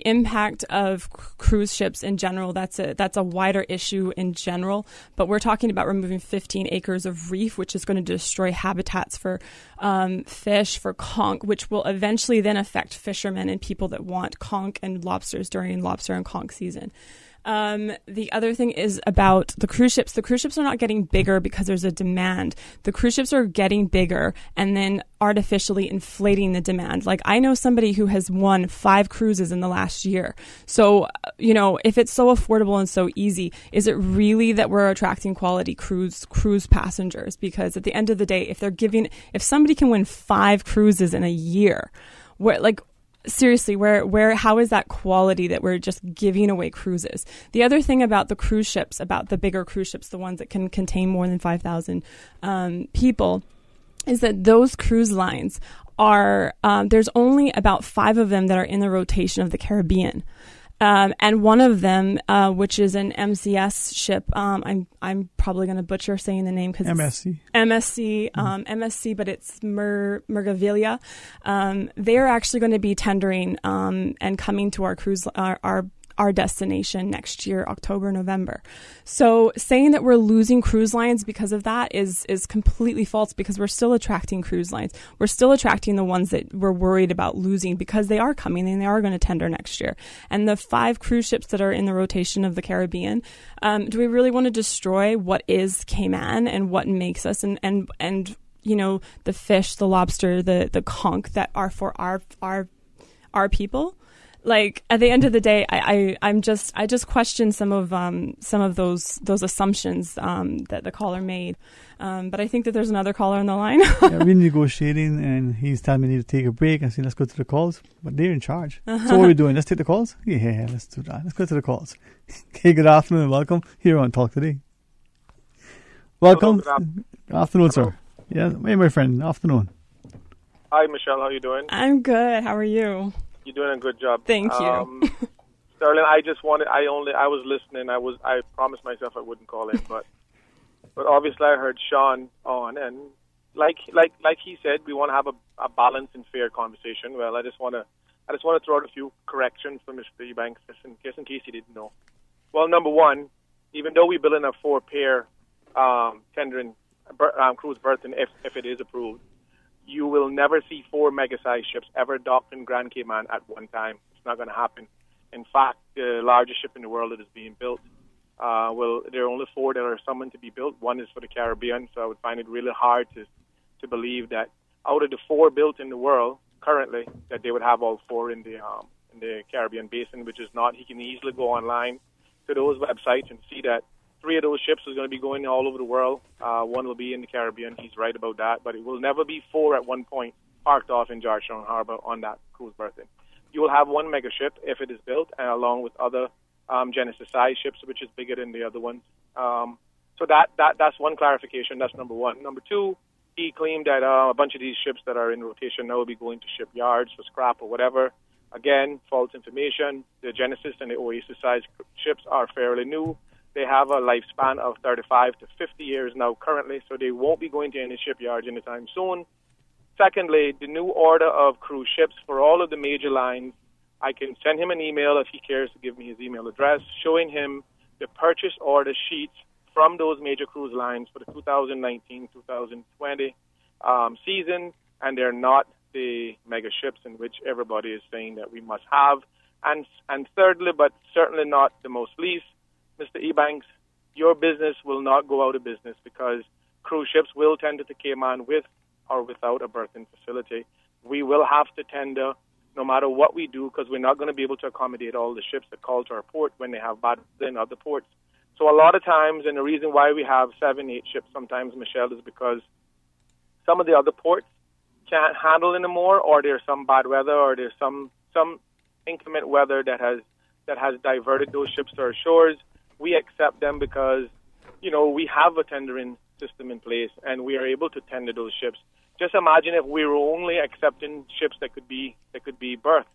impact of cruise ships in general. That's a wider issue in general, but we're talking about removing 15 acres of reef, which is going to destroy habitats for fish, for conch, which will eventually then affect fishermen and people that want conch and lobsters during lobster and conch season. The other thing is about the cruise ships. The cruise ships are not getting bigger because there's a demand. The cruise ships are getting bigger and then artificially inflating the demand. Like, I know somebody who has won 5 cruises in the last year. So, if it's so affordable and so easy, is it really that we're attracting quality cruise passengers? Because at the end of the day, if somebody can win 5 cruises in a year, seriously, how is that quality that we're just giving away cruises? The other thing about the cruise ships, about the bigger cruise ships, the ones that can contain more than 5,000 people, is that those cruise lines are, there's only about 5 of them that are in the rotation of the Caribbean. And one of them, which is an MCS ship, I'm probably going to butcher saying the name because MSC, but it's Mergavilla. They're actually going to be tendering and coming to our cruise, our destination next year, October, November. So saying that we're losing cruise lines because of that is completely false, because we're still attracting cruise lines. We're still attracting the ones that we're worried about losing, because they are coming and they are going to tender next year. And the 5 cruise ships that are in the rotation of the Caribbean, do we really want to destroy what is Cayman and what makes us and the fish, the lobster, the conch that are for our people? Like, at the end of the day, I just question some of those assumptions that the caller made. But I think that there's another caller on the line. We're negotiating, and he's telling me to take a break. I said, let's go to the calls. But they're in charge. So what are we doing? Let's take the calls? Yeah, let's do that. Let's go to the calls. Okay, good afternoon and welcome here on Talk Today. Welcome. Good afternoon, sir. Yeah, hey, my friend. Afternoon. Hi, Michelle. How are you doing? I'm good. How are you? You're doing a good job. Thank you. Sterling, I was listening. I promised myself I wouldn't call in, but obviously I heard Sean on, and like he said, we want to have a balanced and fair conversation. Well, I just want to throw out a few corrections for Mr. EBANKS, in case he didn't know. Well, number one, even though we build in a 4-pair tendering cruise berthing, if it is approved, you will never see 4 mega-sized ships ever docked in Grand Cayman at one time. It's not going to happen. In fact, the largest ship in the world that is being built, there are only 4 that are summoned to be built. One is for the Caribbean, so I would find it really hard to believe that out of the 4 built in the world currently, that they would have all 4 in the Caribbean basin, which is not. He can easily go online to those websites and see that 3 of those ships is going to be going all over the world. 1 will be in the Caribbean. He's right about that. But it will never be 4 at one point parked off in Georgetown Harbor on that cruise berthing. You will have 1 mega ship if it is built, and along with other Genesis-sized ships, which is bigger than the other ones. So that's one clarification. That's number one. Number two, he claimed that a bunch of these ships that are in rotation now will be going to shipyards for scrap or whatever. Again, false information. The Genesis and the Oasis-sized ships are fairly new. They have a lifespan of 35 to 50 years now currently, so they won't be going to any shipyards anytime soon. Secondly, the new order of cruise ships for all of the major lines, I can send him an email if he cares to give me his email address, showing him the purchase order sheets from those major cruise lines for the 2019-2020 season, and they're not the mega ships in which everybody is saying that we must have. And thirdly, but certainly not the most least, Mr. EBANKS, your business will not go out of business because cruise ships will tender to Cayman with or without a berthing facility. We will have to tender no matter what we do because we're not going to be able to accommodate all the ships that call to our port when they have bad in other ports. So a lot of times, and the reason why we have 7, 8 ships sometimes, Michelle, is because some of the other ports can't handle anymore, or there's some bad weather, or there's some inclement weather that has diverted those ships to our shores. We accept them because, we have a tendering system in place, and we are able to tender those ships. Just imagine if we were only accepting ships that could be berthed.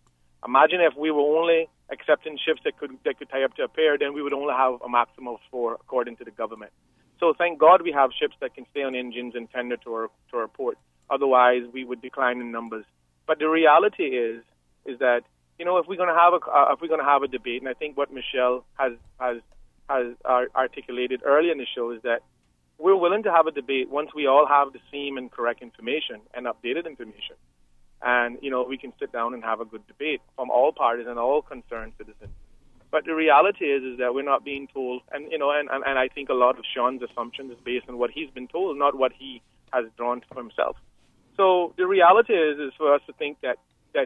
Imagine if we were only accepting ships that could tie up to a pair, then we would only have a maximum of 4, according to the government. So thank God we have ships that can stay on engines and tender to our port. Otherwise, we would decline in numbers. But the reality is that if we're going to have a debate, and I think what Michelle has articulated earlier in the show is that we're willing to have a debate once we all have the same and correct information and updated information. And, we can sit down and have a good debate from all parties and all concerned citizens. But the reality is that we're not being told, and I think a lot of Sean's assumptions is based on what he's been told, not what he has drawn for himself. So the reality is for us to think that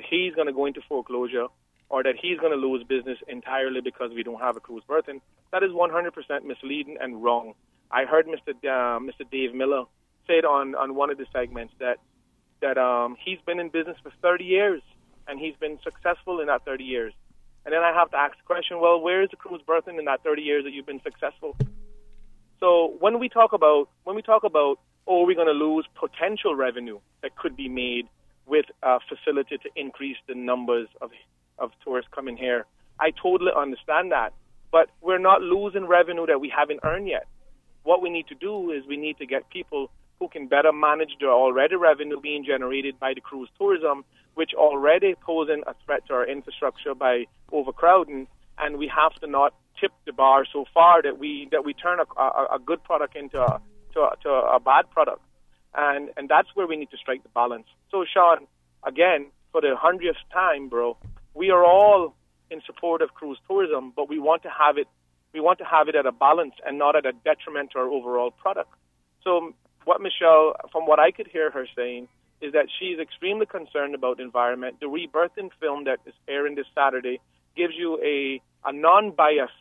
he's going to go into foreclosure or that he's going to lose business entirely because we don't have a cruise berthing. That is 100% misleading and wrong. I heard Mr. Dave Miller say it on one of the segments that he's been in business for 30 years and he's been successful in that 30 years. And then I have to ask the question, well, where is the cruise berthing in that 30 years that you've been successful? So when we talk about, oh, we're going to lose potential revenue that could be made with a facility to increase the numbers of tourists coming here, I totally understand that. But we're not losing revenue that we haven't earned yet. What we need to do is we need to get people who can better manage the already revenue being generated by the cruise tourism, which already posing a threat to our infrastructure by overcrowding, and we have to not tip the bar so far that we turn a good product into a bad product, and that's where we need to strike the balance. So Sean, again, for the 100th time, bro, we are all in support of cruise tourism, but we want to have it at a balance and not at a detriment to our overall product. So what Michelle, from what I could hear her saying, is that she's extremely concerned about the environment. The Rebirthing film that is airing this Saturday gives you a non-biased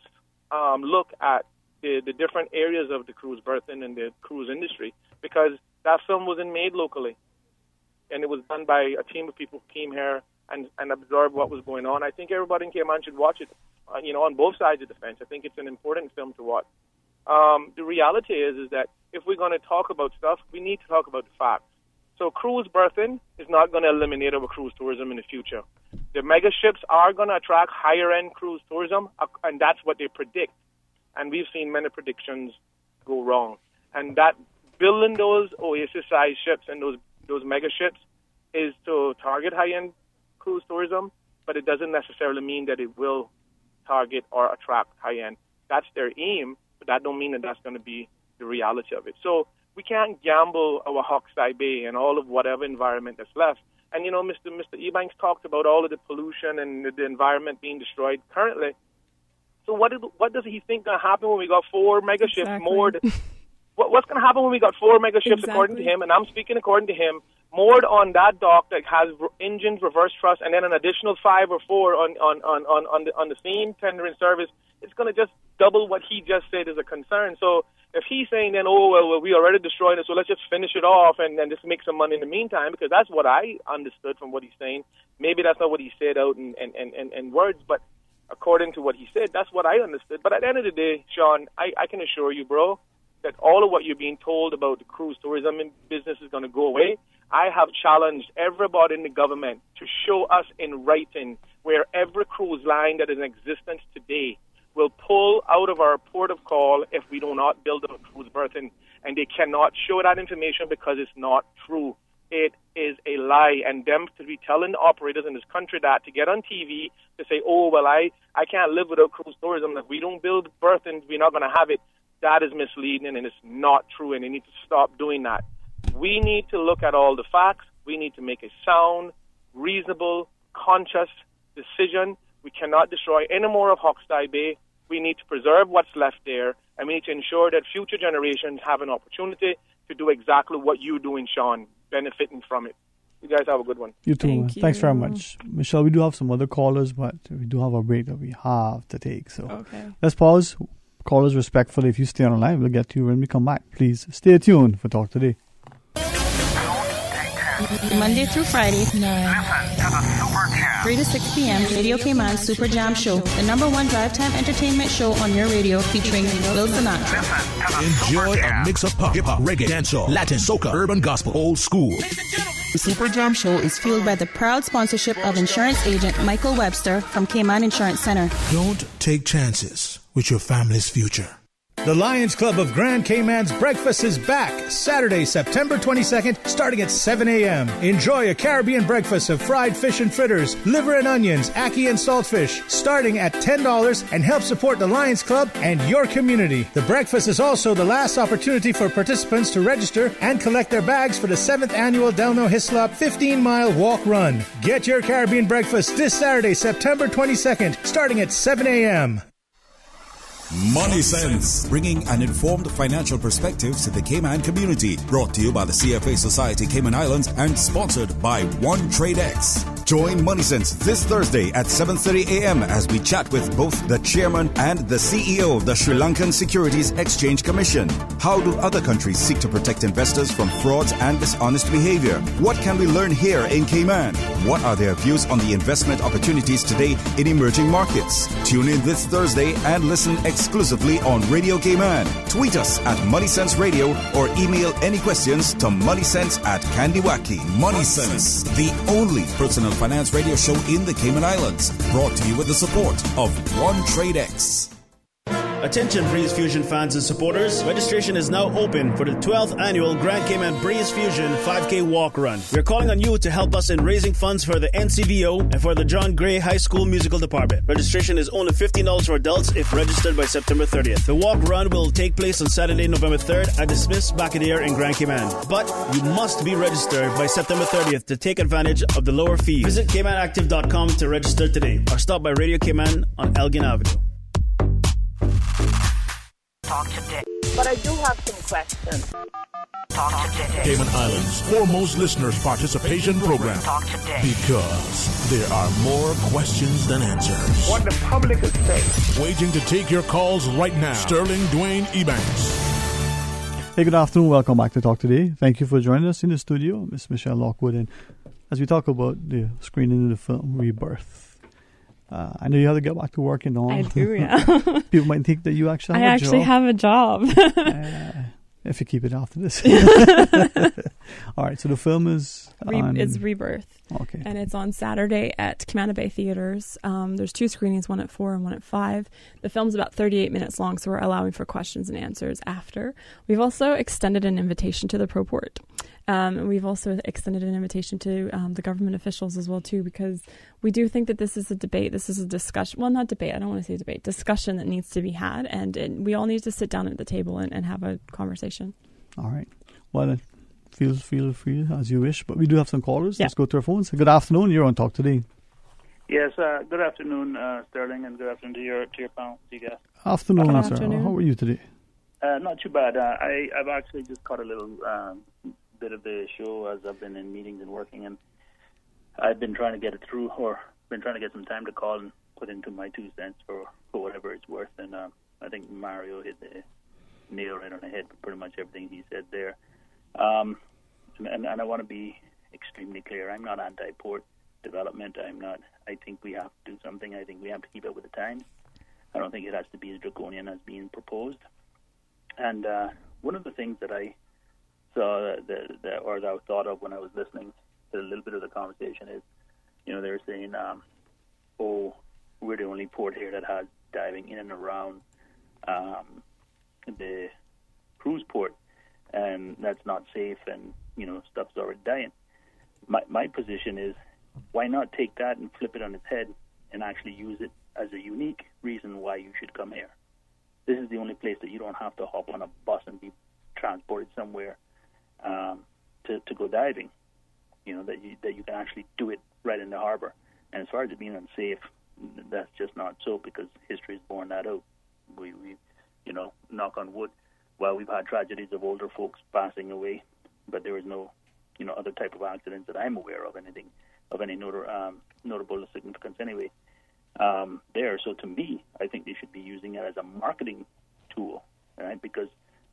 look at the different areas of the cruise berthing and the cruise industry, because that film wasn't made locally. And it was done by a team of people who came here and absorbed what was going on. I think everybody in Cayman should watch it, on both sides of the fence. I think it's an important film to watch. The reality is that if we're going to talk about stuff, we need to talk about the facts. So cruise berthing is not going to eliminate our cruise tourism in the future. The mega ships are going to attract higher-end cruise tourism, and that's what they predict. And we've seen many predictions go wrong. And that building those Oasis-sized ships and those mega ships is to target high-end cruise tourism, but it doesn't necessarily mean that it will target or attract high-end. That's their aim, but that don't mean that that's going to be the reality of it. So we can't gamble our Hawkeye Bay and all of whatever environment that's left. And, Mr. EBANKS talked about all of the pollution and the environment being destroyed currently. So what does he think going to happen when we got 4 mega ships moored? What's going to happen when we got 4 mega ships, according to him, and I'm speaking according to him, moored on that dock that has engines, reverse thrust, and then an additional 5 or 4 on the same tendering service? It's going to just double what he just said is a concern. So if he's saying then, we already destroyed it, so let's just finish it off and just make some money in the meantime, because that's what I understood from what he's saying. Maybe that's not what he said out in words, but according to what he said, that's what I understood. But at the end of the day, Sean, I can assure you, bro, that all of what you're being told about the cruise tourism business is going to go away. I have challenged everybody in the government to show us in writing where every cruise line that is in existence today will pull out of our port of call if we do not build a cruise berthing, and they cannot show that information because it's not true. It is a lie, and them to be telling the operators in this country that to get on TV to say, I can't live without cruise tourism. If we don't build berthings, we're not going to have it. That is misleading, and it's not true, and they need to stop doing that. We need to look at all the facts. We need to make a sound, reasonable, conscious decision. We cannot destroy any more of Hawkeye Bay. We need to preserve what's left there, and we need to ensure that future generations have an opportunity to do exactly what you're doing, Sean, benefiting from it. You guys have a good one. You too. Thanks very much. Michelle, we do have some other callers, but we do have a break that we have to take. So let's pause. Callers respectfully. If you stay on the line, we'll get to you when we come back. Please stay tuned for Talk Today. Monday through Friday, 3 to 6 p.m. Radio Cayman Super Jam Show, the #1 drive time entertainment show on your radio, featuring Will Sinatra. Enjoy a mix of pop, hip-hop, reggae, dancehall, Latin, soca, urban gospel, old school. The Super Jam Show is fueled by the proud sponsorship of insurance agent Michael Webster from Cayman Insurance Center. Don't take chances with your family's future. The Lions Club of Grand Cayman's breakfast is back Saturday, September 22nd, starting at 7 a.m. Enjoy a Caribbean breakfast of fried fish and fritters, liver and onions, ackee and saltfish, starting at $10, and help support the Lions Club and your community. The breakfast is also the last opportunity for participants to register and collect their bags for the 7th annual Delno Hislop 15-mile walk run. Get your Caribbean breakfast this Saturday, September 22nd, starting at 7 a.m. Money Sense, bringing an informed financial perspective to the Cayman community. Brought to you by the CFA Society Cayman Islands and sponsored by One Trade X. Join Money Sense this Thursday at 7:30 a.m. as we chat with both the chairman and the CEO of the Sri Lankan Securities Exchange Commission. How do other countries seek to protect investors from frauds and dishonest behavior? What can we learn here in Cayman? What are their views on the investment opportunities today in emerging markets? Tune in this Thursday and listen exclusively on Radio Cayman. Tweet us at Money Sense Radio or email any questions to moneysense@Kandiwaki. Money Sense, the only personal finance radio show in the Cayman Islands. Brought to you with the support of One Trade X. Attention Breeze Fusion fans and supporters, registration is now open for the 12th annual Grand Cayman Breeze Fusion 5K walk run. We're calling on you to help us in raising funds for the NCVO and for the John Gray High School Musical Department. Registration is only $15 for adults if registered by September 30th. The walk run will take place on Saturday, November 3rd at the Smiths Bacadir in Grand Cayman. But you must be registered by September 30th to take advantage of the lower fee. Visit CaymanActive.com to register today or stop by Radio Cayman on Elgin Avenue. Talk today. But I do have some questions. Talk today. Cayman Islands' foremost listeners' participation program. Talk today. Because there are more questions than answers. What the public is saying. Waiting to take your calls right now. Sterling Dwayne EBANKS. Hey, good afternoon. Welcome back to Talk Today. Thank you for joining us in the studio, Miss Michelle Lockwood. And as we talk about the screening of the film Rebirth, I know you have to get back to work and all. I do, yeah. People might think that you actually have a job. I actually have a job. If you keep it after this. All right, so the film is It's Rebirth. Okay. And it's on Saturday at Camana Bay Theaters. There's 2 screenings, one at 4 and one at 5. The film's about 38 minutes long, so we're allowing for questions and answers after. We've also extended an invitation to the ProPort. We've also extended an invitation to the government officials as well, too, because we do think that this is a debate. This is a discussion. Well, not debate. I don't want to say debate. Discussion that needs to be had. And we all need to sit down at the table and have a conversation. All right. Well, feel free as you wish. But we do have some callers. Yeah. Let's go to our phones. Good afternoon. You're on Talk Today. Yes, good afternoon, Sterling, and good afternoon to your panel, to you guys. Afternoon, sir. How are you today? Not too bad. I've actually just caught a little bit of the show as I've been in meetings and working, and I've been trying to get it through, or been trying to get some time to call and put into my 2 cents for whatever it's worth. And I think Mario hit the nail right on the head for pretty much everything he said there. And I want to be extremely clear. I'm not anti-port development. I think we have to do something. I think we have to keep up with the times. I don't think it has to be as draconian as being proposed. And one of the things that I saw or that I thought of when I was listening to a little bit of the conversation is, they were saying, we're the only port here that has diving in and around the cruise port, and that's not safe, and stuff's already dying. My position is, why not take that and flip it on its head and actually use it as a unique reason why you should come here? This is the only place that you don't have to hop on a bus and be transported somewhere to go diving. That you can actually do it right in the harbor. And as far as it being unsafe, that's just not so, because history has borne that out. We knock on wood, while we've had tragedies of older folks passing away, but there was no other type of accidents that I'm aware of, anything of any notable significance anyway. There, so to me, I think they should be using it as a marketing tool, right? Because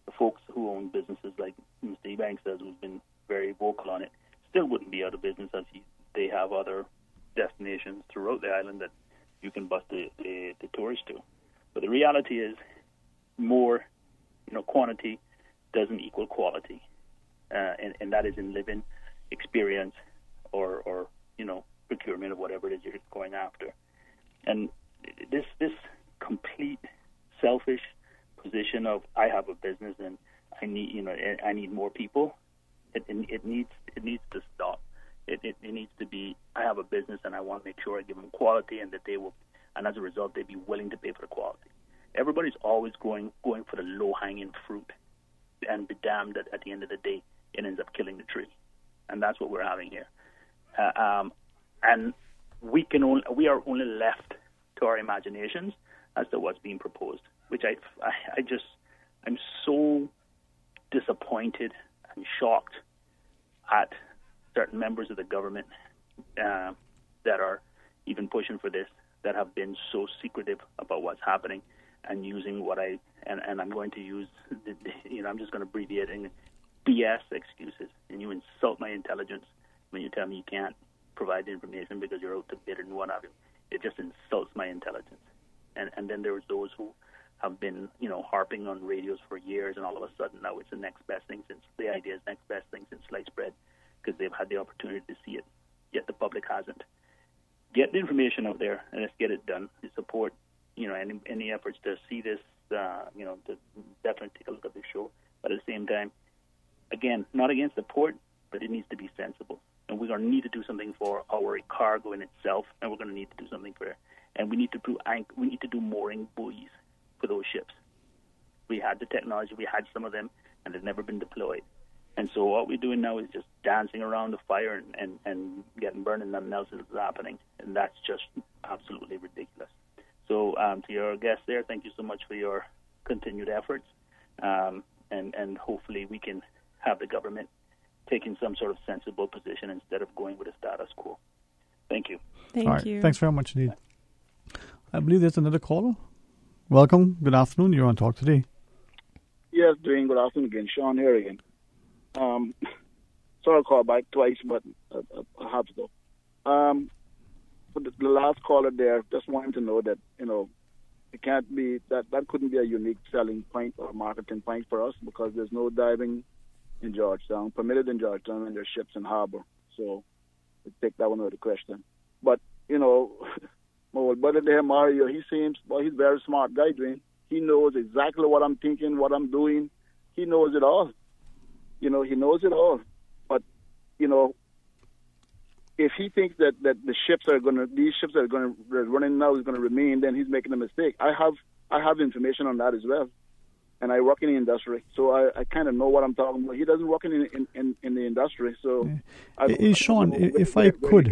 the folks who own businesses like Mr. EBANKS does, who's been very vocal on it, still wouldn't be out of business, as they have other destinations throughout the island that you can bus the tourists to. But the reality is, more quantity doesn't equal quality, and that is in living experience or procurement of whatever it is you're going after. And this complete selfish position of I have a business and I need more people. It needs to stop. It needs to be I have a business and I want to make sure I give them quality and that they will, and as a result they'd be willing to pay for the quality. Everybody's always going for the low hanging fruit, and be damned that at the end of the day it ends up killing the tree, and that's what we're having here. And we are only left to our imaginations as to what's being proposed, which I'm so disappointed and shocked at certain members of the government that are even pushing for this, that have been so secretive about what's happening and using and I'm going to use, I'm just going to abbreviate in BS excuses. And you insult my intelligence when you tell me you can't provide the information because you're out to bid and what have you. It just insults my intelligence. And then there's those who have been, harping on radios for years, and all of a sudden now it's the next best thing since the idea is next best thing since sliced bread, because they've had the opportunity to see it, yet the public hasn't. Get the information out there and let's get it done. To support, any efforts to see this, to definitely take a look at the show. But at the same time, again, not against the port, but it needs to be sensible. And we're going to need to do something for our cargo in itself, and we're going to need to do something for it. And we need to do mooring buoys for those ships. We had the technology, we had some of them, and they've never been deployed. And so what we're doing now is just dancing around the fire and getting burned, and nothing else is happening. And that's just absolutely ridiculous. So to your guests there, thank you so much for your continued efforts. And hopefully we can have the government taking some sort of sensible position instead of going with the status quo. Thank you. Thank you. Thanks very much indeed. I believe there's another caller. Welcome. Good afternoon. You're on Talk Today. Yes, Dwayne. Good afternoon again. Sean here again. Sorry I called back twice, but I have to go. For the last caller there, just wanted to know that, it can't be, that couldn't be a unique selling point or marketing point for us, because there's no diving in Georgetown, permitted in Georgetown, and there's ships in harbor. So, we take that one out of the question. But, my old brother there, Mario, he's a very smart guy, Dwayne. He knows exactly what I'm thinking, what I'm doing. He knows it all. He knows it all. But, if he thinks that these ships that are running now is going to remain, then he's making a mistake. I have information on that as well. And I work in the industry, so I kind of know what I'm talking about. He doesn't work in the industry, so... Sean, if I could...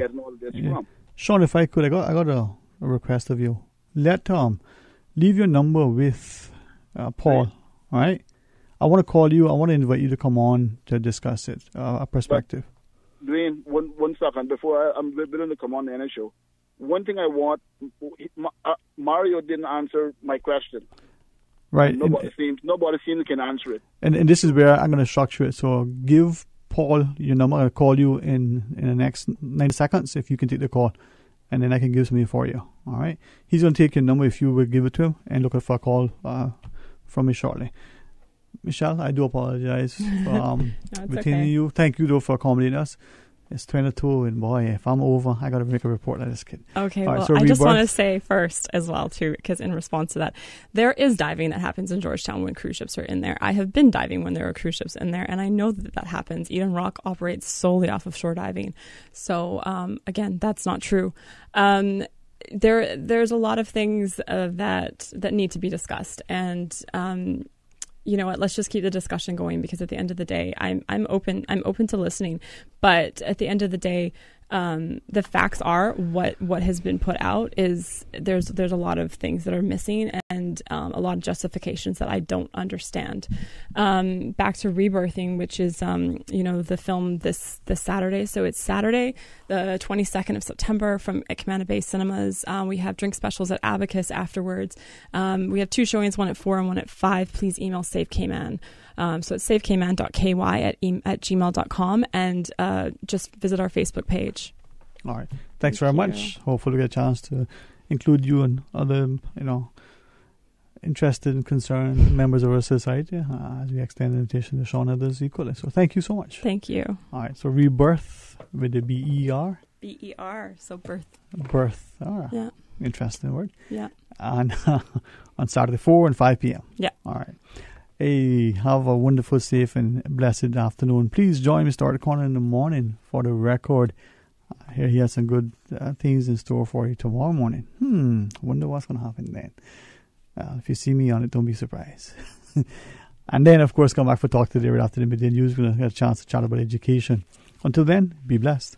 Sean, if I could, I got a request of you. Leave your number with Paul, all right? I want to call you. I want to invite you to come on to discuss it, a perspective. But, Dwayne, one second, before I'm willing to come on the NS show. One thing I want, Mario didn't answer my question. Right. Nobody seems can answer it. And this is where I'm going to structure it. So give Paul your number. I'll call you in the next 90 seconds if you can take the call. And then I can give something for you. All right? He's going to take your number if you will give it to him and look for a call from me shortly. Michelle, I do apologize for retaining you. Thank you, though, for accommodating us. It's 22, and boy, if I'm over, I got to make a report on this kid. Okay, well, I just want to say first as well, too, because in response to that, there is diving that happens in Georgetown when cruise ships are in there. I have been diving when there are cruise ships in there, and I know that happens. Eden Rock operates solely off of shore diving. So, again, that's not true. There's a lot of things that need to be discussed, and you know what? Let's just keep the discussion going, because at the end of the day, I'm open to listening. But at the end of the day, the facts are what has been put out is there's a lot of things that are missing, and a lot of justifications that I don't understand. Back to Rebirthing, which is the film this Saturday. So it's Saturday, the 22nd of September, at Commander Bay Cinemas. We have drink specials at Abacus afterwards. We have 2 showings, one at 4 and one at 5. Please email Save Cayman. So it's savecayman.ky at gmail.com, and just visit our Facebook page. All right. Thanks very much. Hopefully we get a chance to include you and other, interested and concerned members of our society as we extend the invitation to Sean and others equally. So thank you so much. Thank you. All right. So Rebirth with the B-E-R. B-E-R. So birth. Birth. All right. Yeah. Interesting word. Yeah. on Saturday, 4 and 5 p.m. Yeah. All right. Hey, have a wonderful, safe, and blessed afternoon. Please join me, Start the Corner in the morning for the record. Here he has some good things in store for you tomorrow morning. Wonder what's going to happen then. If you see me on it, don't be surprised. And then, of course, come back for Talk Today right after the midday news. We're going to get a chance to chat about education. Until then, be blessed.